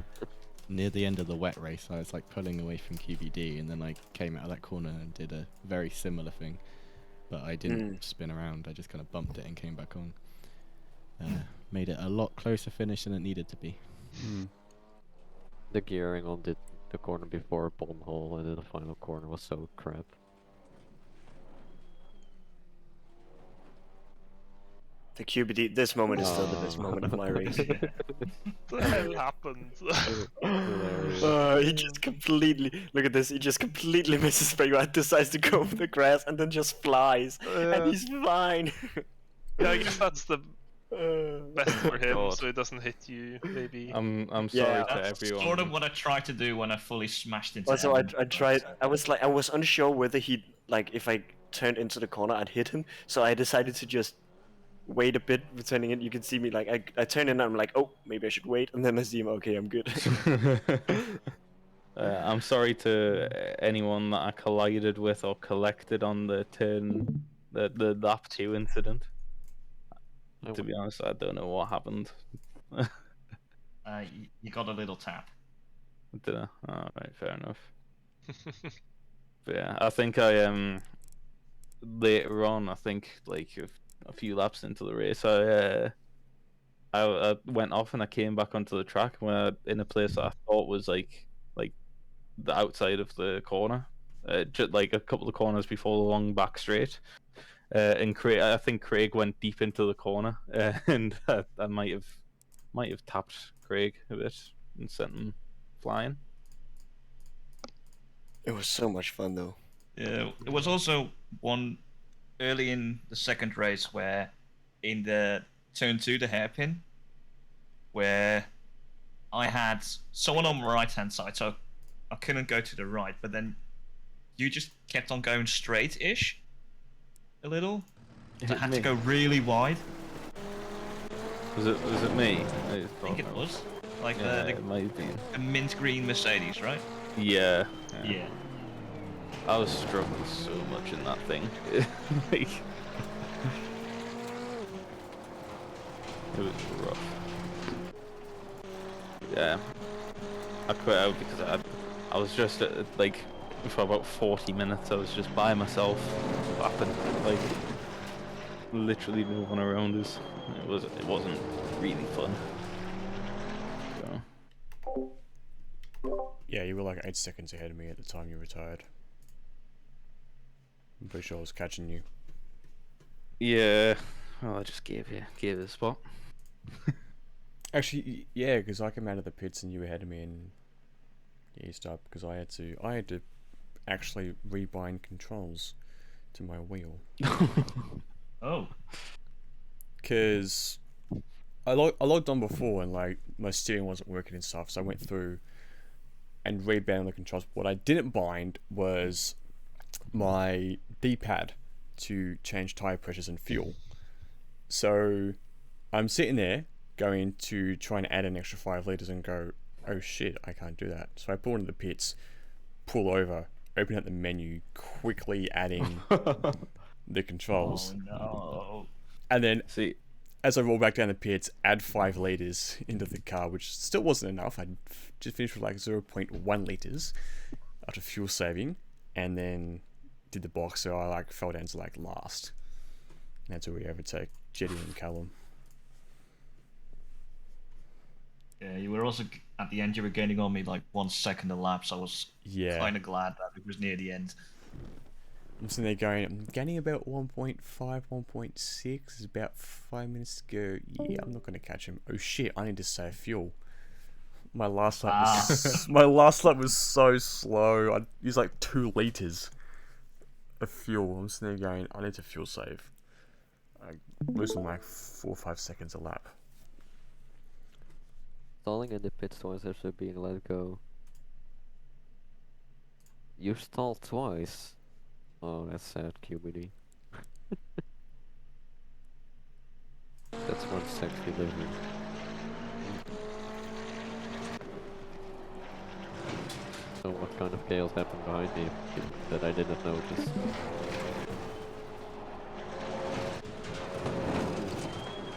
Near the end of the wet race, I was like pulling away from QBD, and then I came out of that corner and did a very similar thing, but I didn't spin around. I just kind of bumped it and came back on. Made it a lot closer finish than it needed to be.
The gearing on the corner before bomb hole and then the final corner was so crap.
The QBD, this moment is still the best moment of my race.
What the hell happened?
He just completely, look at this, he just completely misses by you, decides to go over the grass and then just flies. And he's fine.
Yeah, I guess that's the best for him,
God.
so it doesn't hit you, maybe.
I'm sorry
Yeah.
to
That's
everyone.
sort of what I tried to do when I fully smashed into
Also, I
Evan.
tried, I was unsure whether he'd, like, if I turned into the corner, I'd hit him. So I decided to just wait a bit with turning in. You can see me, like, I turn in and I'm like, oh, maybe I should wait. And then I see him, okay, I'm good.
I'm sorry to anyone that I collided with or collected on the turn, the lap 2 incident. To be honest, I don't know what happened.
You got a little tap.
Did I? Alright, fair enough. But yeah, I think I later on, I think like a few laps into the race, I went off and I came back onto the track in a place that I thought was like the outside of the corner, just like a couple of corners before the long back straight. And I think Craig went deep into the corner, and I might have tapped Craig a bit and sent him flying.
It was so much fun though.
Yeah, it was also one early in the second race where in the turn 2, the hairpin, where I had someone on my right hand side, so I couldn't go to the right, but then you just kept on going straight-ish a little. So I had to go really wide.
Was it me?
I think it was. Like
it might have been.
the mint green Mercedes, right?
Yeah.
Yeah.
I was struggling so much in that thing. Like, it was rough. Yeah. I quit out because I was just like for about 40 minutes I was just by myself lapping, like literally no one around us. It wasn't really fun. So.
Yeah, you were like 8 seconds ahead of me at the time you retired. I'm pretty sure I was catching you.
Yeah, well, I just gave you the spot.
Actually, yeah, because I came out of the pits and you were ahead of me, and yeah, you stopped because I had to actually rebind controls to my wheel.
Oh.
Because I logged on before and like my steering wasn't working and stuff, so I went through and rebound the controls. What I didn't bind was my D-pad to change tire pressures and fuel. So I'm sitting there going to try and add an extra 5 liters and go, oh shit, I can't do that. So I pull into the pits, pull over, open up the menu, quickly adding the controls.
Oh no.
And then as I roll back down the pits, add 5 liters into the car, which still wasn't enough. I just finished with like 0.1 liters after fuel saving, and then did the box, so I like fell down to like last. And that's where we overtake Jetty and Callum.
Yeah, you were also at the end. You were gaining on me like 1 second a lap, so I was kind of glad that it was near the end.
I'm sitting there going, I'm gaining about 1.5, 1.6. There's about 5 minutes to go. Yeah, I'm not going to catch him. Oh shit, I need to save fuel. My last lap was so slow. I used like 2 liters of fuel. I'm sitting there going, I need to fuel save. I losing like 4 or 5 seconds a lap.
Stalling in the pit stops after being let go. You stalled twice. Oh, that's sad, QBD. That's one sexy living. So what kind of chaos happened behind me that I didn't notice?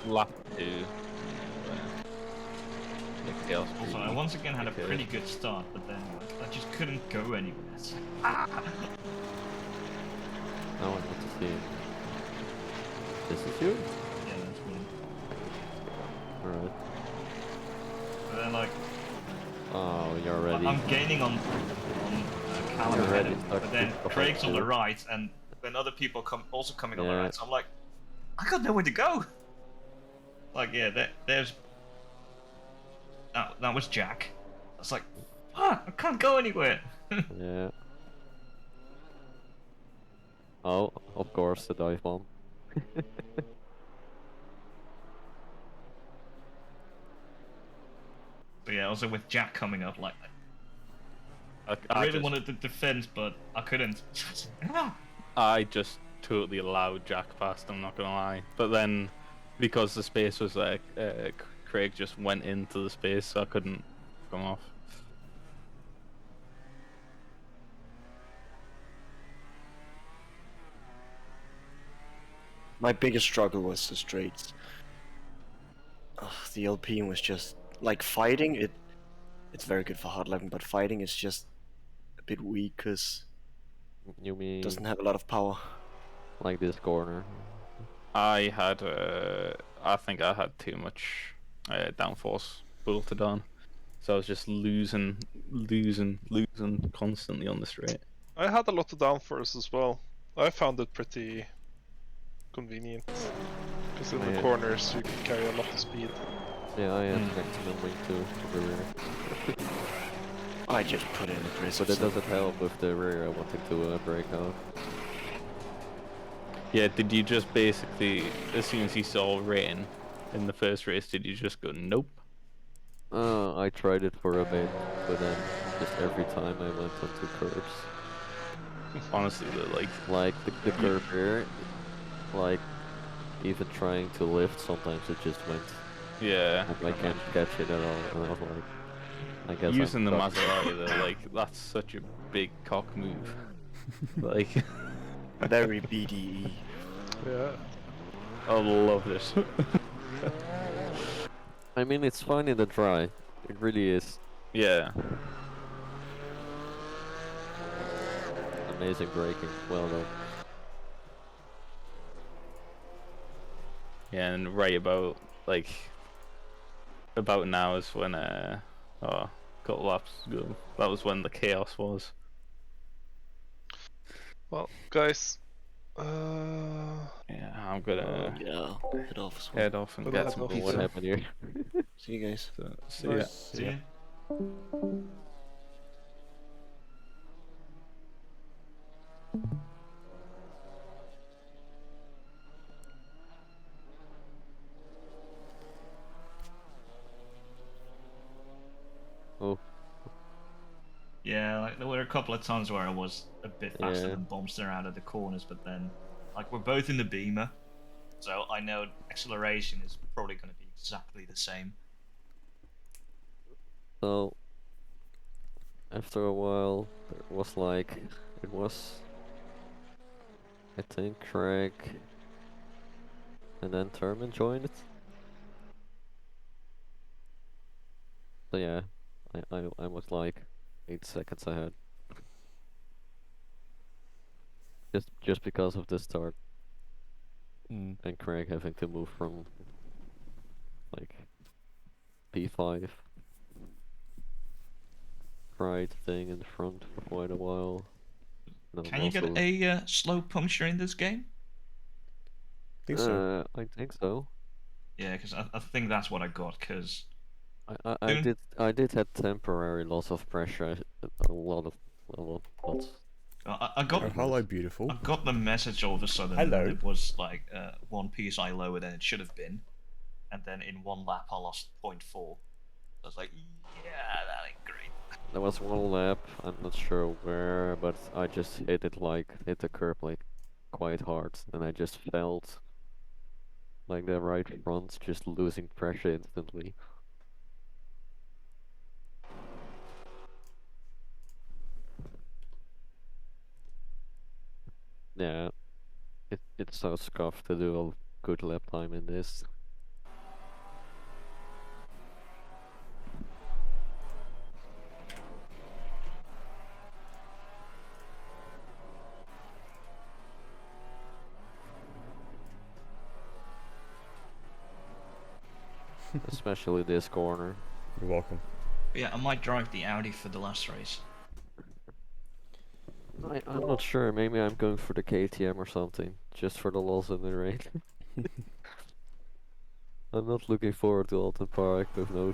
Lap 2.
Also, I once again had a pretty good start, but then I just couldn't go anywhere.
Now I want to see. This is you?
Yeah, that's me.
Alright.
But then, like...
Oh, you're ready.
I'm gaining on Callum ahead of me, but then Craig's on the right, and then other people also coming on the right, so I'm like, I got nowhere to go! Like, yeah, there's... That was Jack. I was like, I can't go anywhere!
Yeah. Oh, of course, the dive bomb.
But yeah, also with Jack coming up, like, I really wanted to defend, but I couldn't.
I just totally allowed Jack past, I'm not gonna lie. But then, because the space was there, Craig just went into the space, so I couldn't come off.
My biggest struggle was the straights. The Alpine was just like fighting. It's very good for hard lapping, but fighting is just a bit weak because
you mean
doesn't have a lot of power.
Like this corner.
I think I had too much downforce bolted on, so I was just losing constantly on the straight.
I had a lot of downforce as well. I found it pretty convenient. Because in the corners you can carry a lot of speed.
Yeah, I had maximum wing too for the rear.
I just put in aggressive.
But it doesn't help with the rear I wanted to break out.
Yeah, did you just basically, as soon as you saw rain in the first race, did you just go, nope?
I tried it for a bit, but then just every time I went onto curves.
Honestly,
like the curve here, like even trying to lift, sometimes it just went.
Yeah.
I can't catch it at all, and I was like, I guess
using the
I'm stuck.
Maserati, though, like, that's such a big cock move. Like,
Very BDE.
Yeah.
I love this.
I mean, it's fine in the dry. It really is.
Yeah.
Amazing braking. Well done.
Yeah, and right about, like, about now is when, oh, a couple laps ago, that was when the chaos was.
Well, guys,
yeah, I'm gonna
yeah, head off as well.
head off and
Gonna
get
head
some
off.
pizza.
What happened here?
See you guys.
So, see
Bye.
ya.
See ya.
Oh.
Yeah, like there were a couple of times where I was a bit faster
Yeah.
than Bombster out of the corners, but then, like, we're both in the Beamer, so I know acceleration is probably going to be exactly the same.
So after a while, it was like I think Craig and then Thurman joined it. So yeah, I was like 8 seconds ahead. Just because of the start.
Mm.
And Craig having to move from like P5 right thing in front for quite a while. And
Can you get
also-
a slow puncture in this game?
Think so.
I think so.
Yeah, because I think that's what I got, because...
I did have temporary loss of pressure. A lot of lots.
I got
Oh, hello, beautiful.
I got the message all of a sudden
Hello.
that it was like 1 PSI lower than it should have been, and then in one lap I lost 0.4. So I was like, yeah, that ain't great.
There was one lap, I'm not sure where, but I just hit the curb like quite hard, and I just felt like the right front just losing pressure instantly. Yeah, it's so scuffed to do a good lap time in this. Especially this corner.
You're welcome.
But yeah, I might drive the Audi for the last race.
I'm not sure, maybe I'm going for the KTM or something, just for the loss in the rain. I'm not looking forward to Alton Park with no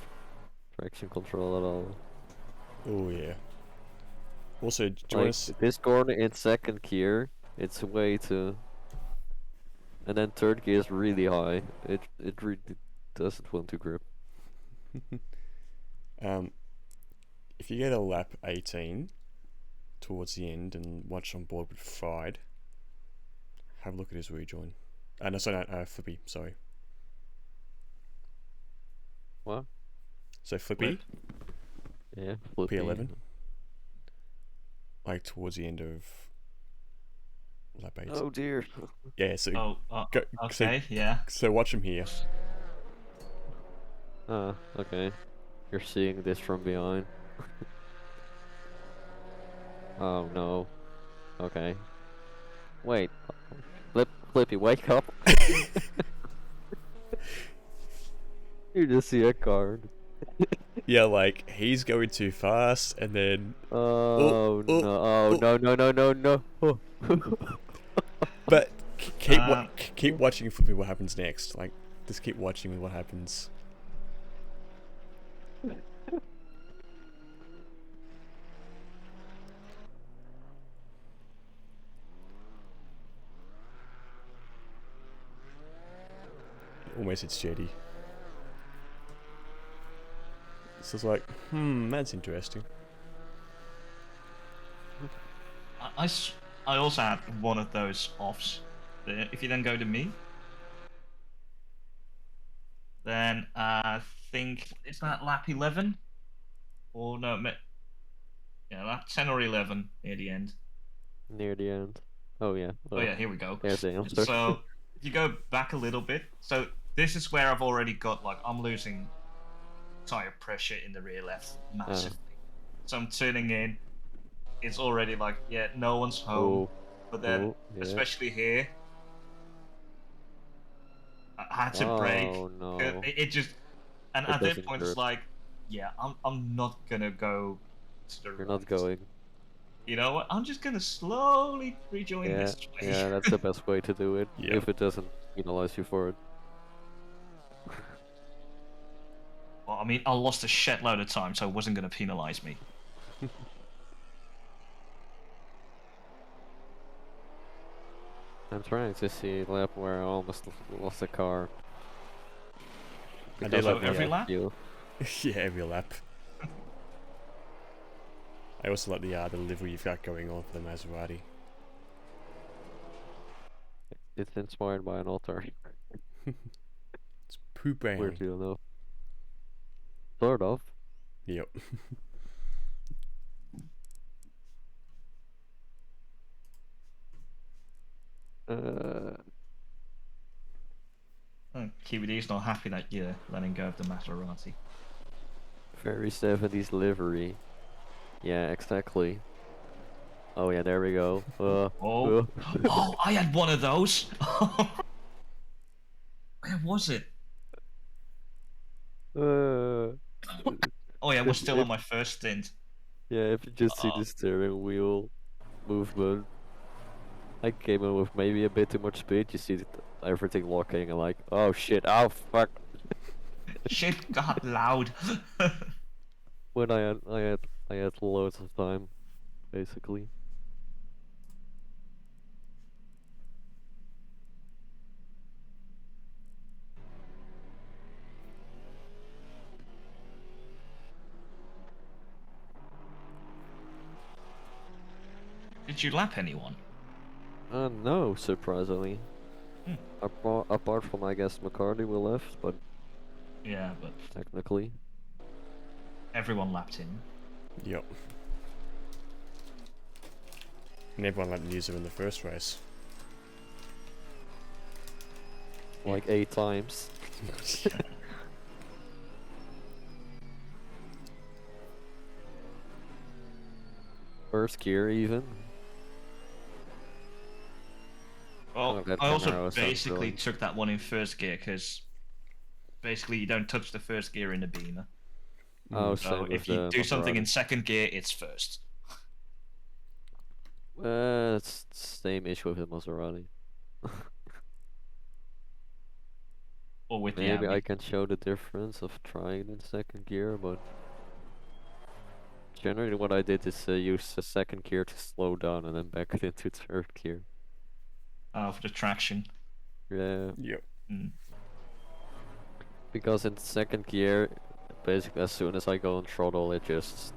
traction control at all.
Oh yeah. Also, do you
Like,
want to?
this corner in second gear, it's way too... And then third gear is really high. It really doesn't want to grip.
If you get a lap 18 towards the end and watch on board with Fried, have a look at his rejoin. No, sorry, no, Flippy, sorry.
What?
So Flippy,
Yeah, Flippy.
P11. Like towards the end of lap 8.
Oh dear.
Yeah, so
Oh,
go,
okay, yeah.
So watch him here.
Ah, okay. You're seeing this from behind. Oh no. Okay. Wait. Flippy, wake up. You just see a card.
Yeah, like he's going too fast, and then
Oh,
oh,
no! Oh, no! No! No! No! No! Oh.
but
Um,
keep watching for me what happens next. Like, just keep watching me what happens. Almost hits Jetty. So it's like, that's interesting.
I also had one of those offs. If you then go to me, then I think it's that lap 11, or no, yeah, lap 10 or 11 near the end.
Near the end. Oh yeah.
Oh yeah, here we go.
There's the answer.
So if you go back a little bit, so this is where I've already got like I'm losing tire pressure in the rear left massively. So I'm turning in. It's already like, yeah, no one's home.
Oh.
But then,
Oh, yeah.
especially here, I had to brake.
Oh no.
It just, and
It
at that
doesn't
point,
hurt.
it's like, yeah, I'm not gonna go to the
You're
right.
not going.
You know what? I'm just gonna slowly rejoin
Yeah,
this way.
yeah, that's the best way to do it.
Yeah.
If it doesn't penalize you for it.
Well, I mean, I lost a shitload of time, so it wasn't gonna penalize me.
I'm trying to see a lap where I almost lost a car.
I did
Because
like
of
every
the
lap?
fuel.
Yeah, every lap. I also like the delivery you've got going on for the Maserati.
It's inspired by an altar.
It's poop
Where
rain.
do you know? Sort of.
Yep.
QBD's not happy that you're letting go of the Maserati.
Very 70s livery. Yeah, exactly. Oh yeah, there we go.
Oh, oh, I had one of those. Where was it?
Uh,
Oh yeah, it was
if-
still
if-
on my first stint.
yeah, if you just see
Oh.
the steering wheel movement, I came in with maybe a bit too much speed. You see everything locking and like, oh shit, oh fuck.
Shit got loud.
When I had loads of time, basically.
Did you lap anyone?
No, surprisingly.
Hmm.
Apart from I guess McCartney we left, but
Yeah, but
technically.
everyone lapped him.
Yep. And everyone let me use her in the first race.
Like 8 times. First gear even.
Well,
Oh, that
I also
Camaro sounds
basically
brilliant.
took that one in first gear because basically you don't touch the first gear in the Beamer.
Oh,
So
same with
if you
the
do something in
Maserati.
second gear, it's first.
It's the same issue with the Maserati.
Or with the
Maybe
Audi.
I can show the difference of trying in second gear, but generally what I did is use the second gear to slow down and then back it into third gear.
For the traction.
Yeah,
Yep.
Mm.
because in second gear, basically as soon as I go on throttle, it just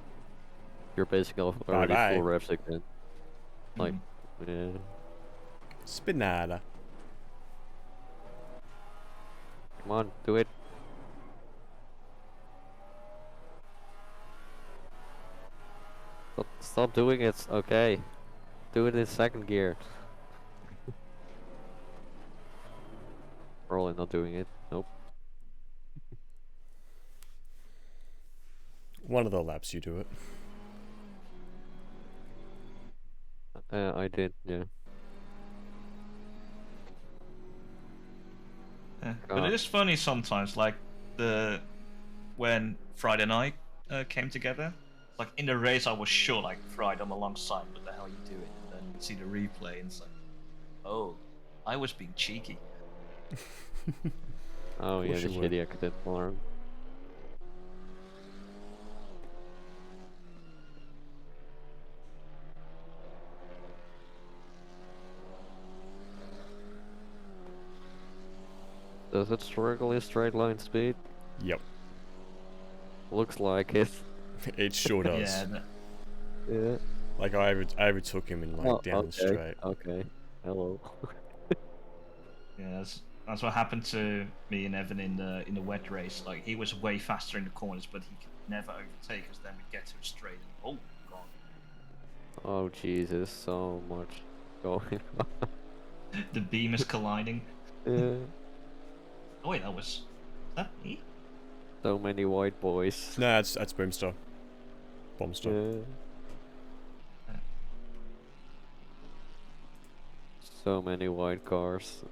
you're basically already
Bye-bye.
full revs again. Like,
Mm.
yeah.
Spinada.
Come on, do it. Stop doing it. Okay, do it in second gear. Probably not doing it. Nope.
One of the laps you do it.
I did. Yeah.
Yeah. But it is funny sometimes, like the when Friday night came together. Like in the race, I was sure, like, Friday, I'm alongside. What the hell are you doing? And then you see the replay, and it's like, oh, I was being cheeky.
Oh yeah,
course
the
you were.
shitty accident alarm. Does it struggle in straight line speed?
Yep,
Looks like it.
it sure does.
Yeah,
Yeah.
Like I overtook him in like
Oh,
down the
okay.
straight.
Okay. Hello.
yeah, that's what happened to me and Evan in the wet race. Like, he was way faster in the corners, but he could never overtake us. Then we get to a straight, and oh god,
Oh Jesus, so much going on.
the beam is colliding.
Yeah.
Oh wait, is that me?
So many white boys.
No, that's Boomster. Bombster.
Yeah. So many white cars.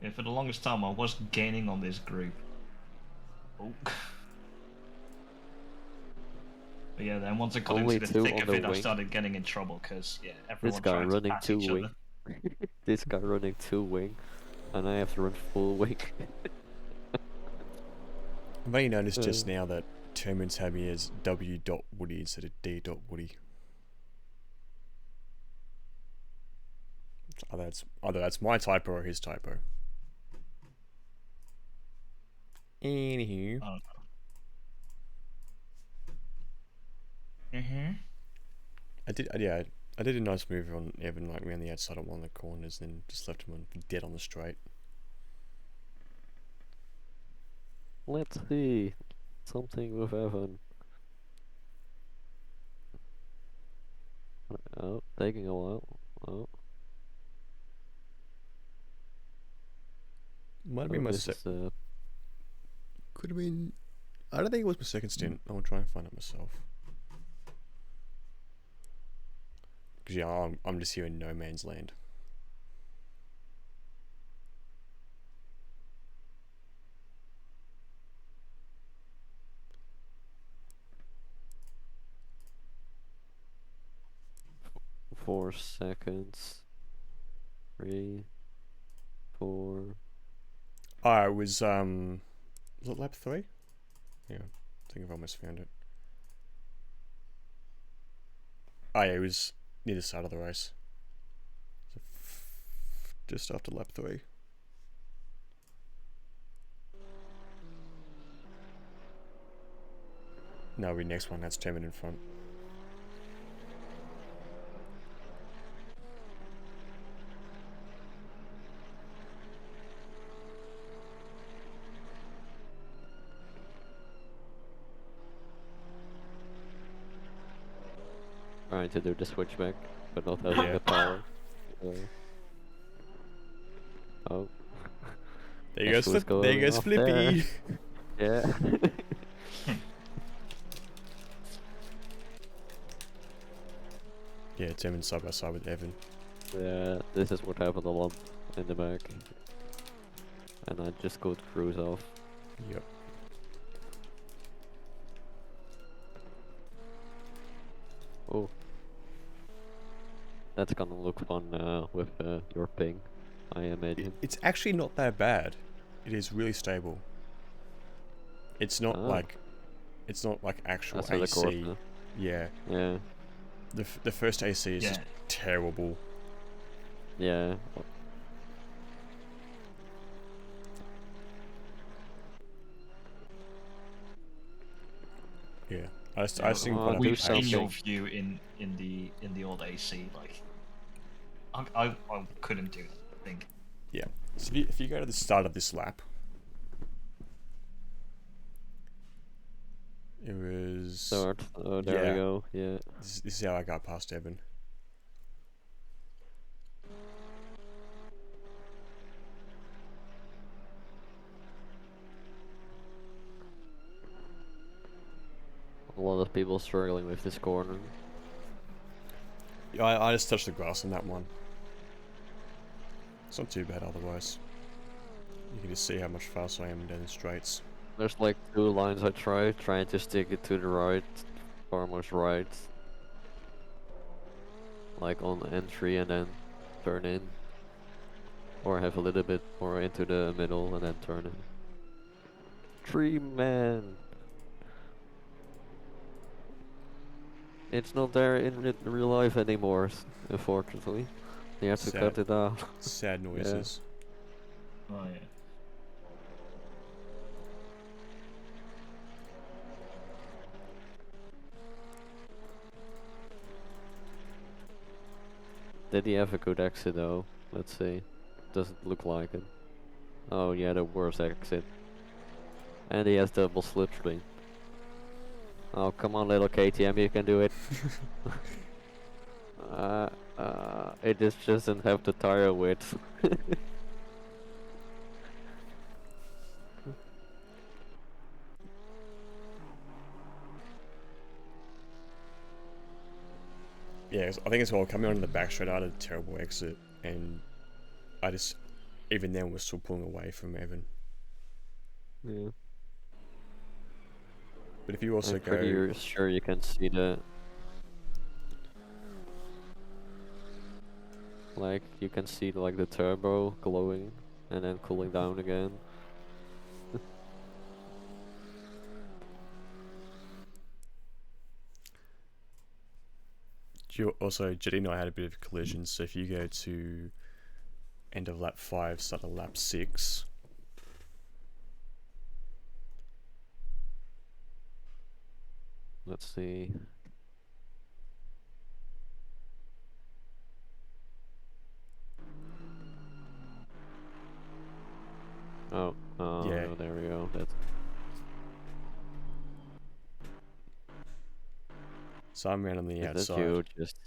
Yeah, for the longest time, I was gaining on this group. Oh. But yeah, then once I got
Only
into the
two
thick
on
of
the
it, I
wing.
started getting in trouble because yeah,
This
everyone
guy
tried to
running
pass
two
each
wing.
other.
This guy running two wing. And I have to run full wing.
I've only noticed just now that Termin's had me as W.Woody instead of D.Woody. Either that's my typo or his typo. Anywho.
Oh. Mhm.
I did a nice move on Evan, like around the outside of one of the corners, then just left him on dead on the straight.
Let's see. Something with Evan. Oh, taking a while. Oh.
Might have been my
This is,
could have been. I don't think it was my second stint. I'll try and find it myself. Because yeah, I'm just here in no man's land.
Four seconds. 3, 4.
I was it lap 3? Yeah, I think I've almost found it. Oh yeah, it was near the start of the race. So just after lap 3. No, we next one, that's Termin in front.
Trying to do the switchback, but not having the power. Oh.
There you go, there goes Flippy.
Yeah.
Yeah, Termin side by side with Evan.
Yeah, this is what happened a lot in the back. And I just got cruise off.
Yep.
Oh. That's gonna look fun with your ping, I imagine.
It's actually not that bad. It is really stable. It's not like actual
That's really cool,
AC.
huh?
Yeah.
Yeah.
The first AC is just terrible.
Yeah.
Yeah. I think
we've seen your view in the old AC. Like, I couldn't do it. I think.
Yeah. So if you go to the start of this lap, it was
start. Oh, there we go. Yeah.
This is how I got past Evan.
A lot of people struggling with this corner.
Yeah, I just touched the grass on that one. It's not too bad otherwise. You can just see how much faster I am down the straights.
There's like 2 lines I tried, trying to stick it to the right, almost right. Like on entry and then turn in. Or have a little bit more into the middle and then turn in. Tree man! It's not there in real life anymore, unfortunately. You have to cut it out.
Sad noises.
Oh yeah.
Did he have a good exit though? Let's see. Doesn't look like it. Oh yeah, the worst exit. And he has double slipstream. Oh come on little KTM, you can do it. It just doesn't have the tire width.
Yeah, I think as well, coming onto the back straight, I had a terrible exit, and I just, even then, was still pulling away from Evan.
Yeah.
But if you also
I'm
go...
pretty sure you can see the... Like, you can see like the turbo glowing, and then cooling down again.
Also, Jetty and I had a bit of a collision, so if you go to end of lap 5, start of lap 6...
Let's see. Oh,
Yeah.
no, there we go. That's...
So I'm around on the outside.
Is that you? Just...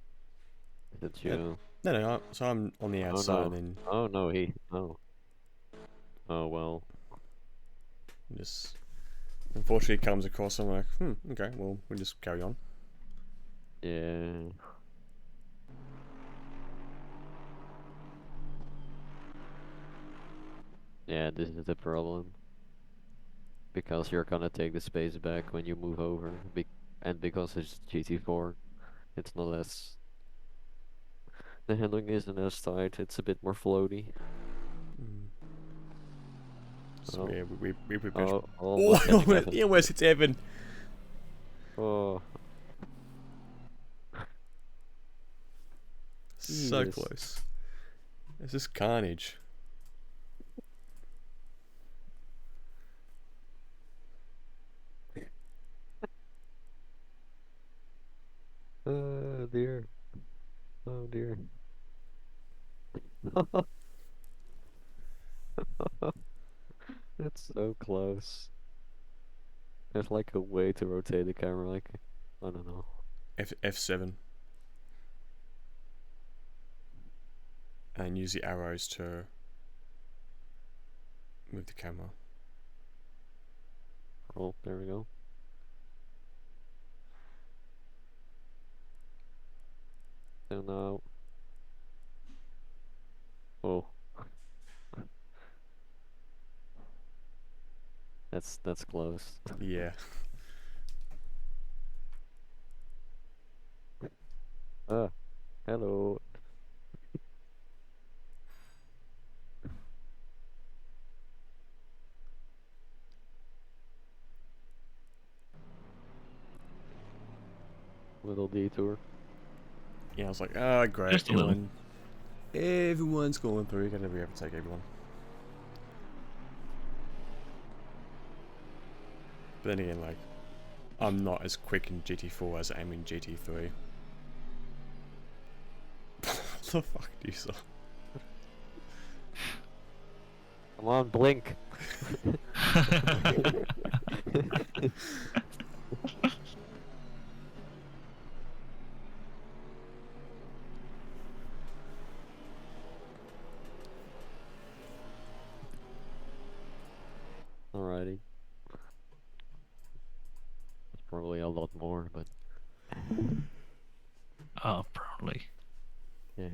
Is it you?
No, so I'm on the outside,
Oh no.
and then...
Oh no, he... Oh. Oh well.
Just... Unfortunately, it comes across, I'm like, okay, well, we'll just carry on.
Yeah. Yeah, this is the problem. Because you're gonna take the space back when you move over. And because it's GT4, it's not as... The handling isn't as tight, it's a bit more floaty.
So yeah, we
Oh,
he almost hits Evan.
Oh.
So
Jesus.
close. It's just carnage.
Oh dear. Oh dear. It's so close. There's like a way to rotate the camera, like, I don't know.
F7. And use the arrows to move the camera.
Oh, there we go. And now... Oh. That's close.
Yeah.
Hello. Little detour.
Yeah, I was like, ah, great.
Just a little.
Everyone's going through. You gotta be able to take everyone. But then again, like, I'm not as quick in GT4 as I am in GT3. What the fuck do you say?
Come on, blink. Alrighty. It's probably a lot more, but...
Oh, probably.
Yeah.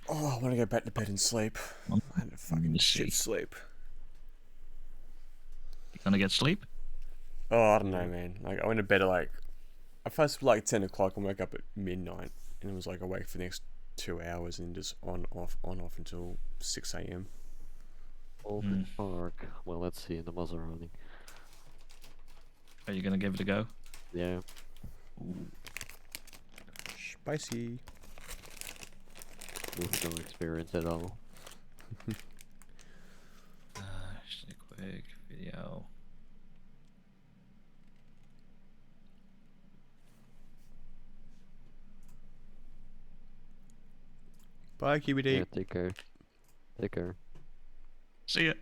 Oh, I want to go back to bed and sleep. I had a fucking shit sleep.
You gonna get sleep?
Oh, I don't know, man. Like, I went to bed at like, I first like 10 o'clock and woke up at midnight, and it was like awake for the next 2 hours and just on off until 6 a.m.
Open park. Well, let's see in the Maserati.
Are you gonna give it a go?
Yeah.
Spicy.
With no experience at all.
Just a quick video.
Bye, QBD.
Yeah, take care. Take care.
See ya.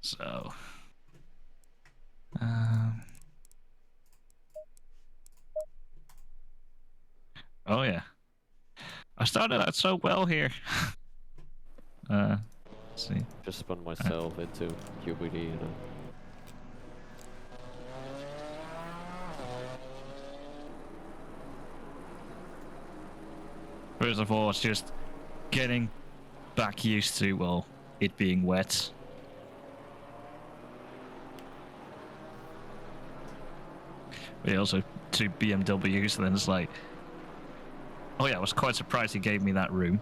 So, oh yeah, I started out so well here. Let's see.
Just spun myself into QBD, you know.
First of all, it's just getting back used to, well, it being wet. But also two BMWs, and then it's like, oh yeah, I was quite surprised he gave me that room.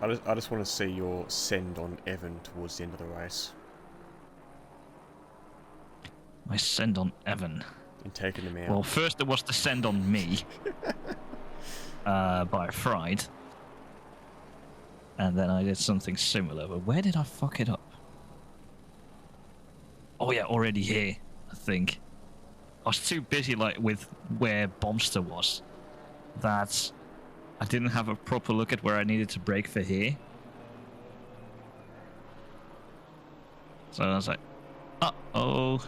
I just want to see your send on Evan towards the end of the race.
My send on Evan.
And taking him out.
Well, first there was the send on me by Fried. And then I did something similar, but where did I fuck it up? Oh yeah, already here, I think. I was too busy like with where Bombster was that I didn't have a proper look at where I needed to brake for here. So I was like, uh-oh.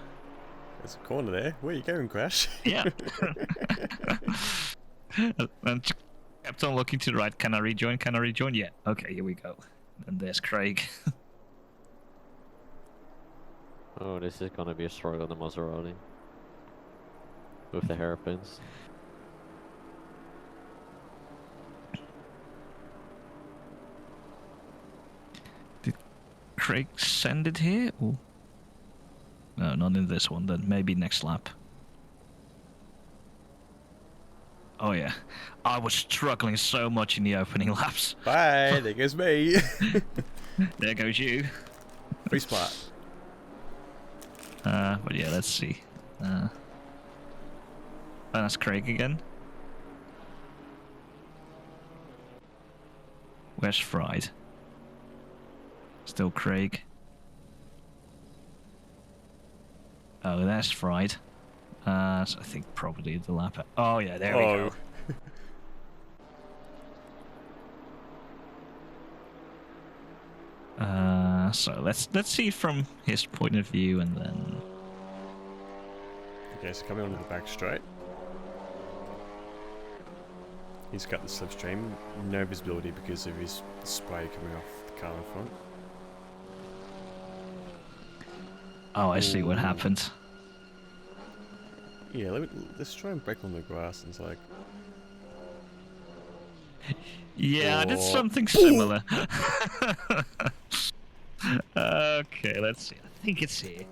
There's a corner there. Where are you going, Crash?
Yeah. And kept on looking to the right. Can I rejoin? Can I rejoin? Yeah. Okay, here we go. And there's Craig.
Oh, this is gonna be a struggle on the Maserati. With the hairpins.
Did Craig send it here? Or... no, not in this one then. Maybe next lap. Oh yeah. I was struggling so much in the opening laps.
Bye, there goes me.
There goes you.
Free spot.
But yeah, let's see. Oh, that's Craig again. Where's Fried? Still Craig. Oh, there's Fried. So I think probably the lap. Oh yeah, there we go. So let's see from his point of view, and then.
Okay, so coming onto the back straight. He's got the slipstream, no visibility because of his spray coming off the car in front.
Oh, I see what happened.
Yeah, let's try and break on the grass. And it's like,
yeah, I did something similar. Okay, let's see. I think it's here.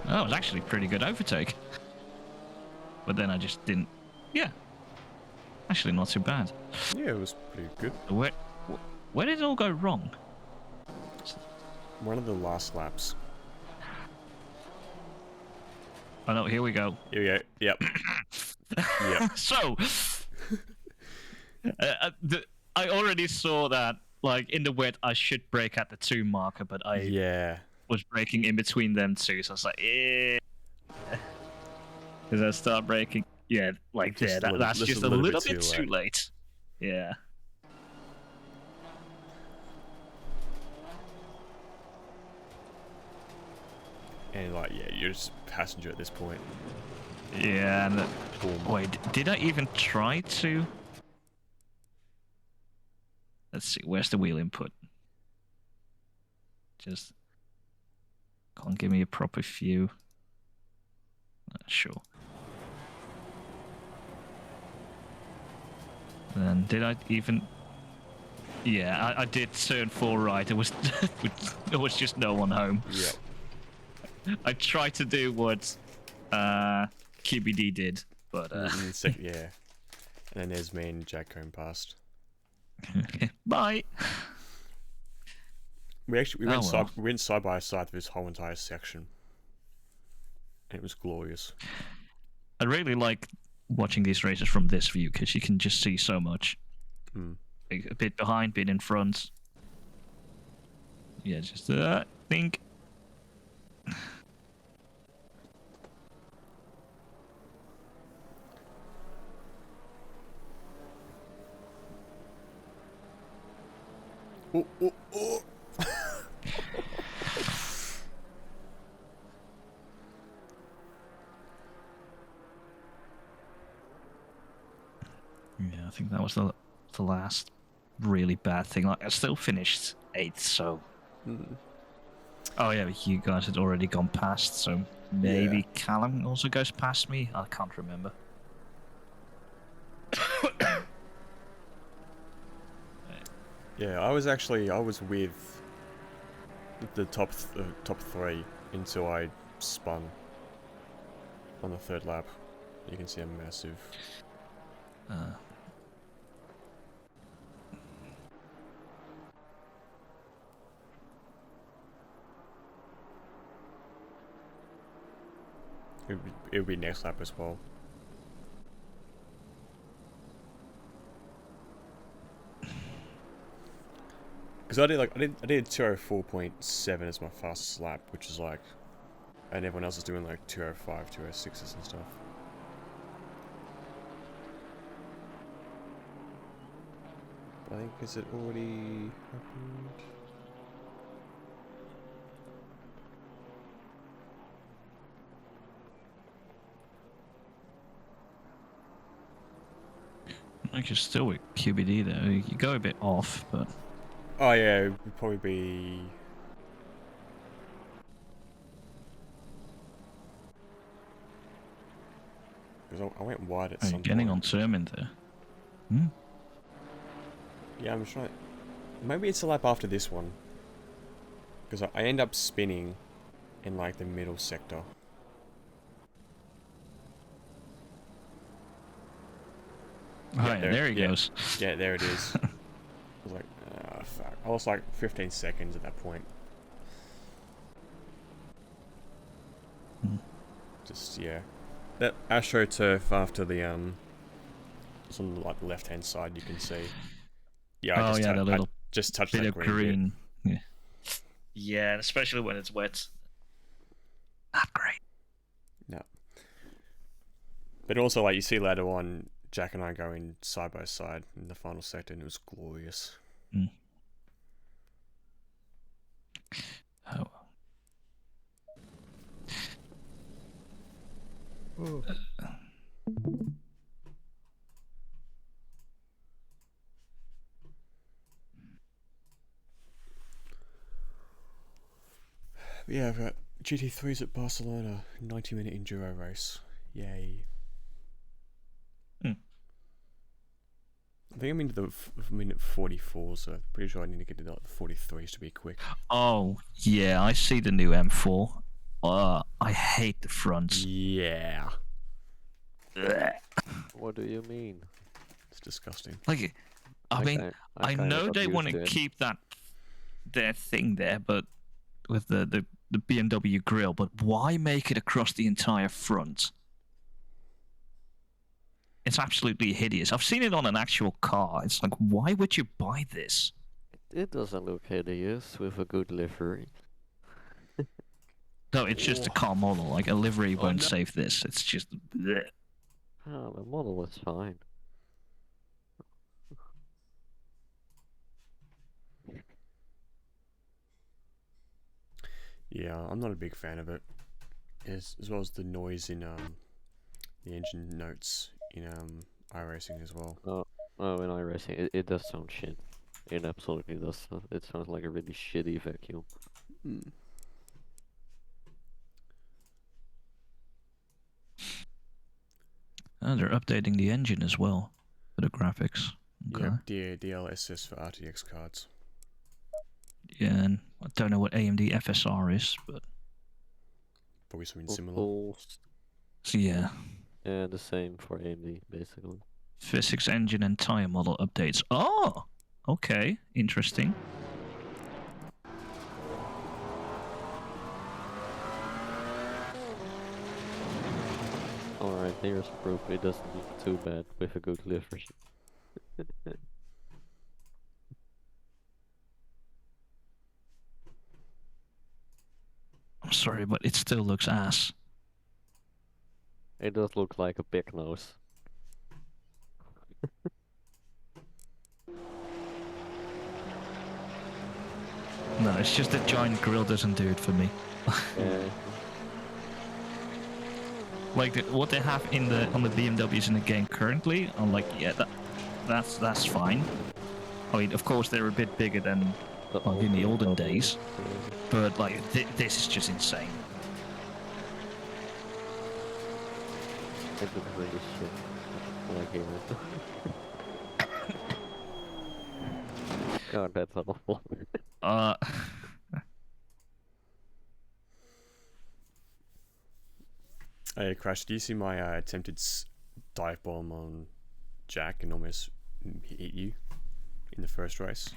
Oh, it was actually a pretty good overtake. But then I just didn't... yeah. Actually, not too bad.
yeah, it was pretty good.
Where did it all go wrong?
One of the last laps.
Oh no, here we go.
Here we go. Yep. Yep.
So, I already saw that, like, in the wet, I should brake at the 2 marker, but I was braking in between them two, so I was like, eh. Because I start braking, like
Just
there. That's just a little bit
too
too late. Yeah.
And like, you're just passenger at this point.
Yeah, and wait, did I even try to? Let's see, where's the wheel input? Just can't give me a proper view. Sure. Then did I even? Yeah, I did turn 4 right. It was there was just no one home.
Yep.
I tried to do what QBD did, but
yeah. And then there's me and Jack going past.
Bye.
We went side by side for this whole entire section. And it was glorious.
I really like watching these races from this view because you can just see so much. A bit behind, bit in front. Yeah, just think.
Oh, oh, oh.
Yeah, I think that was the last really bad thing. Like, I still finished 8th, so. Oh yeah, you guys had already gone past, so maybe Callum also goes past me. I can't remember.
Yeah, I was with the top 3 until I spun on the 3rd lap. You can see a massive. It would be next lap as well. Because I did 204.7 as my fastest lap, which is like, and everyone else is doing like 205, 206s and stuff. I think, is it already happened?
I could still with QBD though. You go a bit off, but.
Oh yeah, it would probably be. Because I went wide at some point.
Getting on Sermon there.
Yeah, I'm trying. Maybe it's a lap after this one. Because I end up spinning in like the middle sector.
Oh yeah, there he goes.
Yeah, there it is. I was like, fuck. I lost like 15 seconds at that point. Just, yeah. That AstroTurf after the, it's on like the left hand side, you can see. Yeah, I just touched
bit
that
of
green bit.
Yeah, especially when it's wet. Not great.
No. But also, like, you see later on, Jack and I going side by side in the final sector, and it was glorious.
Oh.
Yeah, I've got GT3s at Barcelona, 90-minute enduro race. Yay. I think I'm into the minute 44, so I'm pretty sure I need to get to the 43s to be quick.
Oh, yeah, I see the new M4. I hate the fronts.
Yeah.
What do you mean?
It's disgusting.
Like, I
Like,
mean, I
kinda
know
got
they
used
want
to
to
it.
keep their thing there, but with the BMW grille, but why make it across the entire front? It's absolutely hideous. I've seen it on an actual car. It's like, why would you buy this?
It doesn't look hideous with a good livery.
No, it's just a car model. Like a livery won't
no.
save this. It's just. Bleh.
Oh, the model is fine.
Yeah, I'm not a big fan of it. As well as the noise in the engine notes in iRacing as well.
Oh, in iRacing, it does sound shit. It absolutely does. It sounds like a really shitty vacuum.
Mm.
Oh, they're updating the engine as well for the graphics. Okay.
Yeah, DLSS for RTX cards.
Yeah, and I don't know what AMD FSR is, but
Probably something
Of
similar.
course.
so yeah.
Yeah, the same for AMD, basically.
Physics engine and tire model updates. Oh, okay, interesting.
Alright, here's proof it doesn't look too bad with a good livery.
I'm sorry, but it still looks ass.
It does look like a big nose.
No, it's just the giant grille doesn't do it for me.
Yeah.
Like what they have in on the BMWs in the game currently, I'm like, yeah, that's fine. I mean, of course they're a bit bigger than like in the olden days, but like this is just insane.
It looks really shit. Like here. God, that's awful.
Hey, Crash, do you see my attempted dive bomb on Jack and almost hit you in the first race?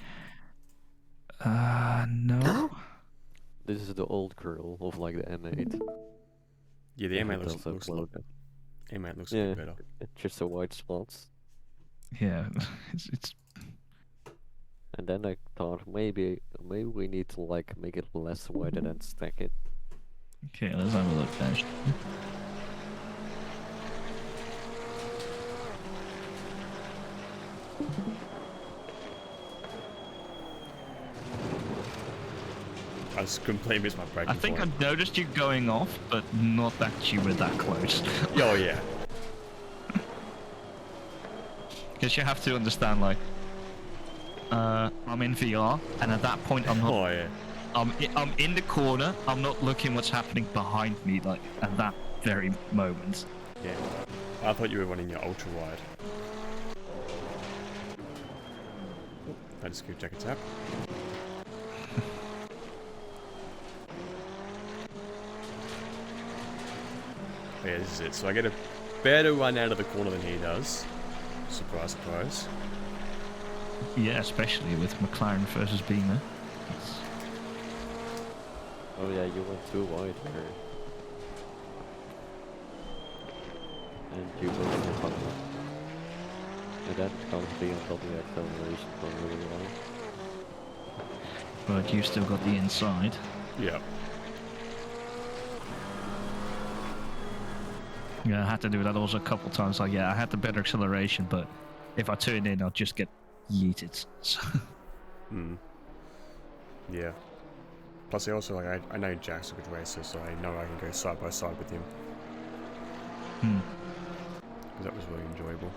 No.
This is the old grill of like the M8.
Yeah, the
Yeah,
M8
it
looks
does look
a lot.
like
M8 looks a
Yeah,
bit better.
just the white spots.
Yeah, it's.
And then I thought maybe we need to like make it less white and then stack it.
Okay, let's have a look, guys.
I just completely missed my breaking
I think
point.
I noticed you going off, but not that you were that close.
Oh yeah.
Because you have to understand, like, I'm in VR, and at that point I'm not.
Oh yeah.
I'm in the corner. I'm not looking what's happening behind me, like at that very moment.
Yeah. I thought you were running your ultra wide. I just give Jack a tap. Oh, yeah, this is it. So I get a better run out of the corner than he does. Surprise, surprise.
Yeah, especially with McLaren versus Beamer.
Oh yeah, you went too wide there. And you went too far. And that comes BMW acceleration from really well.
But you still got the inside.
Yeah.
Yeah, I had to do that also a couple times. Like, yeah, I had the better acceleration, but if I turn in, I'll just get yeeted. So.
Yeah. Plus, I also like I know Jack's a good racer, so I know I can go side by side with him. Because that was really enjoyable.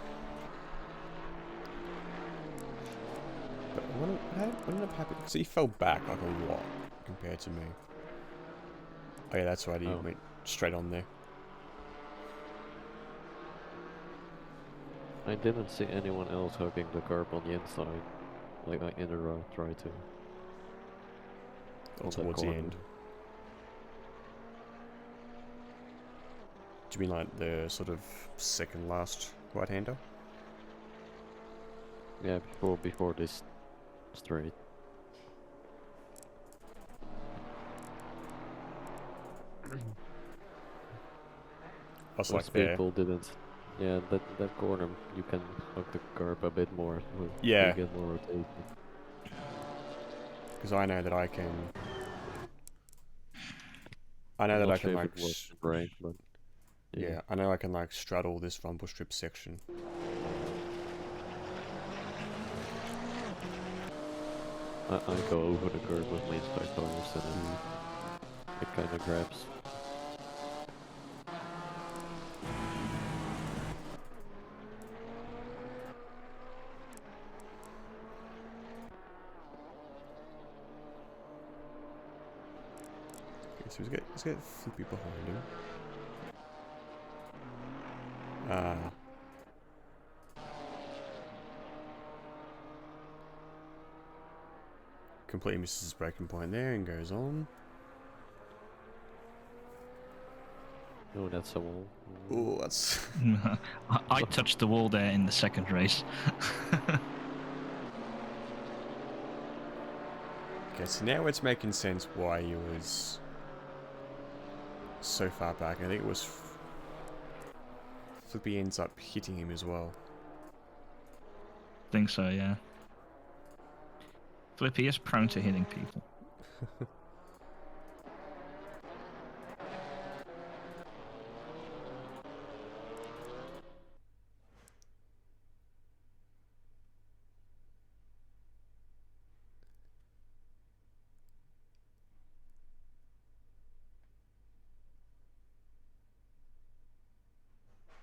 But what ended up happening? Because he fell back like a lot compared to me. Oh yeah, that's right. He went straight on there.
I didn't see anyone else hooking the curb on the inside, like in a row, try to.
Or towards the end. Do you mean like the sort of second last right-hander?
Yeah, before this straight.
That's
Most
like there.
people didn't. Yeah, that corner you can hug the curb a bit more. So
Yeah.
you get more rotation.
Because I know that I can. I know
I'm
that
not
I can
sure if
like.
it works in brain, but
Yeah, I know I can like straddle this rumble strip section.
I go over the curb with my inspect tires and it kind of grabs.
Okay, so let's get Flippy behind him. Completely misses his braking point there and goes on.
Oh, that's a wall.
Oh, that's.
I touched the wall there in the second race.
Okay, so now it's making sense why he was so far back. I think it was Flippy ends up hitting him as well.
Think so, yeah. Flippy is prone to hitting people.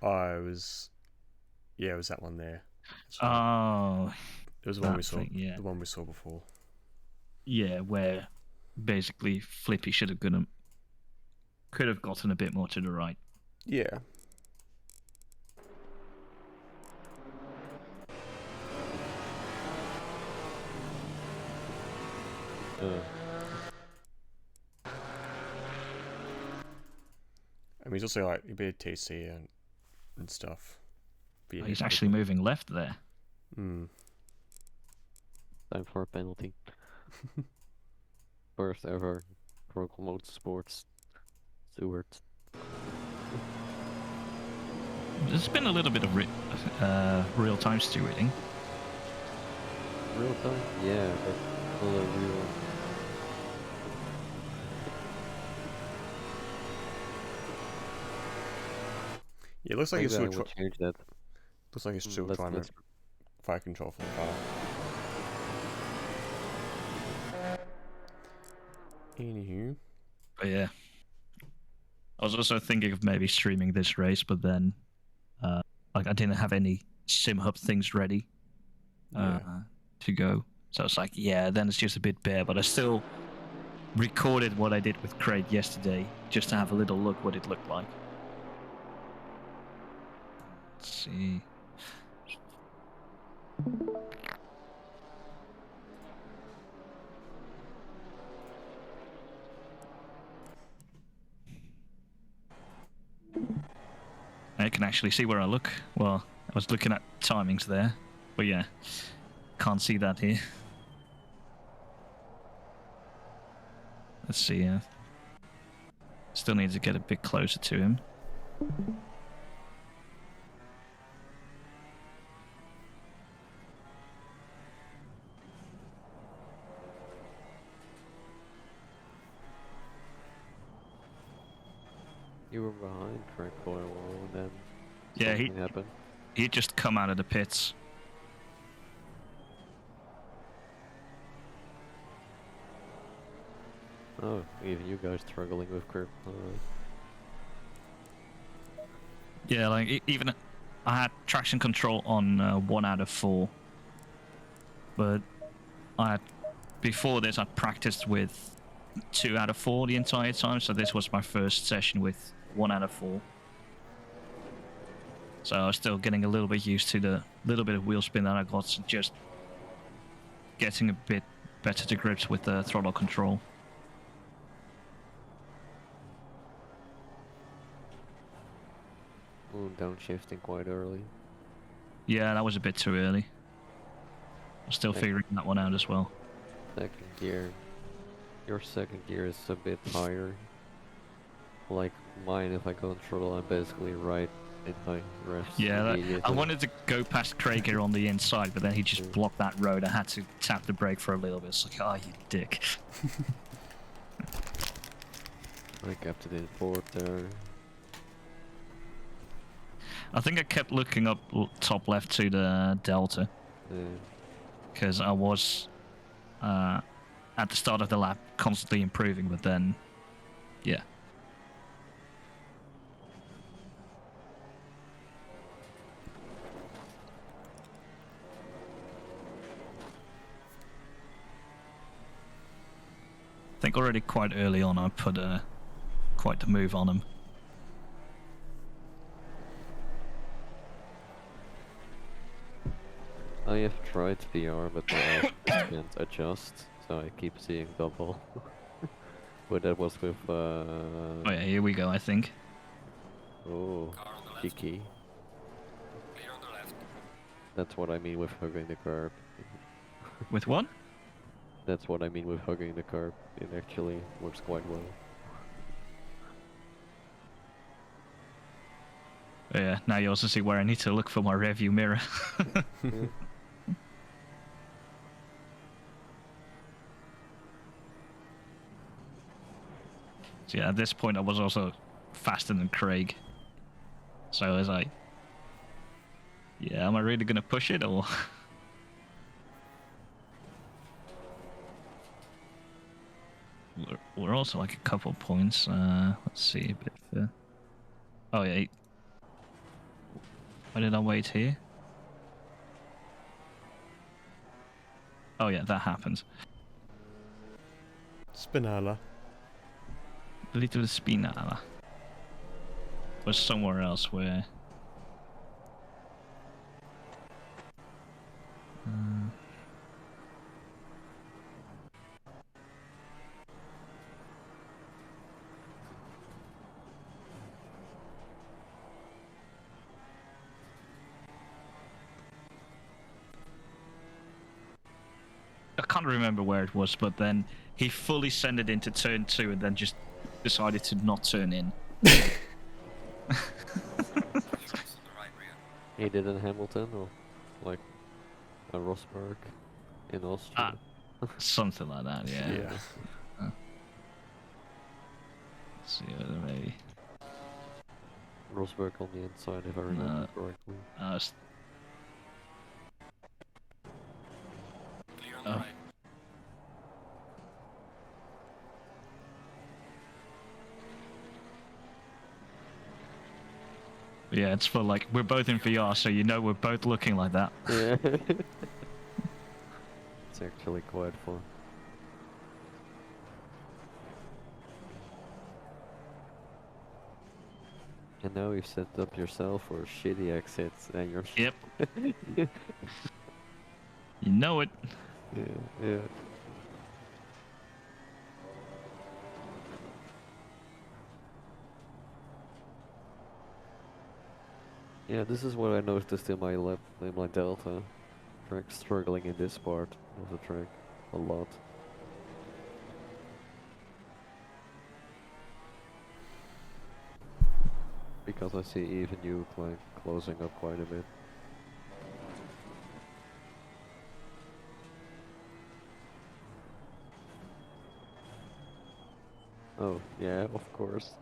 Oh, it was. Yeah, it was that one there. That's right.
Oh,
It was the one we
that
saw.
thing, yeah.
The one we saw before.
Yeah, where basically Flippy could have gotten a bit more to the right.
Yeah. I mean, he's also like a bit of TC and stuff.
Oh, he's actually moving left there.
Hmm.
Time for a penalty. First ever Croggle Motorsports Stewart.
There's been a little bit of real-time stewarding.
Real time? Yeah, but not a real.
Yeah, it looks like
Maybe
he's
I
still
would change that.
looks like he's still trying to fire control for the car. Anywho.
But yeah. I was also thinking of maybe streaming this race, but then like I didn't have any sim hub things ready to go. So it's like, yeah, then it's just a bit bare, but I still recorded what I did with Craig yesterday just to have a little look what it looked like. Let's see. I can actually see where I look. Well, I was looking at timings there, but yeah, can't see that here. Let's see. Still need to get a bit closer to him.
You were behind Frank for a while and then
Yeah,
something happened.
He'd just come out of the pits.
Oh, even you guys struggling with curb.
Yeah, like even I had traction control on 1 out of 4, but before this I practiced with 2 out of 4 the entire time. So this was my first session with 1 out of 4. So I was still getting a little bit used to the little bit of wheel spin that I got, and just getting a bit better to grips with the throttle control.
Downshifting quite early.
Yeah, that was a bit too early. I'm still figuring that one out as well.
Second gear. Your second gear is a bit higher. Like mine, if I go on throttle, I'm basically right in my rest.
Yeah, I
immediately.
wanted to go past Krieger on the inside, but then he just blocked that road. I had to tap the brake for a little bit. It's like, oh, you dick.
I kept it in fourth there.
I think I kept looking up top left to the Delta. Because I was, at the start of the lap, constantly improving, but then, yeah. I think already quite early on I put quite the move on him.
I have tried VR, but the app can't adjust, so I keep seeing double. But that was with
Oh yeah, here we go, I think.
Oh, cheeky.
Clear on the left.
That's what I mean with hugging the curb.
With what?
That's what I mean with hugging the curb. It actually works quite well.
Yeah, now you also see where I need to look for my rearview mirror. So yeah, at this point I was also faster than Craig. So I was like, yeah, am I really gonna push it or? We're also like a couple points. Let's see a bit further. Oh yeah. Why did I wait here? Oh yeah, that happens.
Spinala.
Little Spinala. Was somewhere else where. I can't remember where it was, but then he fully sent it into turn 2 and then just decided to not turn in.
He did in Hamilton or like Rosberg in Austria.
Something like that, yeah.
Yeah.
Let's see whether maybe.
Rosberg on the inside, if I remember correctly.
Clear on the right.
Yeah, it's for like, we're both in VR, so you know we're both looking like that.
Yeah. It's actually quite fun. And now you've set up yourself for shitty exits and you're...
Yep. You know it.
Yeah, yeah. Yeah, this is what I noticed in my Delta track, struggling in this part of the track a lot. Because I see even you like closing up quite a bit. Oh, yeah, of course.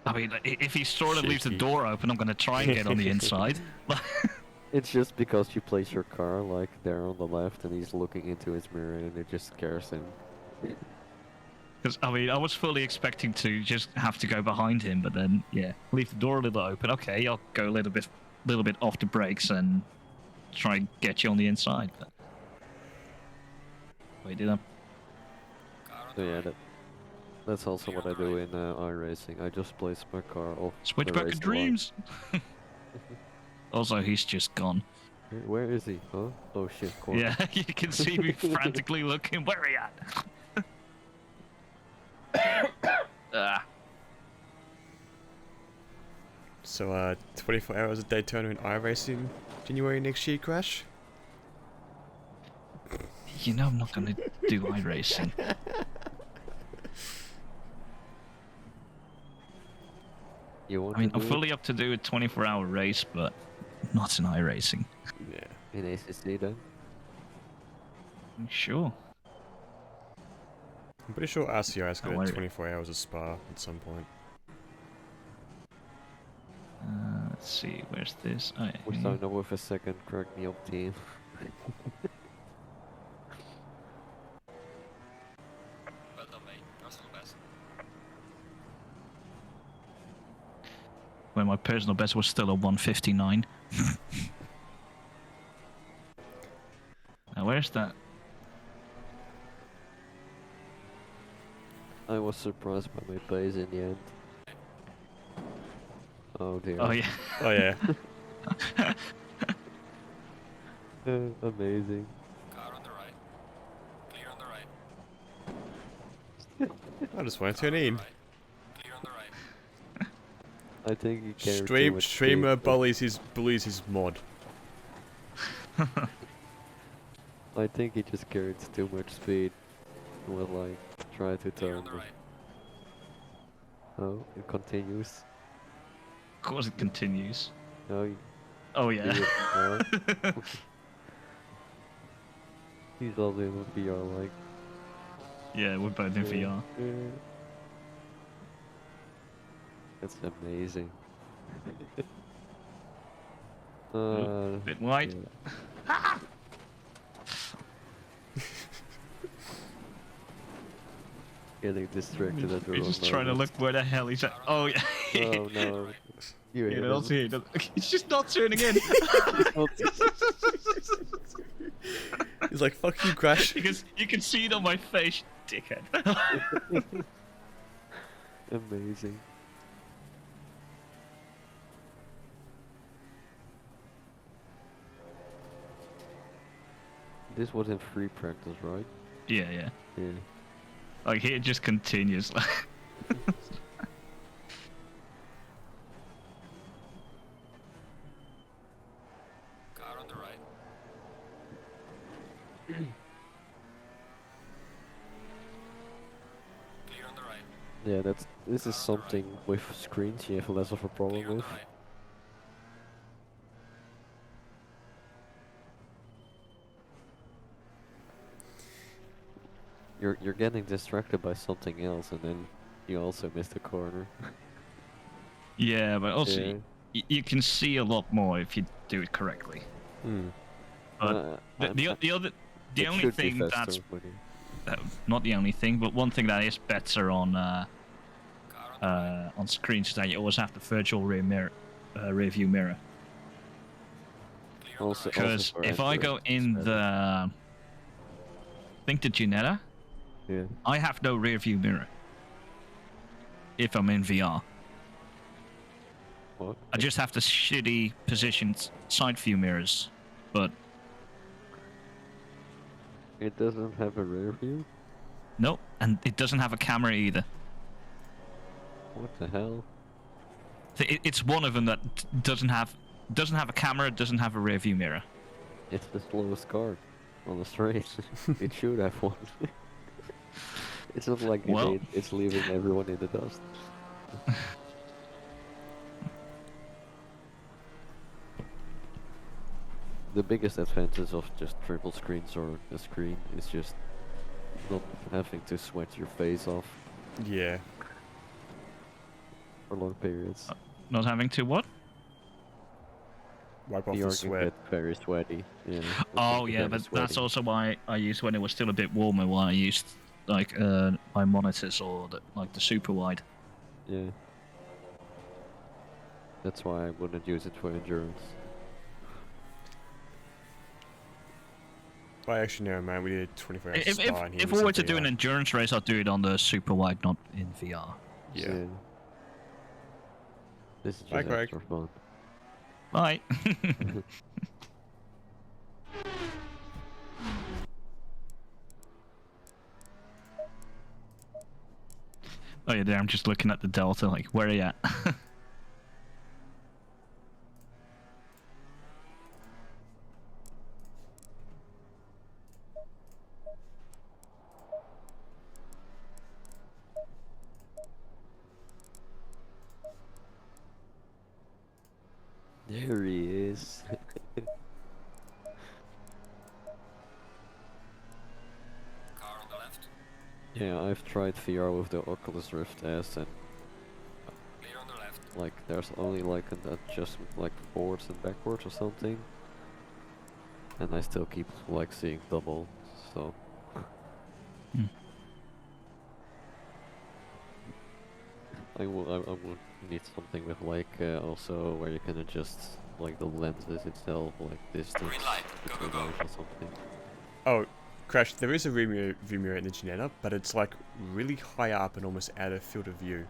I mean, if he sort of leaves the door open, I'm going to try and get on the inside.
It's just because you place your car like there on the left and he's looking into his mirror and it just scares him.
Because, I mean, I was fully expecting to just have to go behind him, but then, yeah, leave the door a little open. Okay, I'll go a little bit off the brakes and try and get you on the inside. But... Wait, do that.
So yeah, that's also what I do in iRacing. I just place my car off
Switchback of dreams! Also, he's just gone.
Where is he? Huh? Oh shit, corner.
Yeah, you can see me frantically looking. Where are you at?
So, 24 hours of Daytona in iRacing January next year, Crash?
You know I'm not gonna do iRacing.
You want
I mean,
to
I'm
do
fully up to do a 24-hour race, but not in iRacing.
Yeah.
it in ACC then?
Sure.
I'm pretty sure RCI is
Oh,
got
wait.
24 hours of Spa at some point.
Let's see, where's this? Oh, yeah,
We
here.
signed up with a second crack me up team.
Well done, mate. Personal best.
When my personal best was still a 159. Now, where's that?
I was surprised by my pace in the end. Oh dear.
Oh, yeah.
Oh yeah.
Amazing.
Car on the right. Clear on the right.
I just wanted to turn in.
Clear on the right.
I think he carried too much
Streamer
speed, but
bullies his mod.
I think he just carried too much speed. And was like, try to
Clear
turn.
on the right.
Oh, it continues.
Of course it continues.
No, you
Oh, yeah.
do it now. He's also in a VR like.
Yeah, we're both in VR.
Yeah. That's amazing.
Bit wide.
yeah. Getting distracted at the
He's
wrong
just trying to
moment.
look where the hell he's at. Oh, yeah.
Oh no. You
Yeah,
hit
don't
him.
see it. He's just not turning in.
He's like, fuck you, Crash.
You can see it on my face, dickhead.
Amazing. This was in free practice, right?
Yeah, yeah.
Yeah.
Like, here it just continues.
Car on the right. Clear on the right.
Yeah, this is something with screens you have less of a problem
Clear on
with.
the right.
You're getting distracted by something else, and then you also miss the corner.
Yeah, but also,
Yeah.
you can see a lot more if you do it correctly.
Hmm.
But the only thing that's
you...
not the only thing, but one thing that is better on screens is that you always have the virtual rear view mirror.
Also,
Because
for
if I
Android,
go in
it's better.
I think the Ginetta,
Yeah.
I have no rear view mirror. If I'm in VR,
What?
I just have the shitty positioned side view mirrors. But
It doesn't have a rear view?
no, and it doesn't have a camera either.
What the hell?
It's one of them that doesn't have a camera, doesn't have a rear view mirror.
It's the slowest car on the straight. It should have one. It's not like
Well-
it's leaving everyone in the dust. The biggest advantage of just triple screens or a screen is just not having to sweat your face off
Yeah.
for long periods.
Not having to what?
Wipe off
VR
the
can
sweat.
get very sweaty. Yeah. it
Oh
can be
yeah,
very
but that's
sweaty.
also why I used when it was still a bit warmer. Why I used like my monitors or the super wide.
Yeah. That's why I wouldn't use it for endurance.
I actually know, man. We did 24 hours
If
Spa and he
if
was
we
in
were to do an
VR.
endurance race, I'd do it on the super wide, not in VR.
Yeah.
This is
Bye,
just
Craig.
extra fun.
Bye. Oh yeah, there. I'm just looking at the delta. Like, where are you at?
There he is.
Car on the left.
Yeah, I've tried VR with the Oculus Rift S, and
Clear on the left.
like there's only like an adjustment like forwards and backwards or something, and I still keep like seeing double. So I would need something with like also where you can adjust like the lenses itself, like distance
Green light. Go, go,
between
go.
eyes or something.
Oh, Crash, there is a view mirror in the Ginetta, but it's like really high up and almost out of field of view.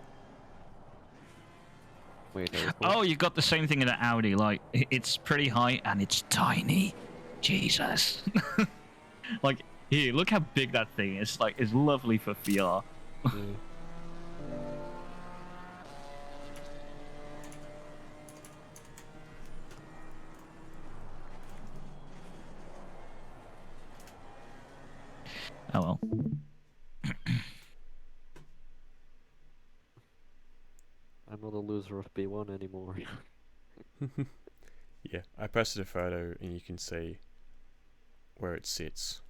Wait, there is one?
Oh, you got the same thing in an Audi. Like, it's pretty high and it's tiny. Jesus. Like, here, look how big that thing is. Like, it's lovely for VR.
Yeah.
Oh well.
I'm not a loser of B1 anymore.
Yeah, I posted a photo and you can see where it sits,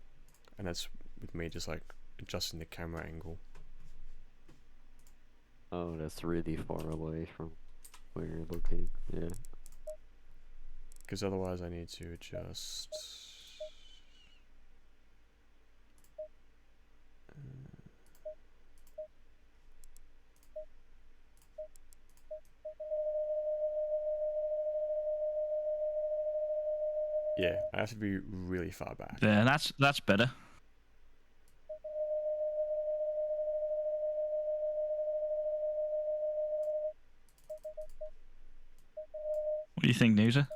and that's with me just like adjusting the camera angle.
Oh, that's really far away from where you're looking. Yeah.
Because otherwise I need to adjust. Yeah, I have to be really far back.
There, that's better. What do you think, Noosa?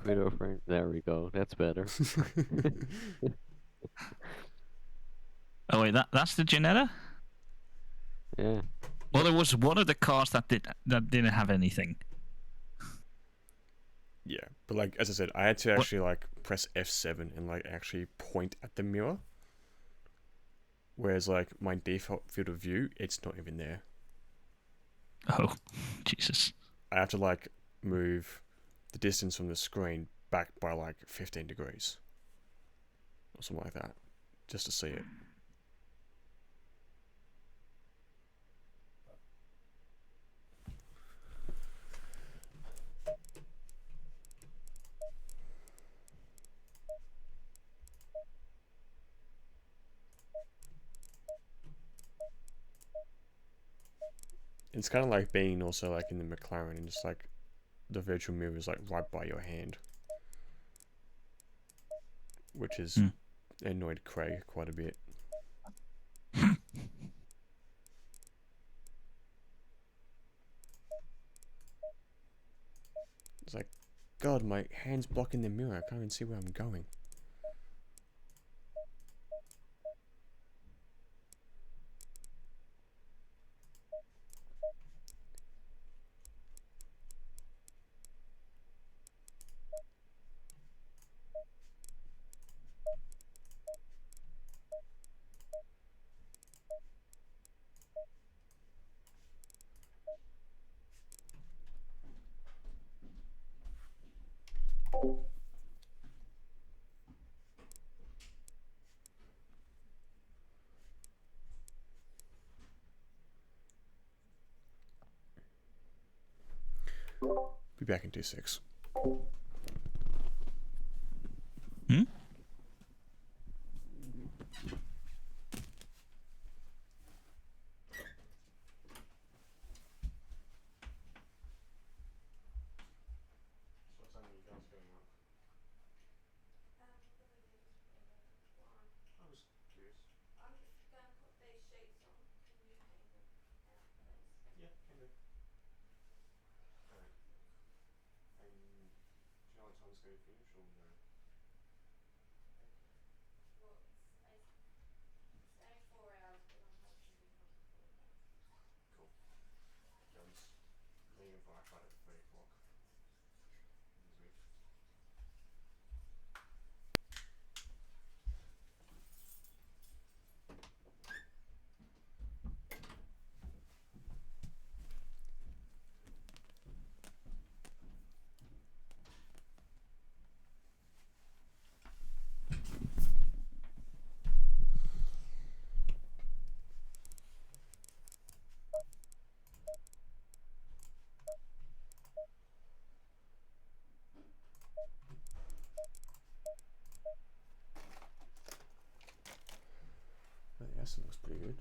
Widow frame. There we go. That's better.
Oh wait, that's the Ginetta?
Yeah.
Well, there was one of the cars that didn't have anything.
Yeah, but like as I said, I had to actually like press F7 and like actually point at the mirror. Whereas like my default field of view, it's not even there.
Oh, Jesus.
I have to like move the distance from the screen back by like 15 degrees. Or something like that. Just to see it. It's kind of like being also like in the McLaren and just like the virtual mirror is like right by your hand. Which has annoyed Craig quite a bit. It's like, God, my hand's blocking the mirror. I can't even see where I'm going. Be back in 2-6.
Hmm?
Yes, it looks pretty good.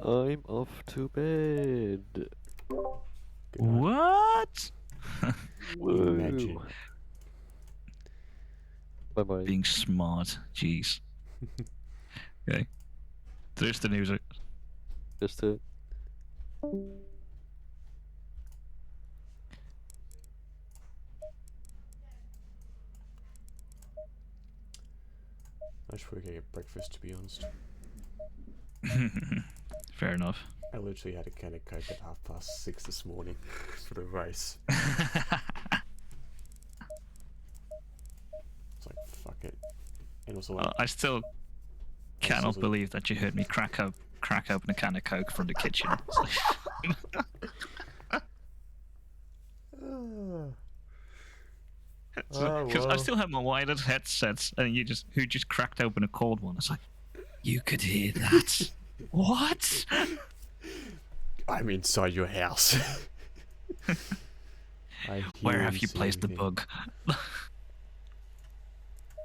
I'm off to bed.
Good night.
What?
Imagine.
Bye bye.
Being smart. Jeez. Okay. There's the news.
Just to.
I should probably get breakfast, to be honest.
Fair enough.
I literally had a can of Coke at 6:30 this morning for the race. It's like, fuck it. And also, like,
I still cannot
also-
believe that you heard me crack open a can of Coke from the kitchen. Because I still have my wired headsets, and who just cracked open a cold one. It's like, you could hear that. What?
I'm inside your house.
Where have you placed the bug?